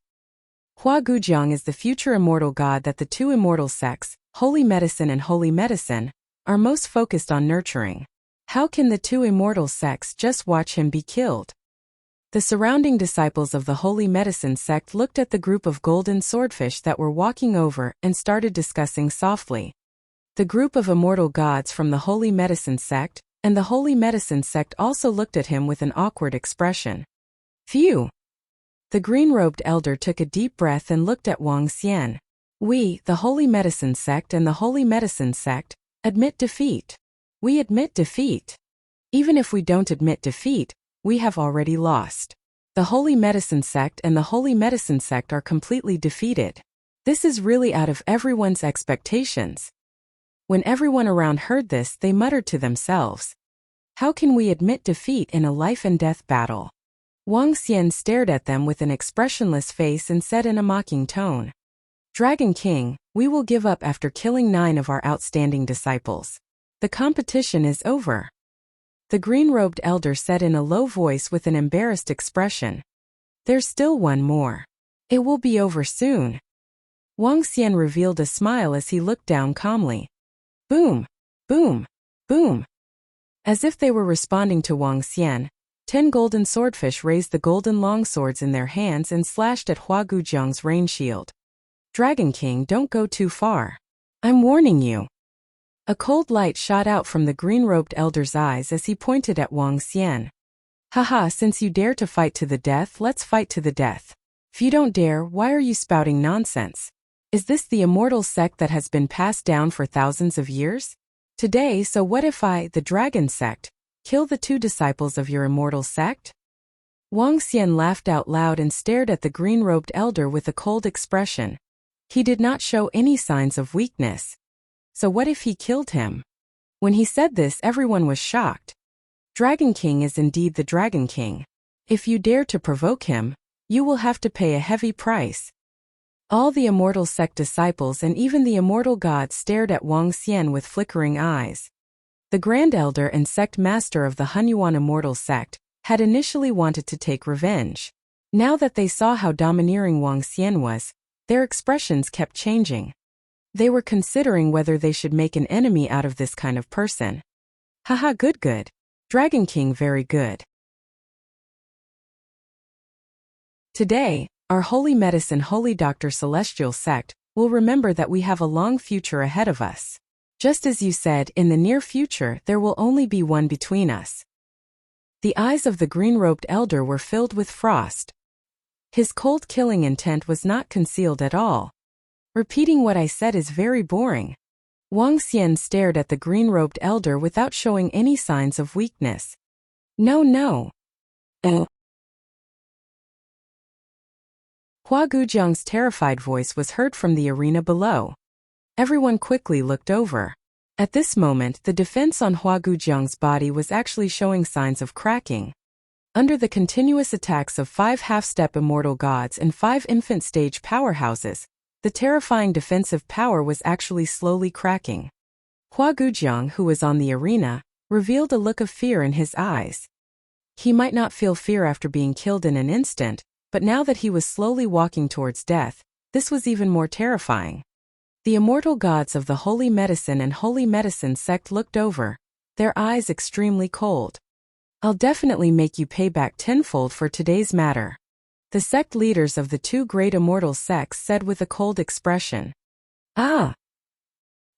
Hua Gujiang is the future immortal god that the 2 immortal sects, Holy Medicine and Holy Medicine, are most focused on nurturing. How can the 2 immortal sects just watch him be killed? The surrounding disciples of the Holy Medicine sect looked at the group of golden swordfish that were walking over and started discussing softly. The group of immortal gods from the Holy Medicine sect and the Holy Medicine sect also looked at him with an awkward expression. Phew! The green-robed elder took a deep breath and looked at Wang Xian. We, the Holy Medicine sect and the Holy Medicine sect, admit defeat. We admit defeat. Even if we don't admit defeat, we have already lost. The Holy Medicine sect and the Holy Medicine sect are completely defeated. This is really out of everyone's expectations. When everyone around heard this, they muttered to themselves. How can we admit defeat in a life-and-death battle? Wang Xian stared at them with an expressionless face and said in a mocking tone. Dragon King, we will give up after killing 9 of our outstanding disciples. The competition is over. The green-robed elder said in a low voice with an embarrassed expression. There's still one more. It will be over soon. Wang Xian revealed a smile as he looked down calmly. Boom! Boom! Boom! As if they were responding to Wang Xian, 10 golden swordfish raised the golden longswords in their hands and slashed at Hua Gujiang's rain shield. Dragon King, don't go too far. I'm warning you. A cold light shot out from the green-robed elder's eyes as he pointed at Wang Xian. Haha, since you dare to fight to the death, let's fight to the death. If you don't dare, why are you spouting nonsense? Is this the immortal sect that has been passed down for thousands of years? Today, so what if I, the dragon sect, kill the 2 disciples of your immortal sect? Wang Xian laughed out loud and stared at the green-robed elder with a cold expression. He did not show any signs of weakness. So what if he killed him? When he said this, everyone was shocked. Dragon King is indeed the Dragon King. If you dare to provoke him, you will have to pay a heavy price. All the immortal sect disciples and even the immortal gods stared at Wang Xian with flickering eyes. The Grand Elder and sect master of the Hunyuan immortal sect had initially wanted to take revenge. Now that they saw how domineering Wang Xian was, their expressions kept changing. They were considering whether they should make an enemy out of this kind of person. Haha, good. Dragon King, very good. Today, our Holy Medicine Holy Doctor Celestial sect will remember that we have a long future ahead of us. Just as you said, in the near future there will only be one between us. The eyes of the green-robed elder were filled with frost. His cold killing intent was not concealed at all. Repeating what I said is very boring. Wang Xian stared at the green-robed elder without showing any signs of weakness. No. Hua Gujiang's terrified voice was heard from the arena below. Everyone quickly looked over. At this moment, the defense on Hua Gujiang's body was actually showing signs of cracking. Under the continuous attacks of 5 half-step immortal gods and 5 infant-stage powerhouses, the terrifying defensive power was actually slowly cracking. Hua Gujiang, who was on the arena, revealed a look of fear in his eyes. He might not feel fear after being killed in an instant, but now that he was slowly walking towards death, this was even more terrifying. The immortal gods of the Holy Medicine and Holy Medicine sect looked over, their eyes extremely cold. I'll definitely make you pay back tenfold for today's matter. The sect leaders of the 2 great immortal sects said with a cold expression. Ah!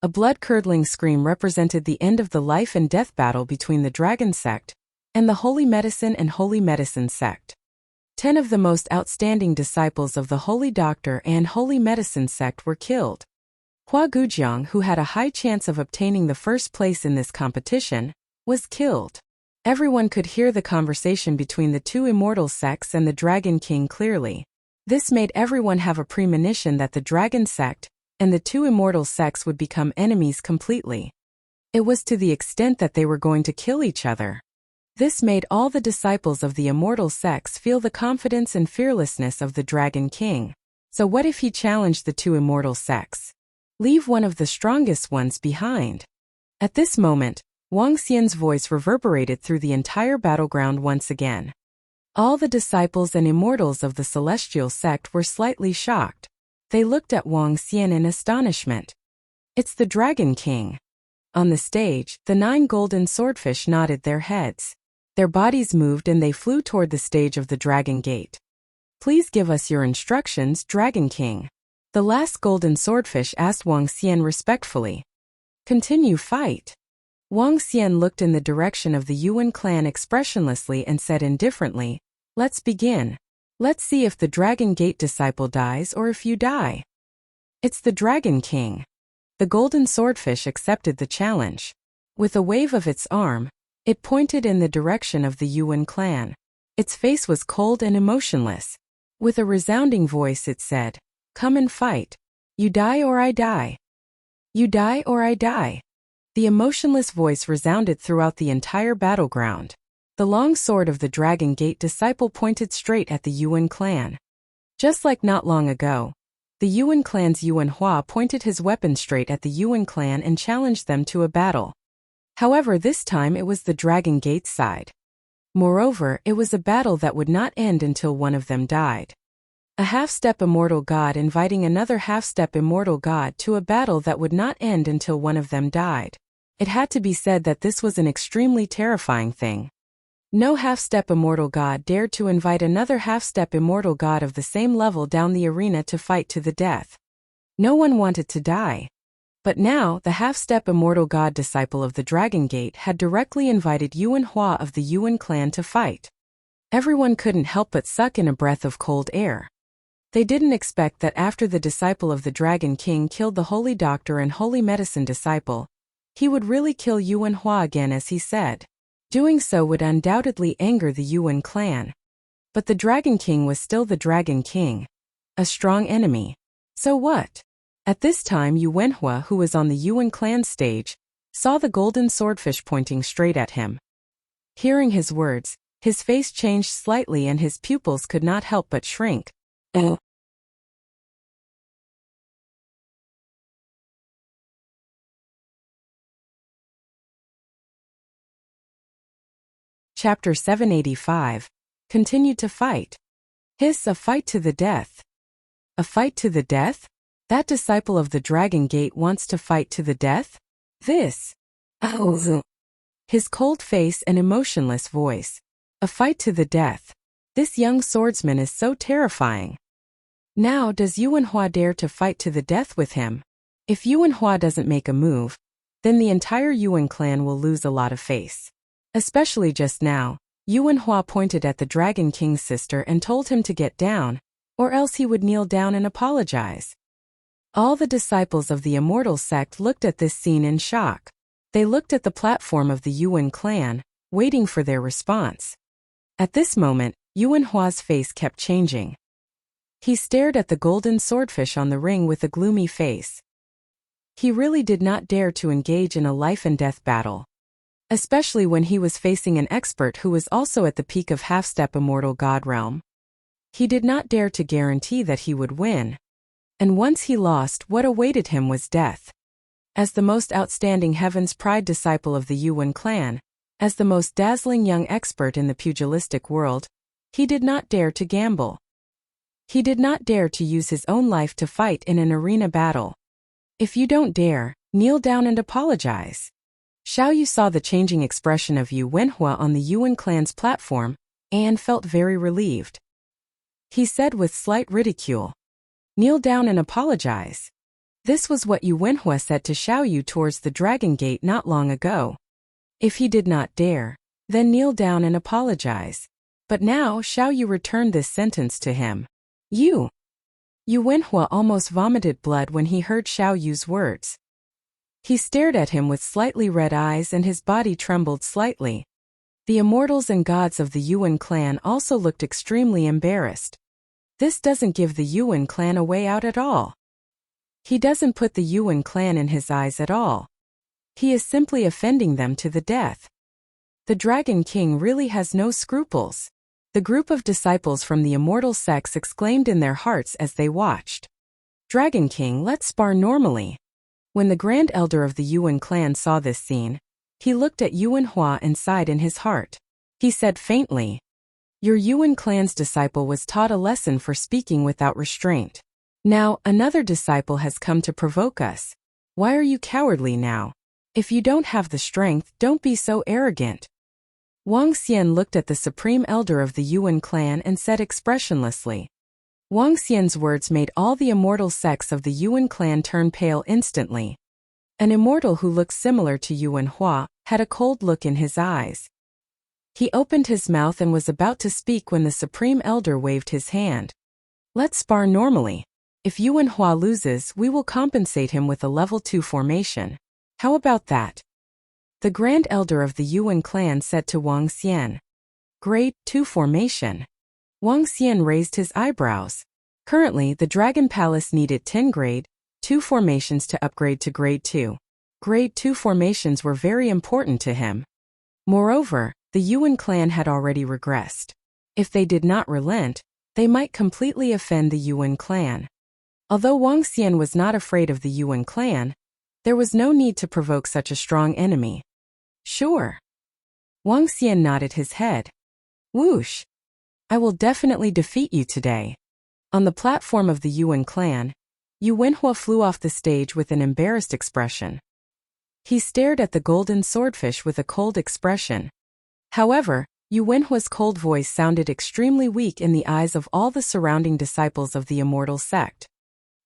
A blood-curdling scream represented the end of the life and death battle between the Dragon sect and the Holy Medicine and Holy Medicine sect. 10 of the most outstanding disciples of the Holy Doctor and Holy Medicine sect were killed. Hua Gujiang, who had a high chance of obtaining the first place in this competition, was killed. Everyone could hear the conversation between the 2 immortal sects and the Dragon King clearly. This made everyone have a premonition that the Dragon sect and the 2 immortal sects would become enemies completely. It was to the extent that they were going to kill each other. This made all the disciples of the immortal sects feel the confidence and fearlessness of the Dragon King. So what if he challenged the 2 immortal sects? Leave one of the strongest ones behind. At this moment, Wang Xian's voice reverberated through the entire battleground once again. All the disciples and immortals of the celestial sect were slightly shocked. They looked at Wang Xian in astonishment. It's the Dragon King. On the stage, the 9 golden swordfish nodded their heads. Their bodies moved and they flew toward the stage of the Dragon Gate. "Please give us your instructions, Dragon King." The last golden swordfish asked Wuxia respectfully. "Continue fight." Wuxia looked in the direction of the Yuan clan expressionlessly and said indifferently, "Let's begin. Let's see if the Dragon Gate disciple dies or if you die." "It's the Dragon King." The golden swordfish accepted the challenge. With a wave of its arm, it pointed in the direction of the Yuan clan. Its face was cold and emotionless. With a resounding voice it said, "Come and fight. You die or I die. You die or I die." The emotionless voice resounded throughout the entire battleground. The long sword of the Dragon Gate disciple pointed straight at the Yuan clan. Just like not long ago, the Yuan clan's Yuan Hua pointed his weapon straight at the Yuan clan and challenged them to a battle. However, this time it was the Dragon Gate's side. Moreover, it was a battle that would not end until one of them died. A half-step immortal god inviting another half-step immortal god to a battle that would not end until one of them died. It had to be said that this was an extremely terrifying thing. No half-step immortal god dared to invite another half-step immortal god of the same level down the arena to fight to the death. No one wanted to die. But now, the half-step immortal god disciple of the Dragon Gate had directly invited Yuan Hua of the Yuan clan to fight. Everyone couldn't help but suck in a breath of cold air. They didn't expect that after the disciple of the Dragon King killed the holy doctor and holy medicine disciple, he would really kill Yuan Hua again, as he said. Doing so would undoubtedly anger the Yuan clan. But the Dragon King was still the Dragon King. A strong enemy. So what? At this time Yuan Hua, who was on the Yuan clan stage, saw the golden swordfish pointing straight at him. Hearing his words, his face changed slightly and his pupils could not help but shrink. Chapter 785. Continued to fight. Hiss, a fight to the death. A fight to the death? That disciple of the Dragon Gate wants to fight to the death? This. Oh. His cold face and emotionless voice. A fight to the death. This young swordsman is so terrifying. Now does Yuan Hua dare to fight to the death with him? If Yuan Hua doesn't make a move, then the entire Yuan clan will lose a lot of face. Especially just now, Yuan Hua pointed at the Dragon King's sister and told him to get down, or else he would kneel down and apologize. All the disciples of the Immortal sect looked at this scene in shock. They looked at the platform of the Yuan clan, waiting for their response. At this moment, Yuan Hua's face kept changing. He stared at the golden swordfish on the ring with a gloomy face. He really did not dare to engage in a life-and-death battle. Especially when he was facing an expert who was also at the peak of half-step immortal god realm. He did not dare to guarantee that he would win. And once he lost, what awaited him was death. As the most outstanding Heaven's Pride disciple of the Yuan clan, as the most dazzling young expert in the pugilistic world, he did not dare to gamble. He did not dare to use his own life to fight in an arena battle. If you don't dare, kneel down and apologize. Xiao Yu saw the changing expression of Yuan Hua on the Yuan clan's platform, and felt very relieved. He said with slight ridicule, "Kneel down and apologize." This was what Yuan Hua said to Xiao Yu towards the Dragon Gate not long ago. If he did not dare, then kneel down and apologize. But now Xiao Yu returned this sentence to him. Yuan Hua almost vomited blood when he heard Xiao Yu's words. He stared at him with slightly red eyes and his body trembled slightly. The immortals and gods of the Yuan clan also looked extremely embarrassed. This doesn't give the Yuan clan a way out at all. He doesn't put the Yuan clan in his eyes at all. He is simply offending them to the death. The Dragon King really has no scruples. The group of disciples from the immortal sects exclaimed in their hearts as they watched. "Dragon King, let's spar normally." When the Grand Elder of the Yuan clan saw this scene, he looked at Yuan Hua and sighed in his heart. He said faintly, "Your Yuan clan's disciple was taught a lesson for speaking without restraint. Now, another disciple has come to provoke us. Why are you cowardly now? If you don't have the strength, don't be so arrogant." Wang Xian looked at the supreme elder of the Yuan clan and said expressionlessly. Wang Xian's words made all the immortal sects of the Yuan clan turn pale instantly. An immortal who looked similar to Yuan Hua had a cold look in his eyes. He opened his mouth and was about to speak when the supreme elder waved his hand. Let's spar normally. If Yuan Hua loses, we will compensate him with a level 2 formation. How about that? The Grand Elder of the Yuan clan said to Wang Xian. Grade 2 formation. Wang Xian raised his eyebrows. Currently, the Dragon Palace needed 10 Grade 2 formations to upgrade to Grade 2. Grade 2 formations were very important to him. Moreover, the Yuan clan had already regressed. If they did not relent, they might completely offend the Yuan clan. Although Wang Xian was not afraid of the Yuan clan, there was no need to provoke such a strong enemy. Sure. Wang Xian nodded his head. Whoosh! I will definitely defeat you today. On the platform of the Yuan clan, Yu Wenhua flew off the stage with an embarrassed expression. He stared at the golden swordfish with a cold expression. However, Yu Wenhua's cold voice sounded extremely weak in the eyes of all the surrounding disciples of the immortal sect.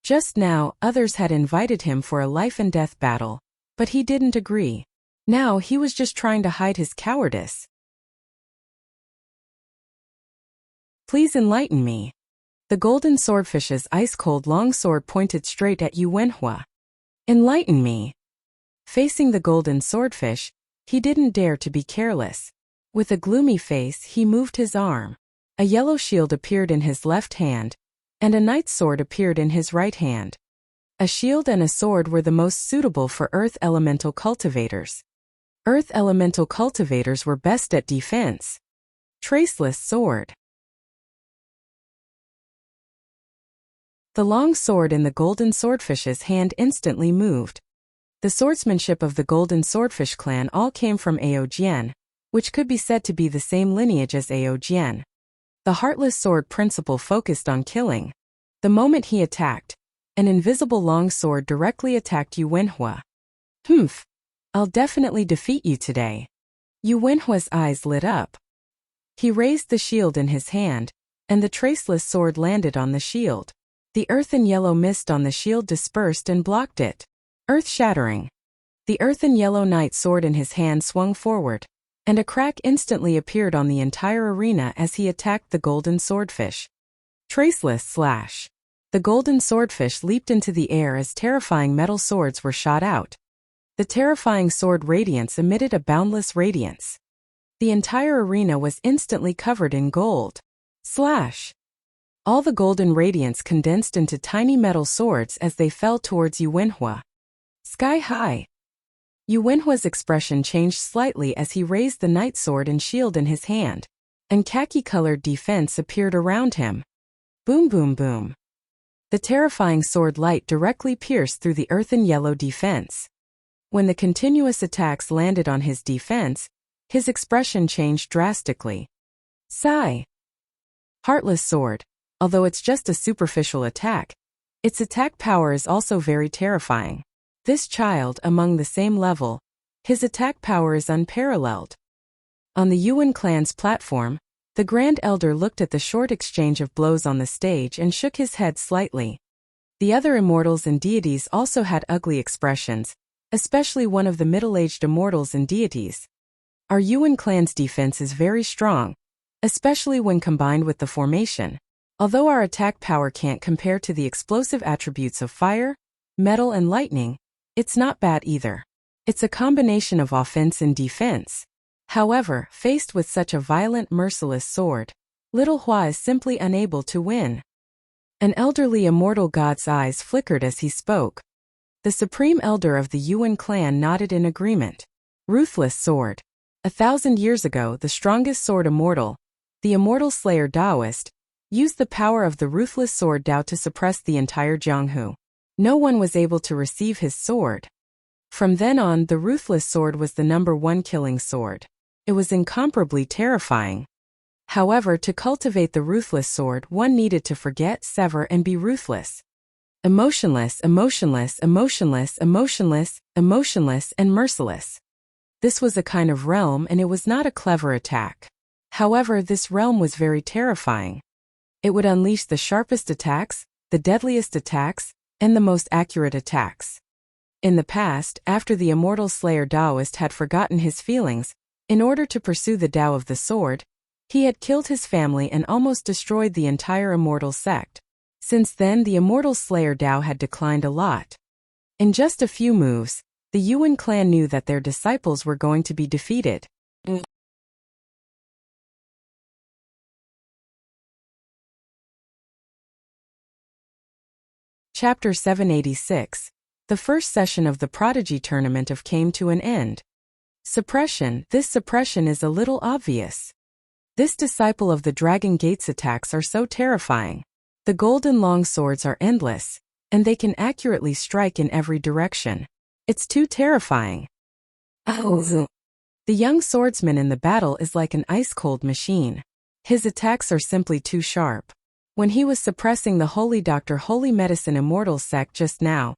Just now, others had invited him for a life-and-death battle, but he didn't agree. Now he was just trying to hide his cowardice. Please enlighten me. The golden swordfish's ice-cold long sword pointed straight at Yu Wenhua. Enlighten me. Facing the golden swordfish, he didn't dare to be careless. With a gloomy face, he moved his arm. A yellow shield appeared in his left hand, and a knight's sword appeared in his right hand. A shield and a sword were the most suitable for earth elemental cultivators. Earth elemental cultivators were best at defense. Traceless sword. The long sword in the golden swordfish's hand instantly moved. The swordsmanship of the golden swordfish clan all came from Aojian, which could be said to be the same lineage as Aojian. The heartless sword principle focused on killing. The moment he attacked, an invisible long sword directly attacked Yu Wenhua. Humph! I'll definitely defeat you today. Yu Wenhua's eyes lit up. He raised the shield in his hand, and the traceless sword landed on the shield. The earthen yellow mist on the shield dispersed and blocked it. Earth-shattering. The earthen yellow knight sword in his hand swung forward, and a crack instantly appeared on the entire arena as he attacked the golden swordfish. Traceless slash. The golden swordfish leaped into the air as terrifying metal swords were shot out. The terrifying sword radiance emitted a boundless radiance. The entire arena was instantly covered in gold. Slash. All the golden radiance condensed into tiny metal swords as they fell towards Yu Wenhua. Sky high. Yu Wenhua's expression changed slightly as he raised the knight sword and shield in his hand, and khaki-colored defense appeared around him. Boom boom boom. The terrifying sword light directly pierced through the earthen yellow defense. When the continuous attacks landed on his defense, his expression changed drastically. Sigh. Heartless sword. Although it's just a superficial attack, its attack power is also very terrifying. This child, among the same level, his attack power is unparalleled. On the Yuan clan's platform, the Grand Elder looked at the short exchange of blows on the stage and shook his head slightly. The other immortals and deities also had ugly expressions, especially one of the middle-aged immortals and deities. Our Yuan clan's defense is very strong, especially when combined with the formation. Although our attack power can't compare to the explosive attributes of fire, metal and lightning, it's not bad either. It's a combination of offense and defense. However, faced with such a violent, merciless sword, little Hua is simply unable to win. An elderly immortal god's eyes flickered as he spoke. The supreme elder of the Yuan clan nodded in agreement. Ruthless sword. 1,000 years ago, the strongest sword immortal, the immortal slayer Taoist, used the power of the ruthless sword Dao to suppress the entire Jianghu. No one was able to receive his sword. From then on, the ruthless sword was the #1 killing sword. It was incomparably terrifying. However, to cultivate the ruthless sword, one needed to forget, sever, and be ruthless. Emotionless, emotionless, emotionless, emotionless, emotionless, and merciless. This was a kind of realm and it was not a clever attack. However, this realm was very terrifying. It would unleash the sharpest attacks, the deadliest attacks, and the most accurate attacks. In the past, after the immortal slayer Taoist had forgotten his feelings, in order to pursue the Tao of the sword, he had killed his family and almost destroyed the entire immortal sect. Since then, the immortal slayer Tao had declined a lot. In just a few moves, the Yuan clan knew that their disciples were going to be defeated. Chapter 786. The first session of the Prodigy Tournament came to an end. Suppression. This suppression is a little obvious. This disciple of the Dragon Gate's attacks are so terrifying. The golden long swords are endless, and they can accurately strike in every direction. It's too terrifying. The young swordsman in the battle is like an ice-cold machine. His attacks are simply too sharp. When he was suppressing the Holy Doctor Holy Medicine Immortal sect just now,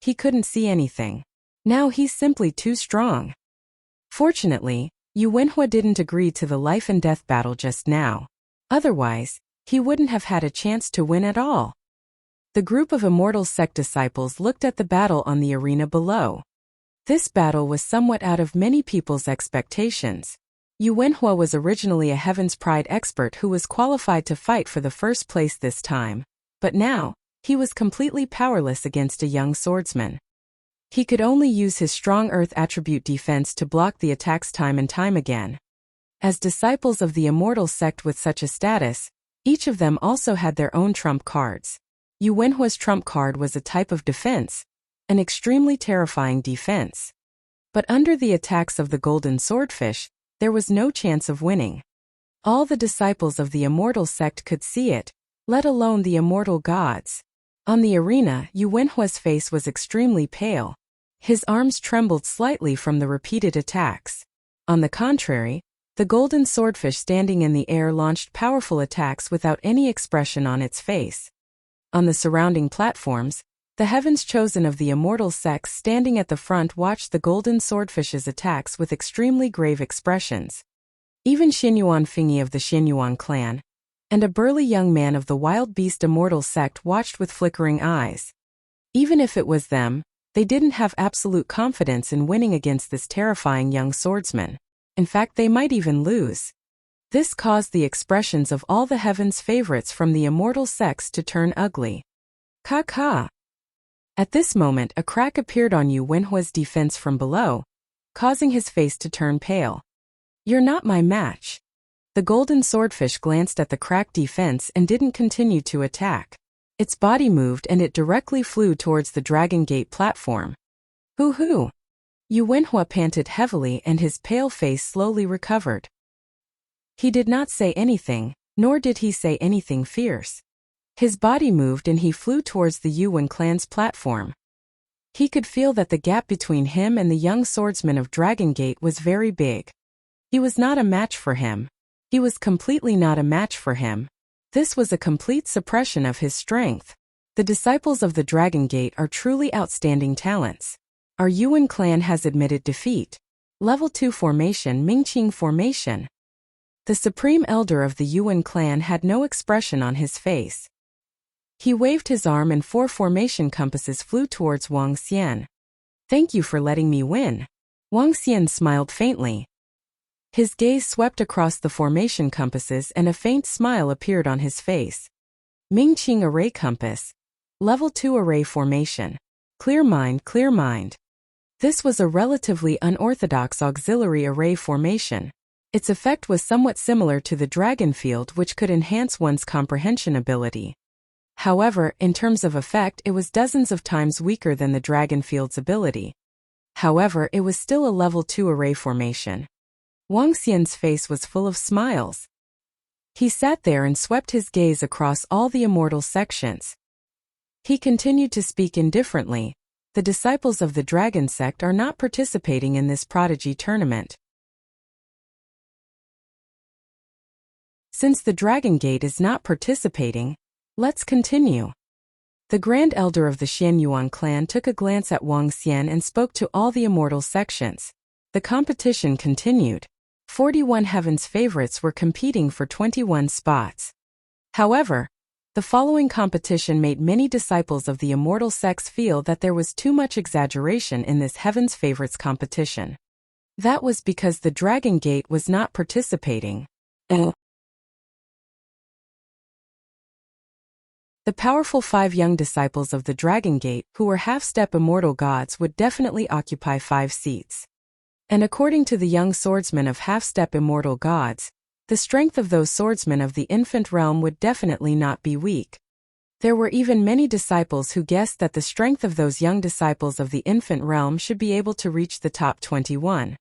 he couldn't see anything. Now he's simply too strong. Fortunately, Yu Wenhua didn't agree to the life and death battle just now. Otherwise, he wouldn't have had a chance to win at all. The group of Immortal Sect disciples looked at the battle on the arena below. This battle was somewhat out of many people's expectations. Yu Wenhua was originally a Heaven's Pride expert who was qualified to fight for the first place this time, but now, he was completely powerless against a young swordsman. He could only use his strong earth attribute defense to block the attacks time and time again. As disciples of the Immortal Sect with such a status, each of them also had their own trump cards. Yu Wenhua's trump card was a type of defense, an extremely terrifying defense. But under the attacks of the golden swordfish, there was no chance of winning. All the disciples of the Immortal Sect could see it, let alone the immortal gods. On the arena, Yu Wenhua's face was extremely pale. His arms trembled slightly from the repeated attacks. On the contrary, the golden swordfish standing in the air launched powerful attacks without any expression on its face. On the surrounding platforms, the heavens chosen of the immortal sects standing at the front watched the golden swordfish's attacks with extremely grave expressions. Even Xinyuan Fingyi of the Xinyuan clan, and a burly young man of the wild beast immortal sect watched with flickering eyes. Even if it was them, they didn't have absolute confidence in winning against this terrifying young swordsman. In fact, they might even lose. This caused the expressions of all the heaven's favorites from the immortal sects to turn ugly. Ka. At this moment, a crack appeared on Yu Wenhua's defense from below, causing his face to turn pale. "You're not my match." The golden swordfish glanced at the cracked defense and didn't continue to attack. Its body moved and it directly flew towards the Dragon Gate platform. Hoo! Yu Wenhua panted heavily and his pale face slowly recovered. He did not say anything, nor did he say anything fierce. His body moved and he flew towards the Yuan clan's platform. He could feel that the gap between him and the young swordsman of Dragon Gate was very big. He was not a match for him. He was completely not a match for him. This was a complete suppression of his strength. The disciples of the Dragon Gate are truly outstanding talents. Our Yuan clan has admitted defeat. Level 2 formation, Mingqing formation. The supreme elder of the Yuan clan had no expression on his face. He waved his arm and 4 formation compasses flew towards Wang Xian. "Thank you for letting me win." Wang Xian smiled faintly. His gaze swept across the formation compasses and a faint smile appeared on his face. Mingqing Array Compass. Level 2 Array Formation. Clear Mind. This was a relatively unorthodox auxiliary array formation. Its effect was somewhat similar to the Dragon Field, which could enhance one's comprehension ability. However, in terms of effect, it was dozens of times weaker than the Dragon Field's ability. However, it was still a level 2 array formation. Wang Xian's face was full of smiles. He sat there and swept his gaze across all the immortal sections. He continued to speak indifferently. The disciples of the Dragon Sect are not participating in this prodigy tournament. Since the Dragon Gate is not participating, let's continue. The Grand Elder of the Xianyuan clan took a glance at Wang Xian and spoke to all the immortal sections. the competition continued. 41 Heaven's favorites were competing for 21 spots. However, the following competition made many disciples of the immortal sects feel that there was too much exaggeration in this Heaven's favorites competition. That was because the Dragon Gate was not participating. The powerful 5 young disciples of the Dragon Gate, who were half-step immortal gods, would definitely occupy 5 seats. And according to the young swordsmen of half-step immortal gods, the strength of those swordsmen of the infant realm would definitely not be weak. There were even many disciples who guessed that the strength of those young disciples of the infant realm should be able to reach the top 21.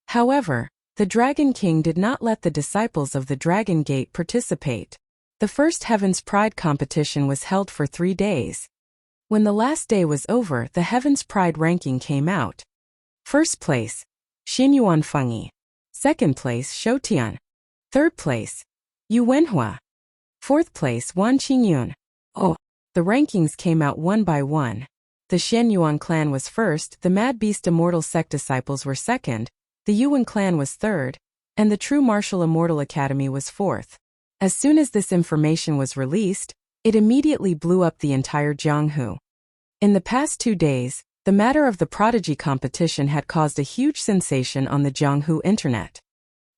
However, the Dragon King did not let the disciples of the Dragon Gate participate. The first Heaven's Pride competition was held for 3 days. When the last day was over, the Heaven's Pride ranking came out. First place, Xinyuan Fengyi. Second place, Shoutian. Third place, Yu Wenhua. Fourth place, Wan Qingyun. The rankings came out one by one. The Xianyuan clan was first, the Mad Beast Immortal Sect disciples were second, the Yuan clan was third, and the True Martial Immortal Academy was fourth. As soon as this information was released, it immediately blew up the entire Jianghu. In the past 2 days, the matter of the prodigy competition had caused a huge sensation on the Jianghu internet.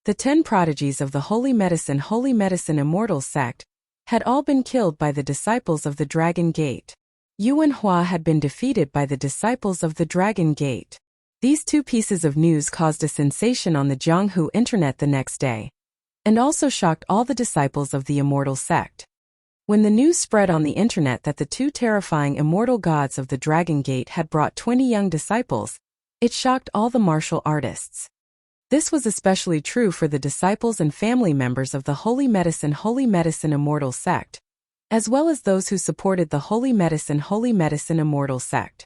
The 10 prodigies of the Holy Medicine Immortal Sect had all been killed by the disciples of the Dragon Gate. Yuan Hua had been defeated by the disciples of the Dragon Gate. These 2 pieces of news caused a sensation on the Jianghu internet the next day, and also shocked all the disciples of the immortal sect. When the news spread on the internet that the 2 terrifying immortal gods of the Dragon Gate had brought 20 young disciples, it shocked all the martial artists. This was especially true for the disciples and family members of the Holy Medicine Immortal Sect, as well as those who supported the Holy Medicine Immortal Sect.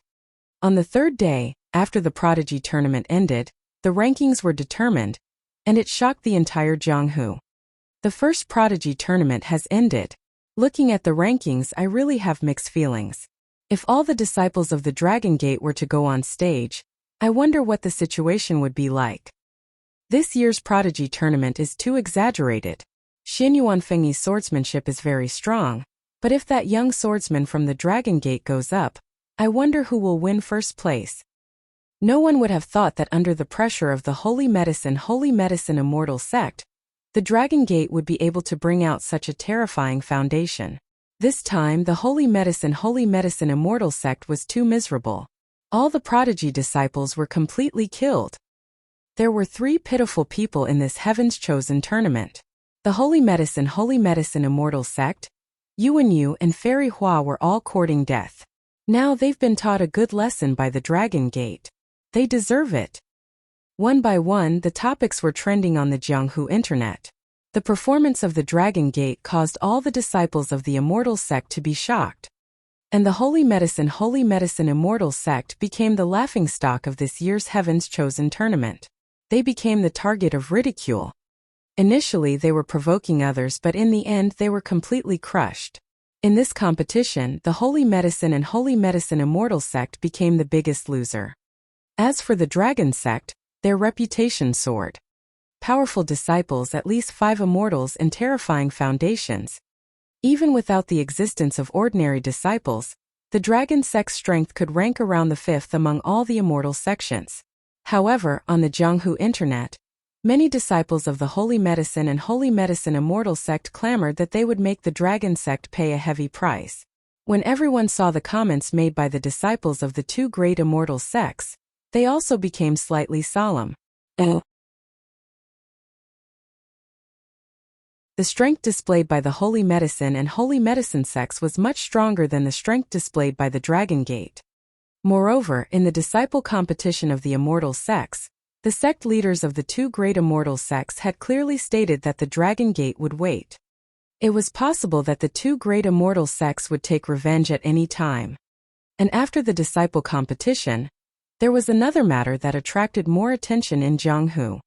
On the 3rd day, after the prodigy tournament ended, the rankings were determined, and it shocked the entire Jianghu. The first prodigy tournament has ended. Looking at the rankings, I really have mixed feelings. If all the disciples of the Dragon Gate were to go on stage, I wonder what the situation would be like. This year's prodigy tournament is too exaggerated. Xinyuan Fengyi's swordsmanship is very strong, but if that young swordsman from the Dragon Gate goes up, I wonder who will win first place. No one would have thought that under the pressure of the Holy Medicine Immortal Sect, the Dragon Gate would be able to bring out such a terrifying foundation. This time the Holy Medicine Immortal Sect was too miserable. All the prodigy disciples were completely killed. There were 3 pitiful people in this Heaven's Chosen tournament. The Holy Medicine Immortal Sect, Yuan Yu and Fairy Hua were all courting death. Now they've been taught a good lesson by the Dragon Gate. They deserve it. One by one, the topics were trending on the Jianghu internet. The performance of the Dragon Gate caused all the disciples of the Immortal Sect to be shocked. And the Holy Medicine Immortal Sect became the laughingstock of this year's Heaven's Chosen tournament. They became the target of ridicule. Initially they were provoking others, but in the end they were completely crushed. In this competition, the Holy Medicine Immortal Sect became the biggest loser. As for the Dragon Sect, their reputation soared. Powerful disciples, at least 5 immortals and terrifying foundations. Even without the existence of ordinary disciples, the Dragon Sect's strength could rank around the 5th among all the immortal sections. However, on the Jianghu internet, many disciples of the Holy Medicine Immortal Sect clamored that they would make the Dragon Sect pay a heavy price. When everyone saw the comments made by the disciples of the 2 great immortal sects, they also became slightly solemn. The strength displayed by the Holy Medicine and Holy Medicine sects was much stronger than the strength displayed by the Dragon Gate. Moreover, in the disciple competition of the immortal sects, the sect leaders of the 2 great immortal sects had clearly stated that the Dragon Gate would wait. It was possible that the 2 great immortal sects would take revenge at any time. And after the disciple competition, there was another matter that attracted more attention in Jianghu.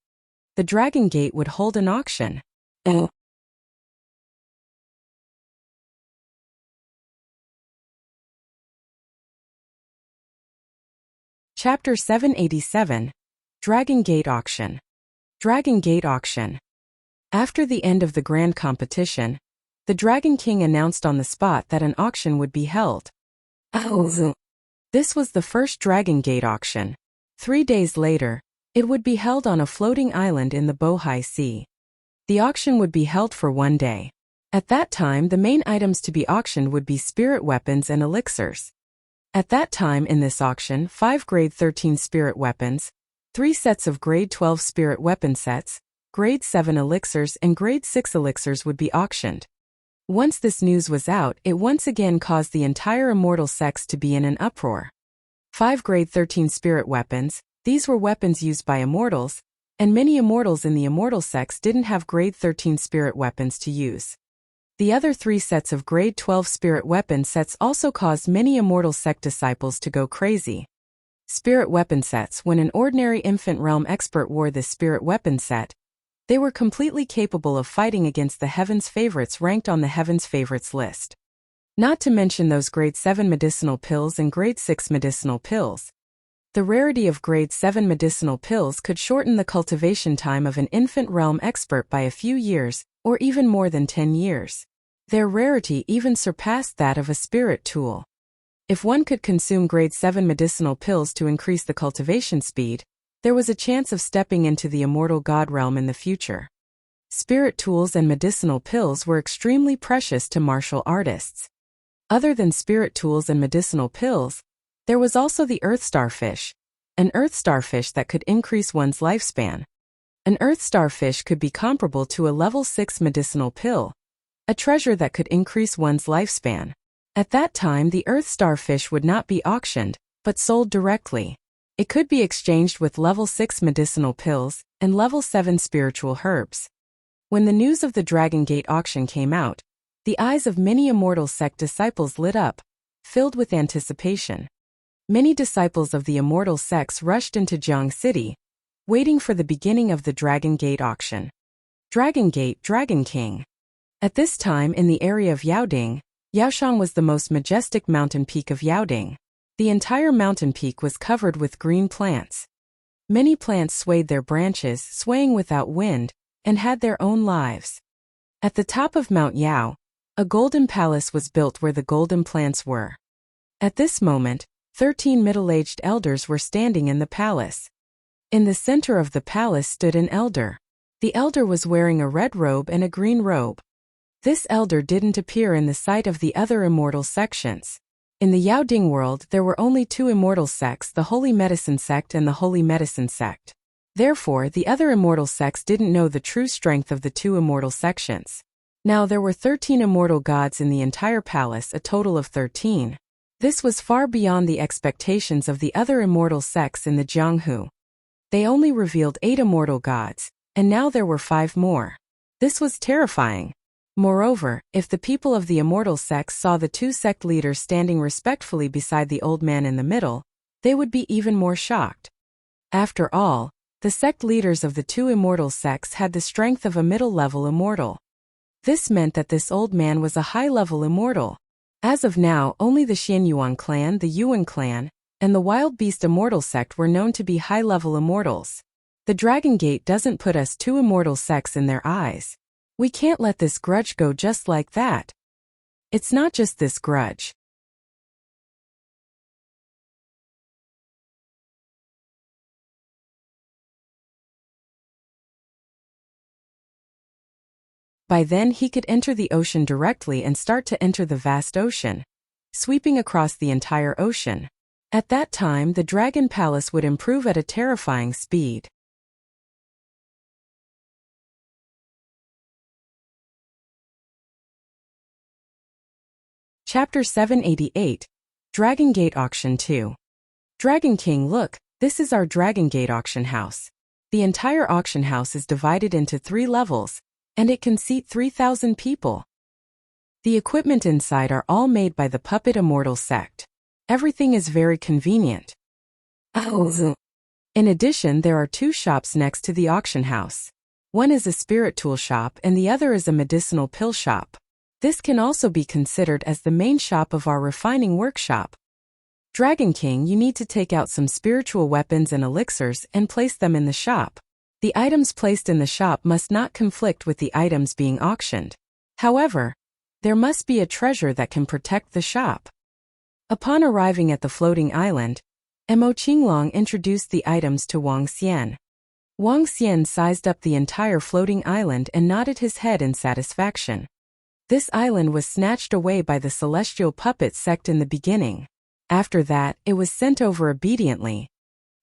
The Dragon Gate would hold an auction. Chapter 787, Dragon Gate Auction. Dragon Gate Auction. After the end of the grand competition, the Dragon King announced on the spot that an auction would be held. This was the first Dragon Gate auction. 3 days later, it would be held on a floating island in the Bohai Sea. The auction would be held for 1 day. At that time, the main items to be auctioned would be spirit weapons and elixirs. At that time in this auction, 5 grade 13 spirit weapons, 3 sets of grade 12 spirit weapon sets, grade 7 elixirs and grade 6 elixirs would be auctioned. Once this news was out, it once again caused the entire immortal sects to be in an uproar. 5 grade 13 spirit weapons, these were weapons used by immortals, and many immortals in the immortal sects didn't have grade 13 spirit weapons to use. The other 3 sets of grade 12 spirit weapon sets also caused many immortal sect disciples to go crazy. Spirit weapon sets. When an ordinary infant realm expert wore this spirit weapon set, they were completely capable of fighting against the Heaven's Favorites ranked on the Heaven's Favorites list. Not to mention those grade 7 medicinal pills and grade 6 medicinal pills. The rarity of grade 7 medicinal pills could shorten the cultivation time of an infant realm expert by a few years, or even more than 10 years. Their rarity even surpassed that of a spirit tool. If one could consume grade 7 medicinal pills to increase the cultivation speed, there was a chance of stepping into the immortal god realm in the future. Spirit tools and medicinal pills were extremely precious to martial artists. Other than spirit tools and medicinal pills, there was also the earth starfish, an earth starfish that could increase one's lifespan. An earth starfish could be comparable to a level 6 medicinal pill, a treasure that could increase one's lifespan. At that time, the earth starfish would not be auctioned, but sold directly. It could be exchanged with level 6 medicinal pills and level 7 spiritual herbs. When the news of the Dragon Gate auction came out, the eyes of many immortal sect disciples lit up, filled with anticipation. Many disciples of the immortal sects rushed into Jiang City, waiting for the beginning of the Dragon Gate auction. Dragon Gate, Dragon King. At this time in the area of Yaoding, Yaoshan was the most majestic mountain peak of Yaoding. The entire mountain peak was covered with green plants. Many plants swayed their branches, swaying without wind, and had their own lives. At the top of Mount Yao, a golden palace was built where the golden plants were. At this moment, 13 middle-aged elders were standing in the palace. In the center of the palace stood an elder. The elder was wearing a red robe and a green robe. This elder didn't appear in the sight of the other immortal sections. In the Yaoding world, there were only 2 immortal sects, the Holy Medicine Sect and the Holy Medicine Sect. Therefore, the other immortal sects didn't know the true strength of the 2 immortal sections. Now there were 13 immortal gods in the entire palace, a total of 13. This was far beyond the expectations of the other immortal sects in the Jianghu. They only revealed 8 immortal gods, and now there were 5 more. This was terrifying. Moreover, if the people of the immortal sects saw the 2 sect leaders standing respectfully beside the old man in the middle, they would be even more shocked. After all, the sect leaders of the 2 immortal sects had the strength of a middle-level immortal. This meant that this old man was a high-level immortal. As of now, only the Xianyuan clan, the Yuan clan, and the Wild Beast Immortal sect were known to be high-level immortals. The Dragon Gate doesn't put us 2 immortal sects in their eyes. We can't let this grudge go just like that. It's not just this grudge. By then he could enter the ocean directly and start to enter the vast ocean, sweeping across the entire ocean. At that time, the Dragon Palace would improve at a terrifying speed. Chapter 788, Dragon Gate Auction 2. Dragon King, look, this is our Dragon Gate auction house. The entire auction house is divided into 3 levels, and it can seat 3,000 people. The equipment inside are all made by the Puppet Immortal sect. Everything is very convenient. In addition, there are 2 shops next to the auction house. One is a spirit tool shop and the other is a medicinal pill shop. This can also be considered as the main shop of our refining workshop. Dragon King, you need to take out some spiritual weapons and elixirs and place them in the shop. The items placed in the shop must not conflict with the items being auctioned. However, there must be a treasure that can protect the shop. Upon arriving at the floating island, Mo Qinglong introduced the items to Wang Xian. Wang Xian sized up the entire floating island and nodded his head in satisfaction. This island was snatched away by the celestial puppet sect in the beginning. After that, it was sent over obediently.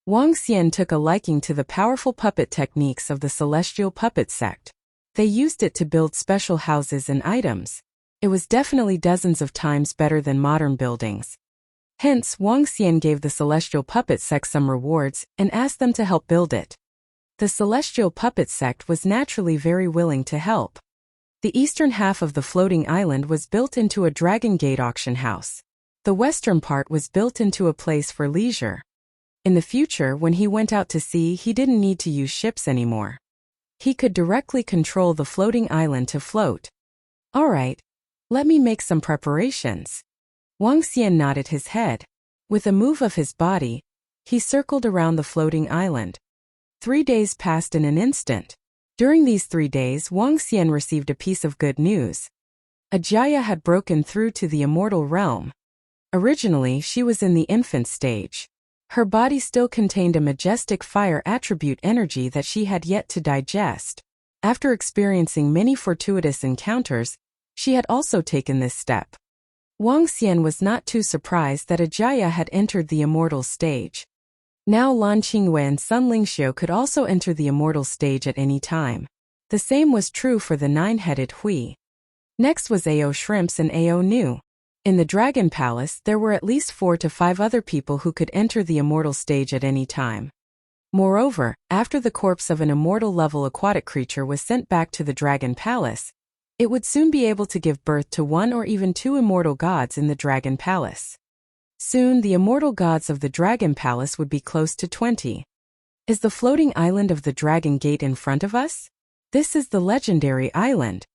Wang Xian took a liking to the powerful puppet techniques of the celestial puppet sect. They used it to build special houses and items. It was definitely dozens of times better than modern buildings. Hence, Wang Xian gave the celestial puppet sect some rewards and asked them to help build it. The celestial puppet sect was naturally very willing to help. The eastern half of the floating island was built into a Dragon Gate auction house. The western part was built into a place for leisure. In the future, when he went out to sea, he didn't need to use ships anymore. He could directly control the floating island to float. Alright, let me make some preparations. Wang Xian nodded his head. With a move of his body, he circled around the floating island. 3 days passed in an instant. During these 3 days, Wang Xian received a piece of good news. A Jaya had broken through to the immortal realm. Originally, she was in the infant stage. Her body still contained a majestic fire attribute energy that she had yet to digest. After experiencing many fortuitous encounters, she had also taken this step. Wang Xian was not too surprised that a Jaya had entered the immortal stage. Now Lan Qingwei and Sun Lingxiu could also enter the immortal stage at any time. The same was true for the 9-headed Hui. Next was Ao Shrimps and Ao Nu. In the Dragon Palace, there were at least 4 to 5 other people who could enter the immortal stage at any time. Moreover, after the corpse of an immortal-level aquatic creature was sent back to the Dragon Palace, it would soon be able to give birth to 1 or even 2 immortal gods in the Dragon Palace. Soon, the immortal gods of the Dragon Palace would be close to 20. Is the floating island of the Dragon Gate in front of us? This is the legendary island.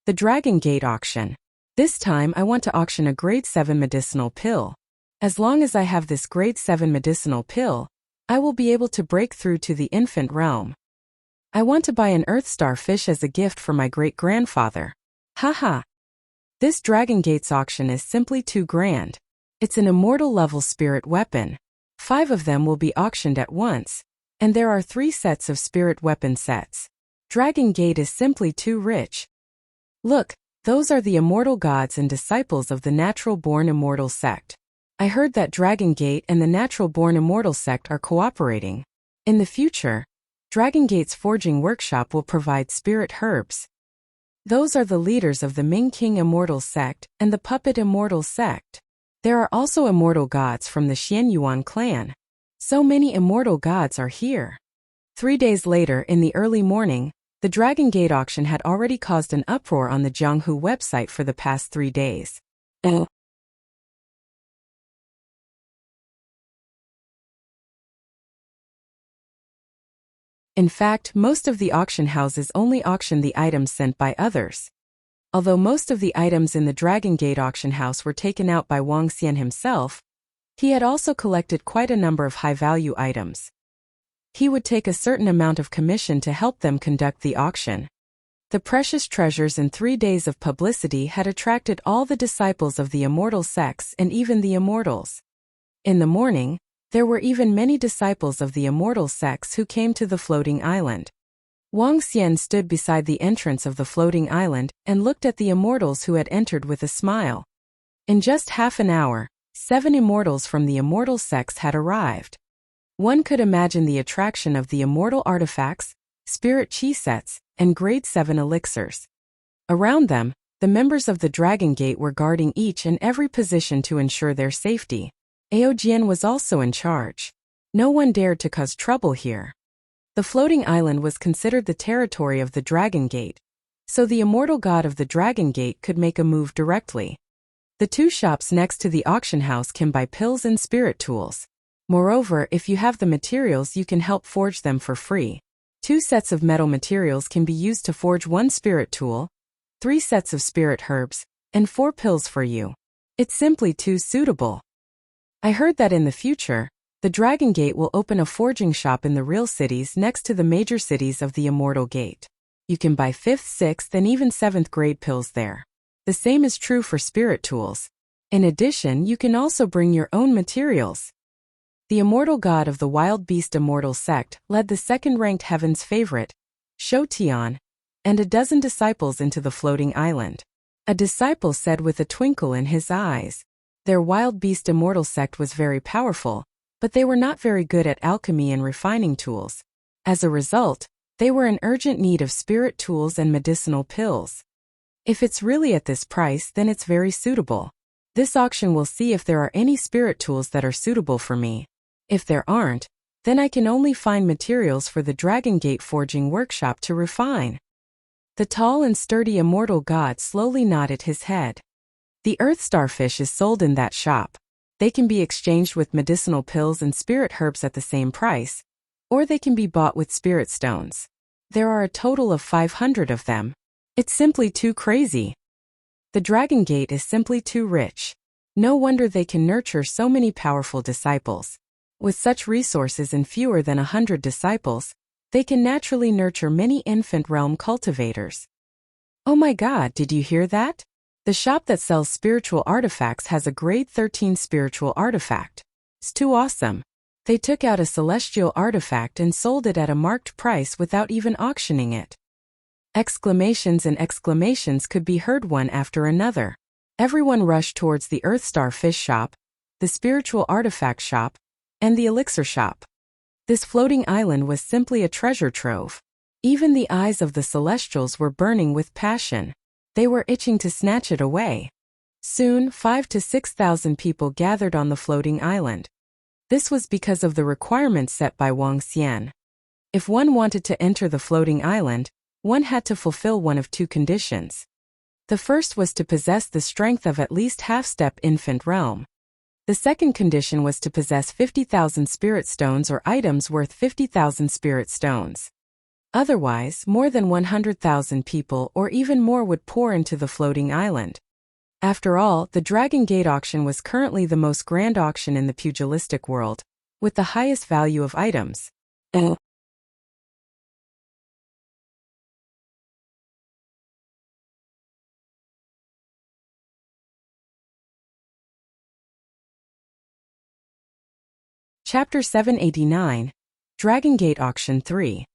The Dragon Gate auction. This time I want to auction a grade 7 medicinal pill. As long as I have this grade 7 medicinal pill, I will be able to break through to the infant realm. I want to buy an earth starfish as a gift for my great-grandfather. Haha. This Dragon Gates auction is simply too grand. It's an immortal level spirit weapon. 5 of them will be auctioned at once, and there are 3 sets of spirit weapon sets. Dragon Gate is simply too rich. Look. Those are the immortal gods and disciples of the natural-born immortal sect. I heard that Dragon Gate and the natural-born immortal sect are cooperating. In the future, Dragon Gate's forging workshop will provide spirit herbs. Those are the leaders of the Ming King immortal sect and the Puppet immortal sect. There are also immortal gods from the Xianyuan clan. So many immortal gods are here. 3 days later, in the early morning, the Dragon Gate auction had already caused an uproar on the Jianghu website for the past 3 days. In fact, most of the auction houses only auction the items sent by others. Although most of the items in the Dragon Gate auction house were taken out by Wang Xian himself, he had also collected quite a number of high-value items. He would take a certain amount of commission to help them conduct the auction. The precious treasures and 3 days of publicity had attracted all the disciples of the immortal sects and even the immortals. In the morning, there were even many disciples of the immortal sects who came to the floating island. Wang Xian stood beside the entrance of the floating island and looked at the immortals who had entered with a smile. In just half an hour, 7 immortals from the immortal sects had arrived. One could imagine the attraction of the immortal artifacts, spirit chi sets, and grade 7 elixirs. Around them, the members of the Dragon Gate were guarding each and every position to ensure their safety. Ao Jian was also in charge. No one dared to cause trouble here. The floating island was considered the territory of the Dragon Gate, so the immortal god of the Dragon Gate could make a move directly. The 2 shops next to the auction house can buy pills and spirit tools. Moreover, if you have the materials, you can help forge them for free. 2 sets of metal materials can be used to forge 1 spirit tool, 3 sets of spirit herbs, and 4 pills for you. It's simply too suitable. I heard that in the future, the Dragon Gate will open a forging shop in the real cities next to the major cities of the Immortal Gate. You can buy 5th, 6th, and even 7th grade pills there. The same is true for spirit tools. In addition, you can also bring your own materials. The immortal god of the wild beast immortal sect led the second-ranked heaven's favorite, Shou Tian, and a dozen disciples into the floating island. A disciple said with a twinkle in his eyes, their wild beast immortal sect was very powerful, but they were not very good at alchemy and refining tools. As a result, they were in urgent need of spirit tools and medicinal pills. If it's really at this price, then it's very suitable. This auction will see if there are any spirit tools that are suitable for me. If there aren't, then I can only find materials for the Dragon Gate forging workshop to refine. The tall and sturdy immortal god slowly nodded his head. The earth starfish is sold in that shop. They can be exchanged with medicinal pills and spirit herbs at the same price, or they can be bought with spirit stones. There are a total of 500 of them. It's simply too crazy. The Dragon Gate is simply too rich. No wonder they can nurture so many powerful disciples. With such resources and fewer than 100 disciples, they can naturally nurture many infant realm cultivators. Oh my god, did you hear that? The shop that sells spiritual artifacts has a grade 13 spiritual artifact. It's too awesome. They took out a celestial artifact and sold it at a marked price without even auctioning it. Exclamations and exclamations could be heard one after another. Everyone rushed towards the Earth Starfish shop, the spiritual artifact shop, and the elixir shop. This floating island was simply a treasure trove. Even the eyes of the Celestials were burning with passion. They were itching to snatch it away. Soon, 5,000 to 6,000 people gathered on the floating island. This was because of the requirements set by Wuxia. If one wanted to enter the floating island, one had to fulfill one of two conditions. The first was to possess the strength of at least half-step infant realm. The second condition was to possess 50,000 spirit stones or items worth 50,000 spirit stones. Otherwise, more than 100,000 people or even more would pour into the floating island. After all, the Dragon Gate auction was currently the most grand auction in the pugilistic world, with the highest value of items. Chapter 789, Dragon Gate Auction 3.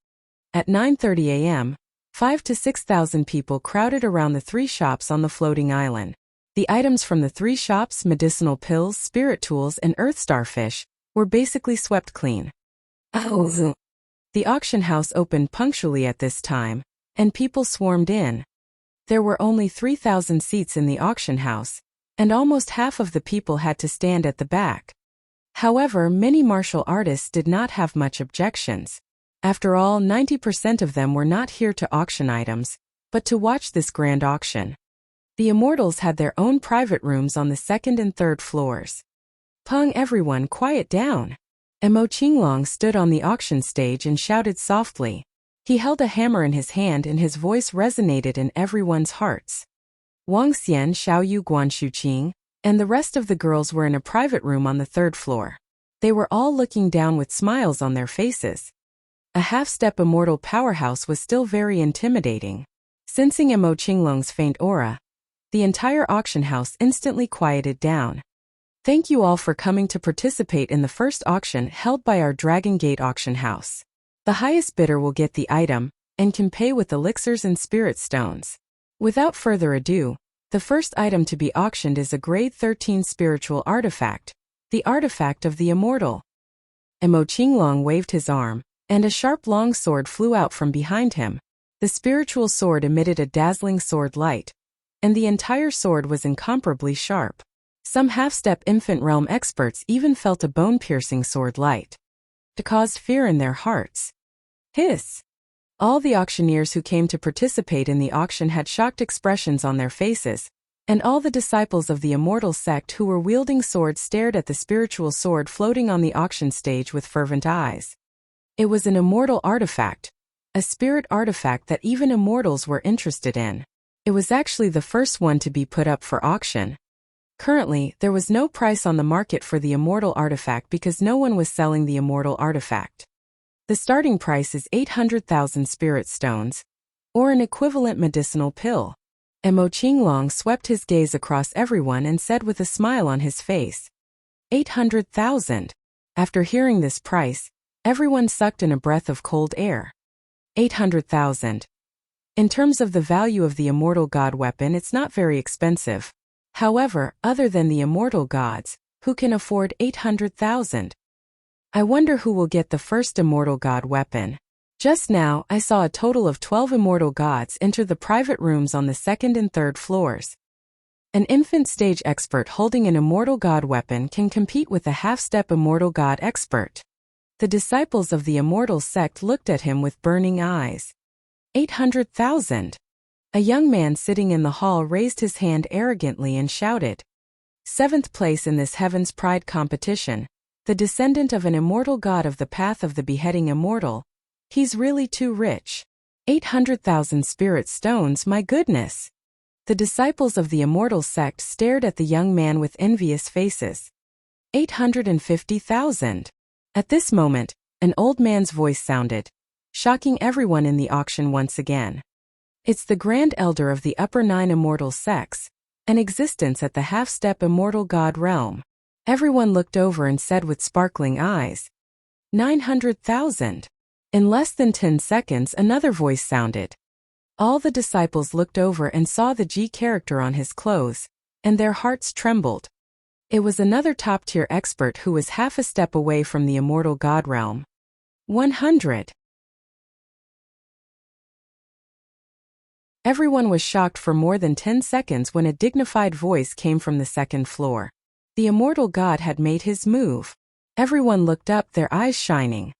At 9:30 a.m., 5,000 to 6,000 people crowded around the three shops on the floating island. The items from the three shops, medicinal pills, spirit tools, and earth starfish, were basically swept clean. The auction house opened punctually at this time, and people swarmed in. There were only 3,000 seats in the auction house, and almost half of the people had to stand at the back. However, many martial artists did not have much objections. After all, 90% of them were not here to auction items, but to watch this grand auction. The immortals had their own private rooms on the second and third floors. Peng, everyone, quiet down. Mo Qinglong stood on the auction stage and shouted softly. He held a hammer in his hand and his voice resonated in everyone's hearts. Wang Xian, Xiaoyu, Guanshuqing, and the rest of the girls were in a private room on the third floor. They were all looking down with smiles on their faces. A half-step immortal powerhouse was still very intimidating. Sensing Mo Qinglong's faint aura, the entire auction house instantly quieted down. Thank you all for coming to participate in the first auction held by our Dragon Gate auction house. The highest bidder will get the item, and can pay with elixirs and spirit stones. Without further ado, the first item to be auctioned is a grade 13 spiritual artifact, the artifact of the immortal. Mo Qinglong waved his arm, and a sharp long sword flew out from behind him. The spiritual sword emitted a dazzling sword light, and the entire sword was incomparably sharp. Some half-step infant realm experts even felt a bone-piercing sword light. It caused fear in their hearts. Hiss! All the auctioneers who came to participate in the auction had shocked expressions on their faces, and all the disciples of the immortal sect who were wielding swords stared at the spiritual sword floating on the auction stage with fervent eyes. It was an immortal artifact, a spirit artifact that even immortals were interested in. It was actually the first one to be put up for auction. Currently, there was no price on the market for the immortal artifact because no one was selling the immortal artifact. The starting price is 800,000 spirit stones, or an equivalent medicinal pill. And Mo Qinglong swept his gaze across everyone and said with a smile on his face, 800,000. After hearing this price, everyone sucked in a breath of cold air. 800,000. In terms of the value of the immortal god weapon, it's not very expensive. However, other than the immortal gods, who can afford 800,000? I wonder who will get the first immortal god weapon. Just now, I saw a total of 12 immortal gods enter the private rooms on the second and third floors. An infant stage expert holding an immortal god weapon can compete with a half-step immortal god expert. The disciples of the immortal sect looked at him with burning eyes. 800,000. A young man sitting in the hall raised his hand arrogantly and shouted. 7th place in this Heaven's Pride competition, the descendant of an immortal god of the path of the beheading immortal. He's really too rich. 800,000 spirit stones, my goodness. The disciples of the immortal sect stared at the young man with envious faces. 850,000. At this moment, an old man's voice sounded, shocking everyone in the auction once again. It's the Grand Elder of the Upper 9 immortal sects, an existence at the half-step immortal god realm. Everyone looked over and said with sparkling eyes, 900,000. In less than 10 seconds, another voice sounded. All the disciples looked over and saw the G character on his clothes, and their hearts trembled. It was another top-tier expert who was half a step away from the immortal god realm. 100. Everyone was shocked for more than 10 seconds when a dignified voice came from the second floor. The immortal god had made his move. Everyone looked up, their eyes shining.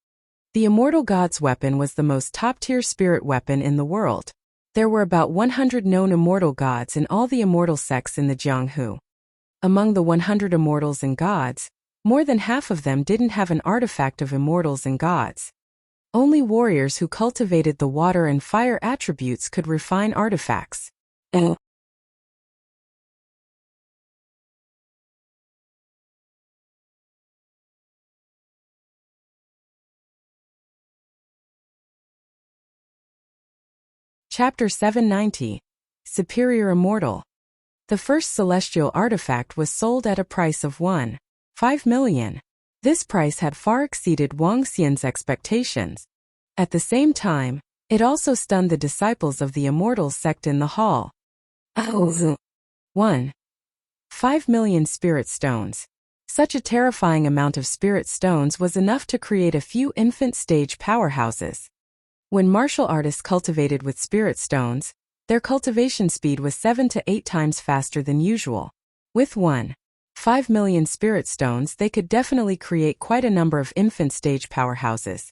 The immortal god's weapon was the most top-tier spirit weapon in the world. There were about 100 known immortal gods in all the immortal sects in the Jianghu. Among the 100 immortals and gods, more than half of them didn't have an artifact of immortals and gods. Only warriors who cultivated the water and fire attributes could refine artifacts. Chapter 790. Superior Immortal. The first celestial artifact was sold at a price of 1.5 million. This price had far exceeded Wang Xian's expectations. At the same time, it also stunned the disciples of the immortal sect in the hall. 1.5 million spirit stones. Such a terrifying amount of spirit stones was enough to create a few infant stage powerhouses. When martial artists cultivated with spirit stones, their cultivation speed was 7 to 8 times faster than usual. With 1.5 million spirit stones, they could definitely create quite a number of infant stage powerhouses.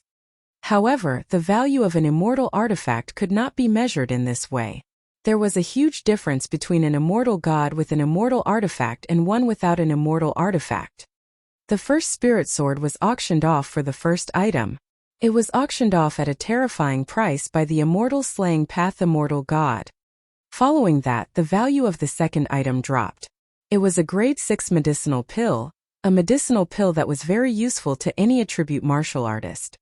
However, the value of an immortal artifact could not be measured in this way. There was a huge difference between an immortal god with an immortal artifact and one without an immortal artifact. The first spirit sword was auctioned off for the first item. It was auctioned off at a terrifying price by the immortal slaying path immortal god. Following that, the value of the second item dropped. It was a grade 6 medicinal pill, a medicinal pill that was very useful to any attribute martial artist.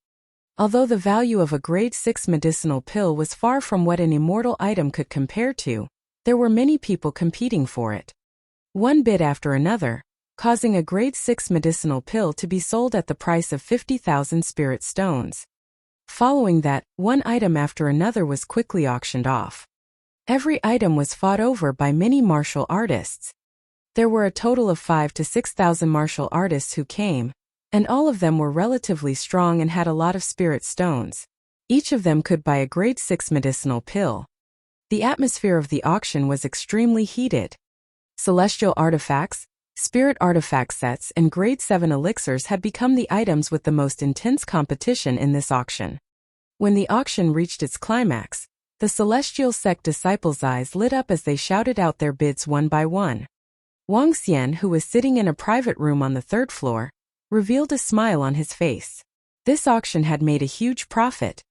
Although the value of a grade 6 medicinal pill was far from what an immortal item could compare to, there were many people competing for it. One bid after another, causing a grade 6 medicinal pill to be sold at the price of 50,000 spirit stones. Following that, one item after another was quickly auctioned off. Every item was fought over by many martial artists. There were a total of 5,000 to 6,000 martial artists who came, and all of them were relatively strong and had a lot of spirit stones. Each of them could buy a grade 6 medicinal pill. The atmosphere of the auction was extremely heated. Celestial artifacts, spirit artifact sets, and grade 7 elixirs had become the items with the most intense competition in this auction. When the auction reached its climax, the celestial sect disciples' eyes lit up as they shouted out their bids one by one. Wang Xian, who was sitting in a private room on the third floor, revealed a smile on his face. This auction had made a huge profit.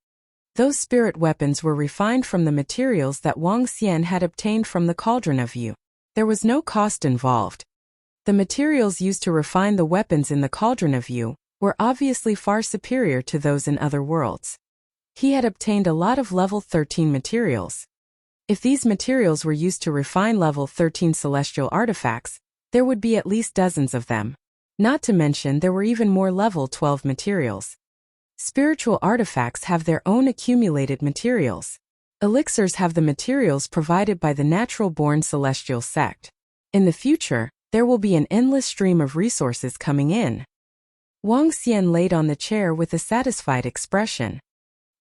Those spirit weapons were refined from the materials that Wang Xian had obtained from the Cauldron of You. There was no cost involved. The materials used to refine the weapons in the Cauldron of You were obviously far superior to those in other worlds. He had obtained a lot of level 13 materials. If these materials were used to refine level 13 celestial artifacts, there would be at least dozens of them. Not to mention there were even more level 12 materials. Spiritual artifacts have their own accumulated materials. Elixirs have the materials provided by the natural-born celestial sect. In the future, there will be an endless stream of resources coming in. Wang Xian laid on the chair with a satisfied expression.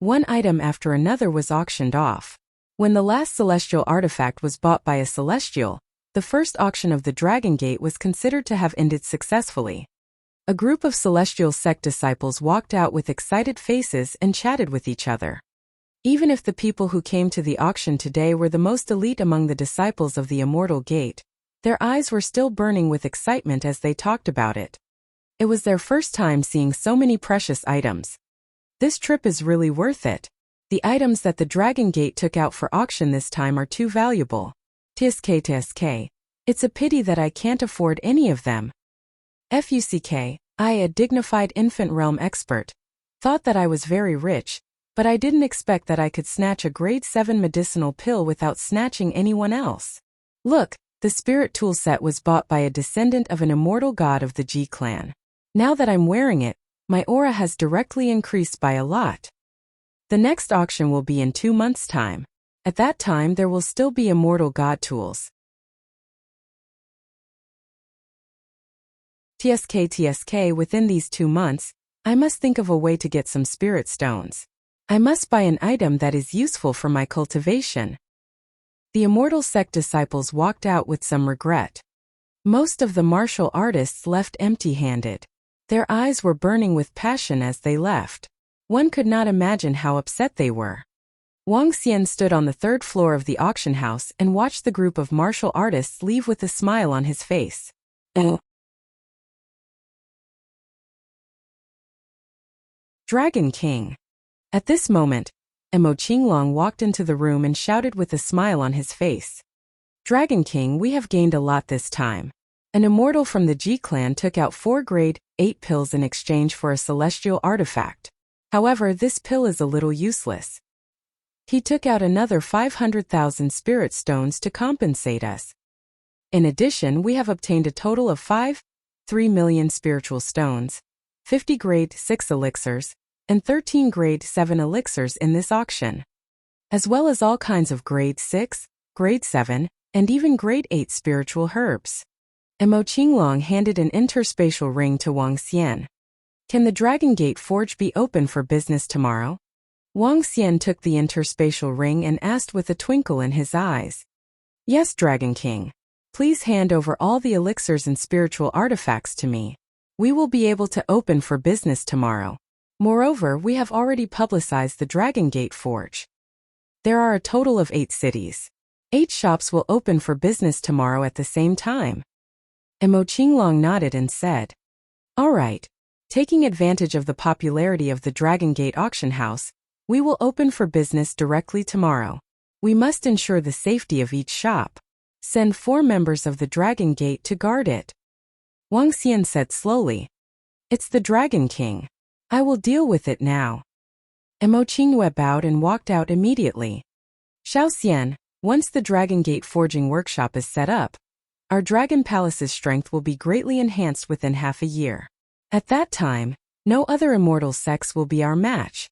One item after another was auctioned off. When the last celestial artifact was bought by a celestial, the first auction of the Dragon Gate was considered to have ended successfully. A group of celestial sect disciples walked out with excited faces and chatted with each other. Even if the people who came to the auction today were the most elite among the disciples of the Immortal Gate, their eyes were still burning with excitement as they talked about it. It was their first time seeing so many precious items. This trip is really worth it. The items that the Dragon Gate took out for auction this time are too valuable. TSK. It's a pity that I can't afford any of them. FUCK, I, a dignified infant realm expert, thought that I was very rich, but I didn't expect that I could snatch a grade 7 medicinal pill without snatching anyone else. Look, the spirit tool set was bought by a descendant of an immortal god of the G clan. Now that I'm wearing it, my aura has directly increased by a lot. The next auction will be in 2 months' time. At that time there will still be immortal god tools. TSK, within these 2 months, I must think of a way to get some spirit stones. I must buy an item that is useful for my cultivation. The immortal sect disciples walked out with some regret. Most of the martial artists left empty-handed. Their eyes were burning with passion as they left. One could not imagine how upset they were. Wang Xian stood on the 3rd floor of the auction house and watched the group of martial artists leave with a smile on his face. Dragon King. At this moment, Mo Qinglong walked into the room and shouted with a smile on his face. Dragon King, we have gained a lot this time. An immortal from the G clan took out 4 grade 8 pills in exchange for a celestial artifact. However, this pill is a little useless. He took out another 500,000 spirit stones to compensate us. In addition, we have obtained a total of 3 million spiritual stones, 50 grade 6 elixirs, and 13 grade 7 elixirs in this auction, as well as all kinds of grade 6, grade 7, and even grade 8 spiritual herbs. Mo Qinglong handed an interspatial ring to Wang Xian. Can the Dragon Gate Forge be open for business tomorrow? Wang Xian took the interspatial ring and asked with a twinkle in his eyes. Yes, Dragon King. Please hand over all the elixirs and spiritual artifacts to me. We will be able to open for business tomorrow. Moreover, we have already publicized the Dragon Gate Forge. There are a total of 8 cities. 8 shops will open for business tomorrow at the same time. Mo Qinglong nodded and said, All right. Taking advantage of the popularity of the Dragon Gate auction house, we will open for business directly tomorrow. We must ensure the safety of each shop. Send 4 members of the Dragon Gate to guard it. Wang Xian said slowly. It's the Dragon King. I will deal with it now. Mo Qinglong bowed and walked out immediately. Xiao Xian, once the Dragon Gate forging workshop is set up, our Dragon Palace's strength will be greatly enhanced within half a year. At that time, no other immortal sects will be our match.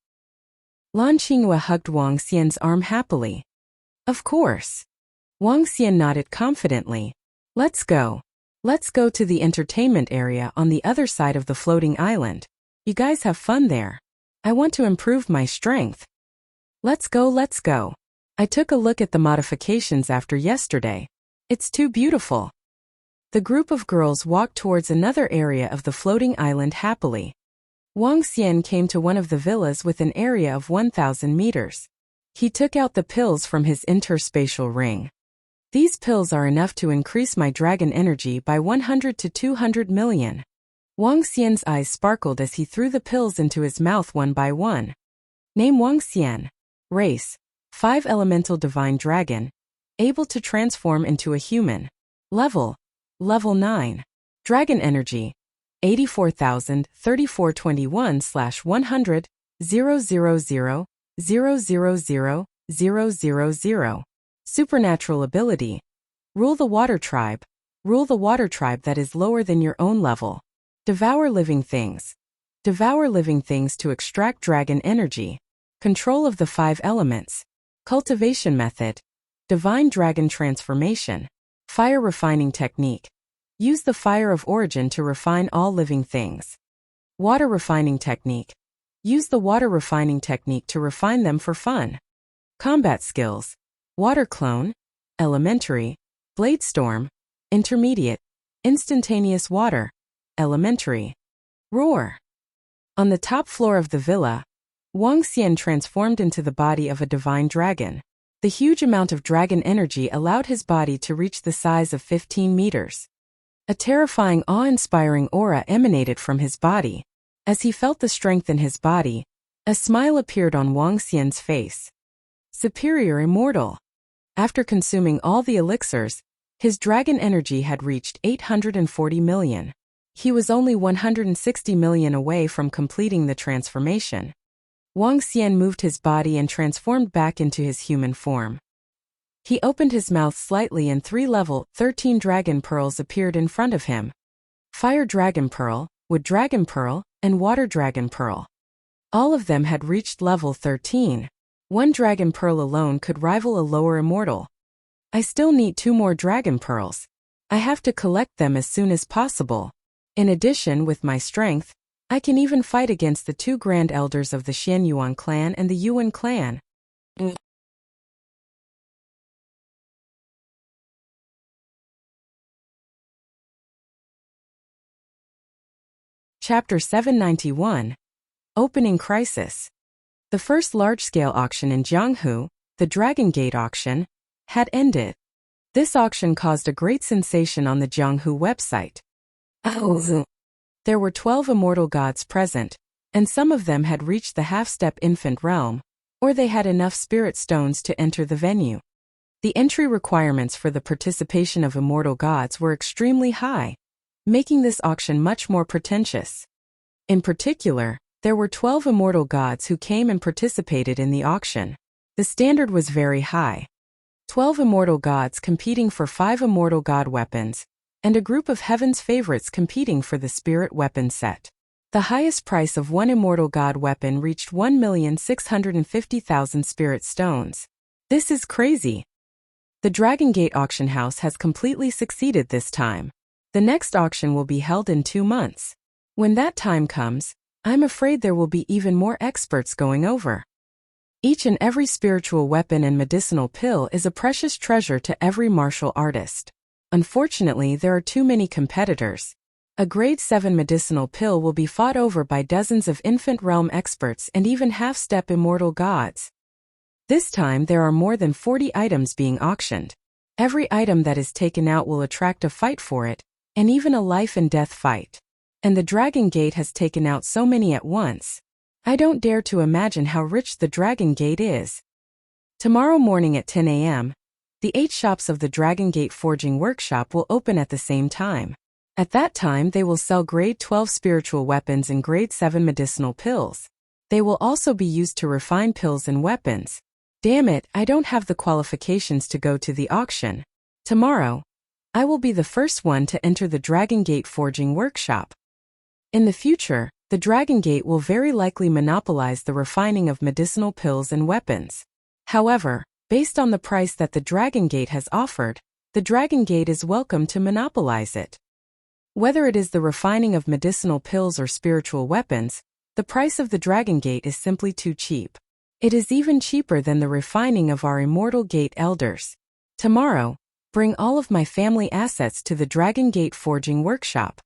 Lan Qinghua hugged Wang Xian's arm happily. Of course. Wang Xian nodded confidently. Let's go. Let's go to the entertainment area on the other side of the floating island. You guys have fun there. I want to improve my strength. Let's go, let's go. I took a look at the modifications after yesterday. It's too beautiful. The group of girls walked towards another area of the floating island happily. Wang Xian came to one of the villas with an area of 1,000 meters. He took out the pills from his interspatial ring. These pills are enough to increase my dragon energy by 100 to 200 million. Wang Xian's eyes sparkled as he threw the pills into his mouth one by one. Name Wang Xian. Race: 5 elemental divine dragon. Able to transform into a human. Level 9. Dragon energy 84,034.21/100 000 Supernatural ability. Rule the water tribe. Rule the water tribe that is lower than your own level. Devour living things. Devour living things to extract dragon energy. Control of the 5 elements. Cultivation method. Divine dragon transformation. Fire refining technique. Use the fire of origin to refine all living things. Water refining technique. Use the water refining technique to refine them for fun. Combat skills. Water clone. Elementary. Blade storm. Intermediate. Instantaneous water. Elementary. Roar. On the top floor of the villa, Wuxia transformed into the body of a divine dragon. The huge amount of dragon energy allowed his body to reach the size of 15 meters. A terrifying, awe-inspiring aura emanated from his body. As he felt the strength in his body, a smile appeared on Wuxia's face. Superior immortal. After consuming all the elixirs, his dragon energy had reached 840 million. He was only 160 million away from completing the transformation. Wuxia moved his body and transformed back into his human form. He opened his mouth slightly and 3 level 13 dragon pearls appeared in front of him. Fire dragon pearl, wood dragon pearl, and water dragon pearl. All of them had reached level 13. 1 dragon pearl alone could rival a lower immortal. I still need 2 more dragon pearls. I have to collect them as soon as possible. In addition, with my strength, I can even fight against the 2 grand elders of the Xianyuan clan and the Yuan clan. Chapter 791. Opening Crisis. The first large-scale auction in Jianghu, the Dragon Gate auction, had ended. This auction caused a great sensation on the Jianghu website. There were 12 immortal gods present, and some of them had reached the half-step infant realm, or they had enough spirit stones to enter the venue. The entry requirements for the participation of immortal gods were extremely high, making this auction much more pretentious. In particular, there were 12 immortal gods who came and participated in the auction. The standard was very high. 12 immortal gods competing for 5 immortal god weapons, and a group of heaven's favorites competing for the spirit weapon set. The highest price of 1 immortal god weapon reached 1,650,000 spirit stones. This is crazy. The Dragon Gate auction house has completely succeeded this time. The next auction will be held in 2 months. When that time comes, I'm afraid there will be even more experts going over. Each and every spiritual weapon and medicinal pill is a precious treasure to every martial artist. Unfortunately, there are too many competitors. A grade 7 medicinal pill will be fought over by dozens of infant realm experts and even half-step immortal gods. This time there are more than 40 items being auctioned. Every item that is taken out will attract a fight for it, and even a life and death fight. And the Dragon Gate has taken out so many at once. I don't dare to imagine how rich the Dragon Gate is. Tomorrow morning at 10 a.m., the 8 shops of the Dragon Gate Forging Workshop will open at the same time. At that time they will sell grade 12 spiritual weapons and grade 7 medicinal pills. They will also be used to refine pills and weapons. Damn it, I don't have the qualifications to go to the auction. Tomorrow, I will be the first one to enter the Dragon Gate Forging Workshop. In the future, the Dragon Gate will very likely monopolize the refining of medicinal pills and weapons. However, based on the price that the Dragon Gate has offered, the Dragon Gate is welcome to monopolize it. Whether it is the refining of medicinal pills or spiritual weapons, the price of the Dragon Gate is simply too cheap. It is even cheaper than the refining of our Immortal Gate elders. Tomorrow, bring all of my family assets to the Dragon Gate Forging Workshop.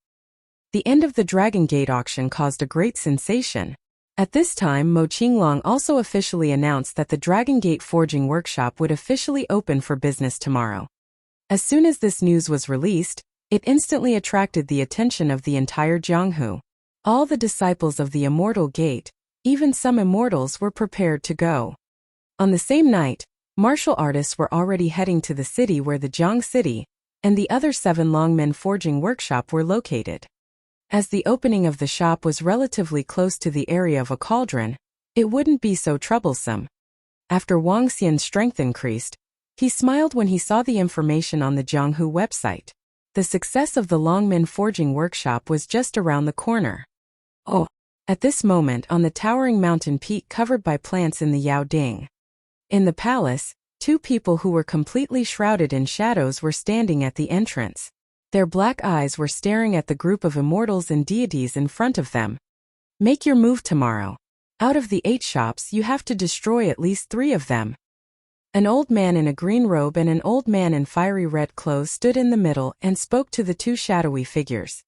The end of the Dragon Gate auction caused a great sensation. At this time, Mo Qinglong also officially announced that the Dragon Gate Forging Workshop would officially open for business tomorrow. As soon as this news was released, it instantly attracted the attention of the entire Jianghu. All the disciples of the Immortal Gate, even some immortals, were prepared to go. On the same night, martial artists were already heading to the city where the Jiang City, and the other 7 Longmen forging workshop were located. As the opening of the shop was relatively close to the area of a cauldron, it wouldn't be so troublesome. After Wang Xian's strength increased, he smiled when he saw the information on the Jianghu website. The success of the Longmen forging workshop was just around the corner. Oh! At this moment on the towering mountain peak covered by plants in the Yaoding. In the palace, 2 people who were completely shrouded in shadows were standing at the entrance. Their black eyes were staring at the group of immortals and deities in front of them. Make your move tomorrow. Out of the 8 shops you have to destroy at least 3 of them. An old man in a green robe and an old man in fiery red clothes stood in the middle and spoke to the 2 shadowy figures.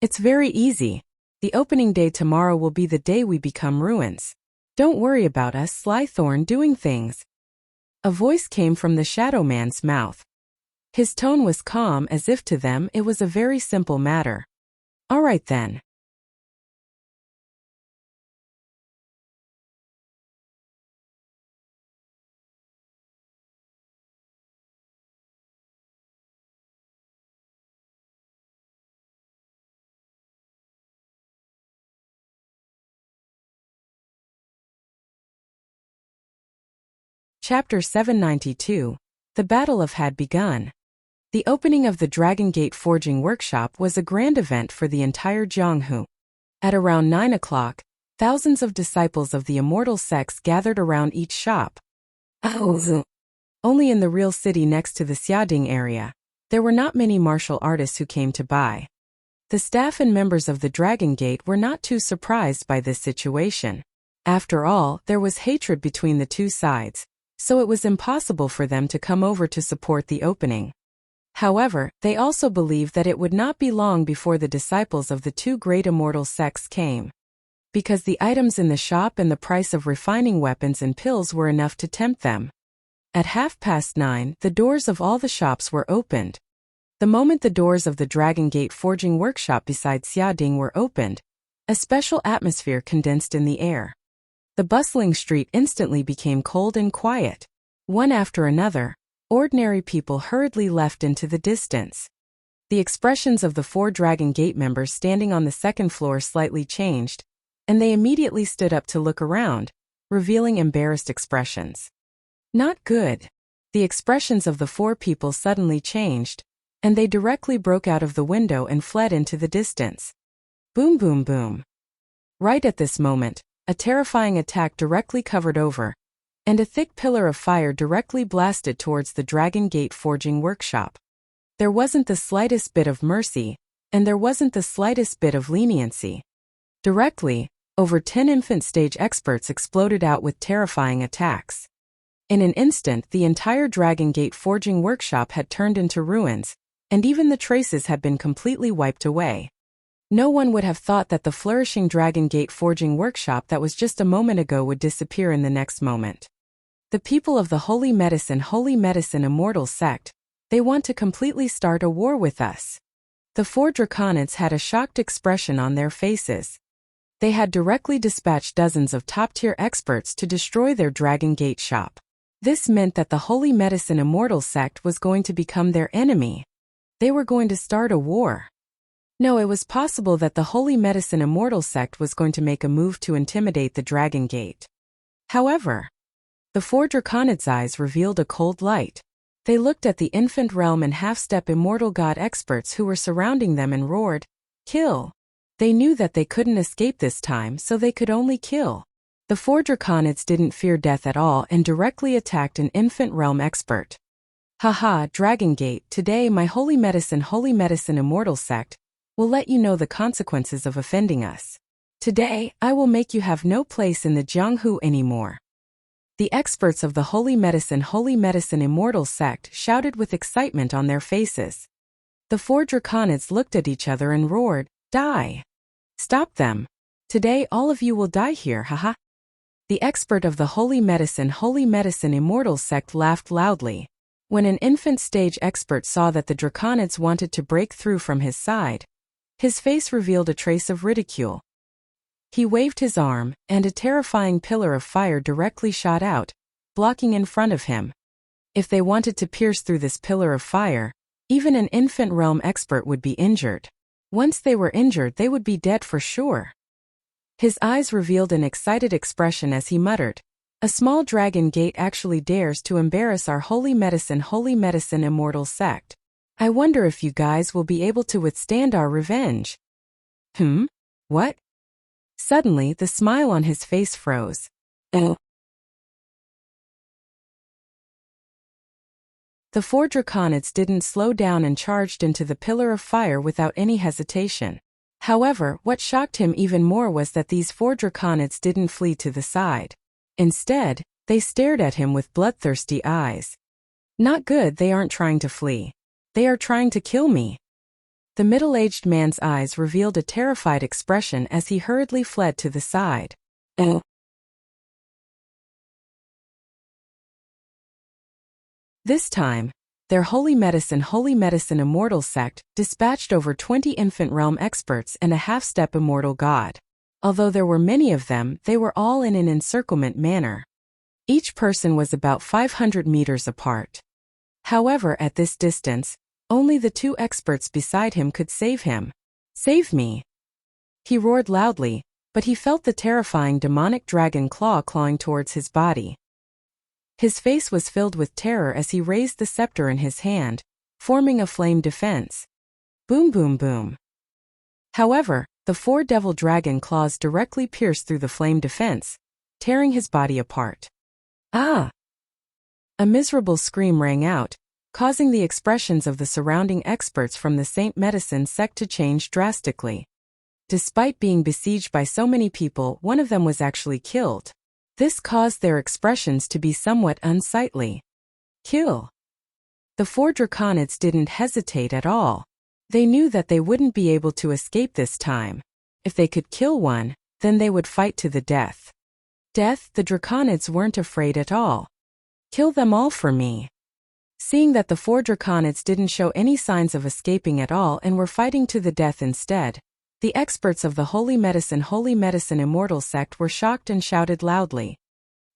It's very easy. The opening day tomorrow will be the day we become ruins. Don't worry about us, Slythorn, doing things. A voice came from the shadow man's mouth. His tone was calm as if to them it was a very simple matter. All right then. Chapter 792. The battle of had begun. The opening of the Dragon Gate Forging Workshop was a grand event for the entire Jianghu. At around 9 o'clock, thousands of disciples of the immortal sects gathered around each shop. Only in the real city next to the Xiaoding area, there were not many martial artists who came to buy. The staff and members of the Dragon Gate were not too surprised by this situation. After all, there was hatred between the 2 sides, so it was impossible for them to come over to support the opening. However, they also believed that it would not be long before the disciples of the 2 great immortal sects came. Because the items in the shop and the price of refining weapons and pills were enough to tempt them. At 9:30, the doors of all the shops were opened. The moment the doors of the Dragon Gate Forging Workshop beside Xiaoding were opened, a special atmosphere condensed in the air. The bustling street instantly became cold and quiet. One after another, ordinary people hurriedly left into the distance. The expressions of the 4 Dragon Gate members standing on the 2nd floor slightly changed, and they immediately stood up to look around, revealing embarrassed expressions. Not good. The expressions of the 4 people suddenly changed, and they directly broke out of the window and fled into the distance. Boom boom boom. Right at this moment, a terrifying attack directly covered over, and a thick pillar of fire directly blasted towards the Dragon Gate Forging Workshop. There wasn't the slightest bit of mercy, and there wasn't the slightest bit of leniency. Directly, over 10 infant stage experts exploded out with terrifying attacks. In an instant, the entire Dragon Gate Forging Workshop had turned into ruins, and even the traces had been completely wiped away. No one would have thought that the flourishing Dragon Gate Forging Workshop that was just a moment ago would disappear in the next moment. The people of the Holy Medicine Immortal Sect, they want to completely start a war with us. The 4 Draconids had a shocked expression on their faces. They had directly dispatched dozens of top-tier experts to destroy their Dragon Gate shop. This meant that the Holy Medicine Immortal Sect was going to become their enemy. They were going to start a war. No, it was possible that the Holy Medicine Immortal Sect was going to make a move to intimidate the Dragon Gate. However, the 4 Draconids' eyes revealed a cold light. They looked at the infant realm and half-step immortal god experts who were surrounding them and roared, "Kill!" They knew that they couldn't escape this time, so they could only kill. The 4 Draconids didn't fear death at all and directly attacked an infant realm expert. Haha, Dragon Gate, today my Holy Medicine Immortal Sect will let you know the consequences of offending us. Today, I will make you have no place in the Jianghu anymore. The experts of the Holy Medicine Immortal Sect shouted with excitement on their faces. The 4 Draconids looked at each other and roared, "Die! Stop them! Today all of you will die here, haha." The expert of the Holy Medicine Immortal Sect laughed loudly. When an infant stage expert saw that the Draconids wanted to break through from his side, his face revealed a trace of ridicule. He waved his arm, and a terrifying pillar of fire directly shot out, blocking in front of him. If they wanted to pierce through this pillar of fire, Even an infant realm expert would be injured. Once they were injured, they would be dead for sure. His eyes revealed an excited expression as he muttered, "A small dragon gate actually dares to embarrass our holy medicine immortal sect. I wonder if you guys will be able to withstand our revenge." What? Suddenly, the smile on his face froze. The 4 draconids didn't slow down and charged into the pillar of fire without any hesitation. However, what shocked him even more was that these 4 draconids didn't flee to the side. Instead, they stared at him with bloodthirsty eyes. "Not good, they aren't trying to flee. They are trying to kill me." The middle-aged man's eyes revealed a terrified expression as he hurriedly fled to the side. This time, their holy medicine immortal sect dispatched over 20 infant realm experts and a half-step immortal god. Although there were many of them, they were all in an encirclement manner. Each person was about 500 meters apart. However, at this distance, only the 2 experts beside him could save him. "Save me!" He roared loudly, but he felt the terrifying demonic dragon clawing towards his body. His face was filled with terror as he raised the scepter in his hand, forming a flame defense. Boom boom boom. However, the 4 devil dragon claws directly pierced through the flame defense, tearing his body apart. "Ah!" A miserable scream rang out, causing the expressions of the surrounding experts from the Saint Medicine sect to change drastically. Despite being besieged by so many people, one of them was actually killed. This caused their expressions to be somewhat unsightly. "Kill!" The 4 draconids didn't hesitate at all. They knew that they wouldn't be able to escape this time. If they could kill one, then they would fight to the death. Death, the draconids weren't afraid at all. "Kill them all for me." Seeing that the 4 draconids didn't show any signs of escaping at all and were fighting to the death instead, the experts of the holy medicine immortal sect were shocked and shouted loudly,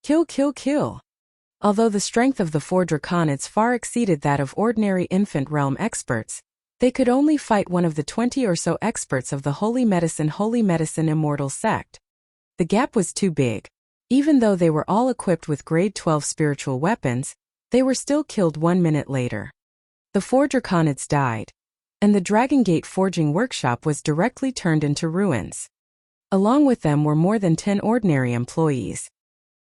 "Kill, kill, kill!" Although the strength of the 4 draconids far exceeded that of ordinary infant realm experts, they could only fight one of the 20 or so experts of the holy medicine immortal sect. The gap was too big. Even though they were all equipped with grade 12 spiritual weapons, they were still killed 1 minute later. The 4 draconids died, and the Dragon Gate forging workshop was directly turned into ruins. Along with them were more than 10 ordinary employees.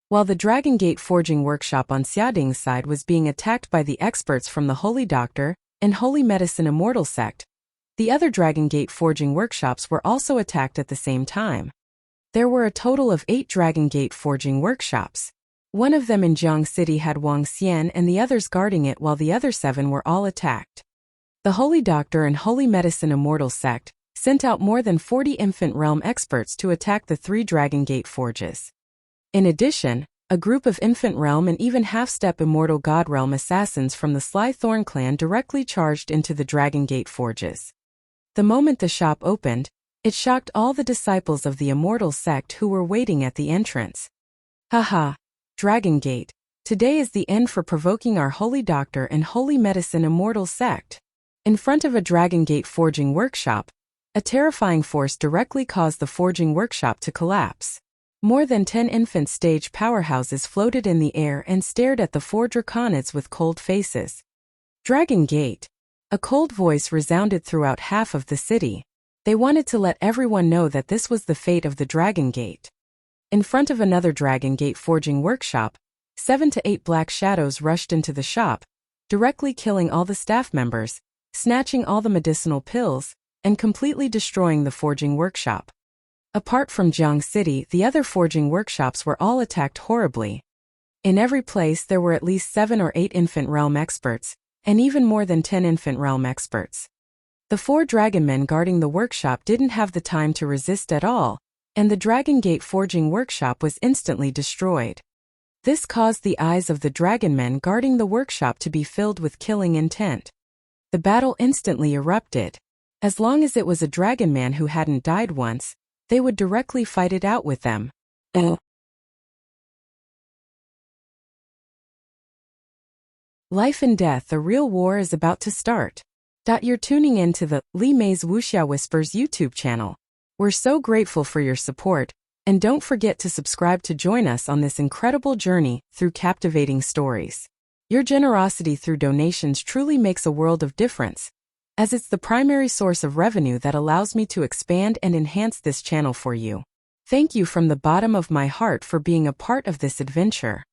While the Dragon Gate forging workshop on Xiading's side was being attacked by the experts from the Holy Doctor and Holy Medicine Immortal sect, the other Dragon Gate forging workshops were also attacked at the same time. There were a total of 8 Dragon Gate forging workshops. One of them in Jiang City had Wang Xian and the others guarding it, while the other 7 were all attacked. The Holy Doctor and Holy Medicine Immortal sect sent out more than 40 infant realm experts to attack the 3 Dragon Gate forges. In addition, a group of infant realm and even half-step immortal god realm assassins from the Sly Thorn clan directly charged into the Dragon Gate forges. The moment the shop opened, it shocked all the disciples of the immortal sect who were waiting at the entrance. "Haha, Dragon Gate, today is the end for provoking our Holy Doctor and Holy Medicine Immortal sect." In front of a Dragon Gate forging workshop, a terrifying force directly caused the forging workshop to collapse. More than 10 infant stage powerhouses floated in the air and stared at the 4 draconids with cold faces. "Dragon Gate." A cold voice resounded throughout half of the city. They wanted to let everyone know that this was the fate of the Dragon Gate. In front of another Dragon Gate forging workshop, 7 to 8 black shadows rushed into the shop, directly killing all the staff members, snatching all the medicinal pills, and completely destroying the forging workshop. Apart from Jiang City, the other forging workshops were all attacked horribly. In every place there were at least 7 or 8 infant realm experts, and even more than 10 infant realm experts. The 4 dragon men guarding the workshop didn't have the time to resist at all, and the Dragon Gate forging workshop was instantly destroyed. This caused the eyes of the dragon men guarding the workshop to be filled with killing intent. The battle instantly erupted. As long as it was a dragon man who hadn't died once, they would directly fight it out with them. Life and death, a real war is about to start. You're tuning in to the Li Mei's Wuxia Whispers YouTube channel. We're so grateful for your support, and don't forget to subscribe to join us on this incredible journey through captivating stories. Your generosity through donations truly makes a world of difference, as it's the primary source of revenue that allows me to expand and enhance this channel for you. Thank you from the bottom of my heart for being a part of this adventure.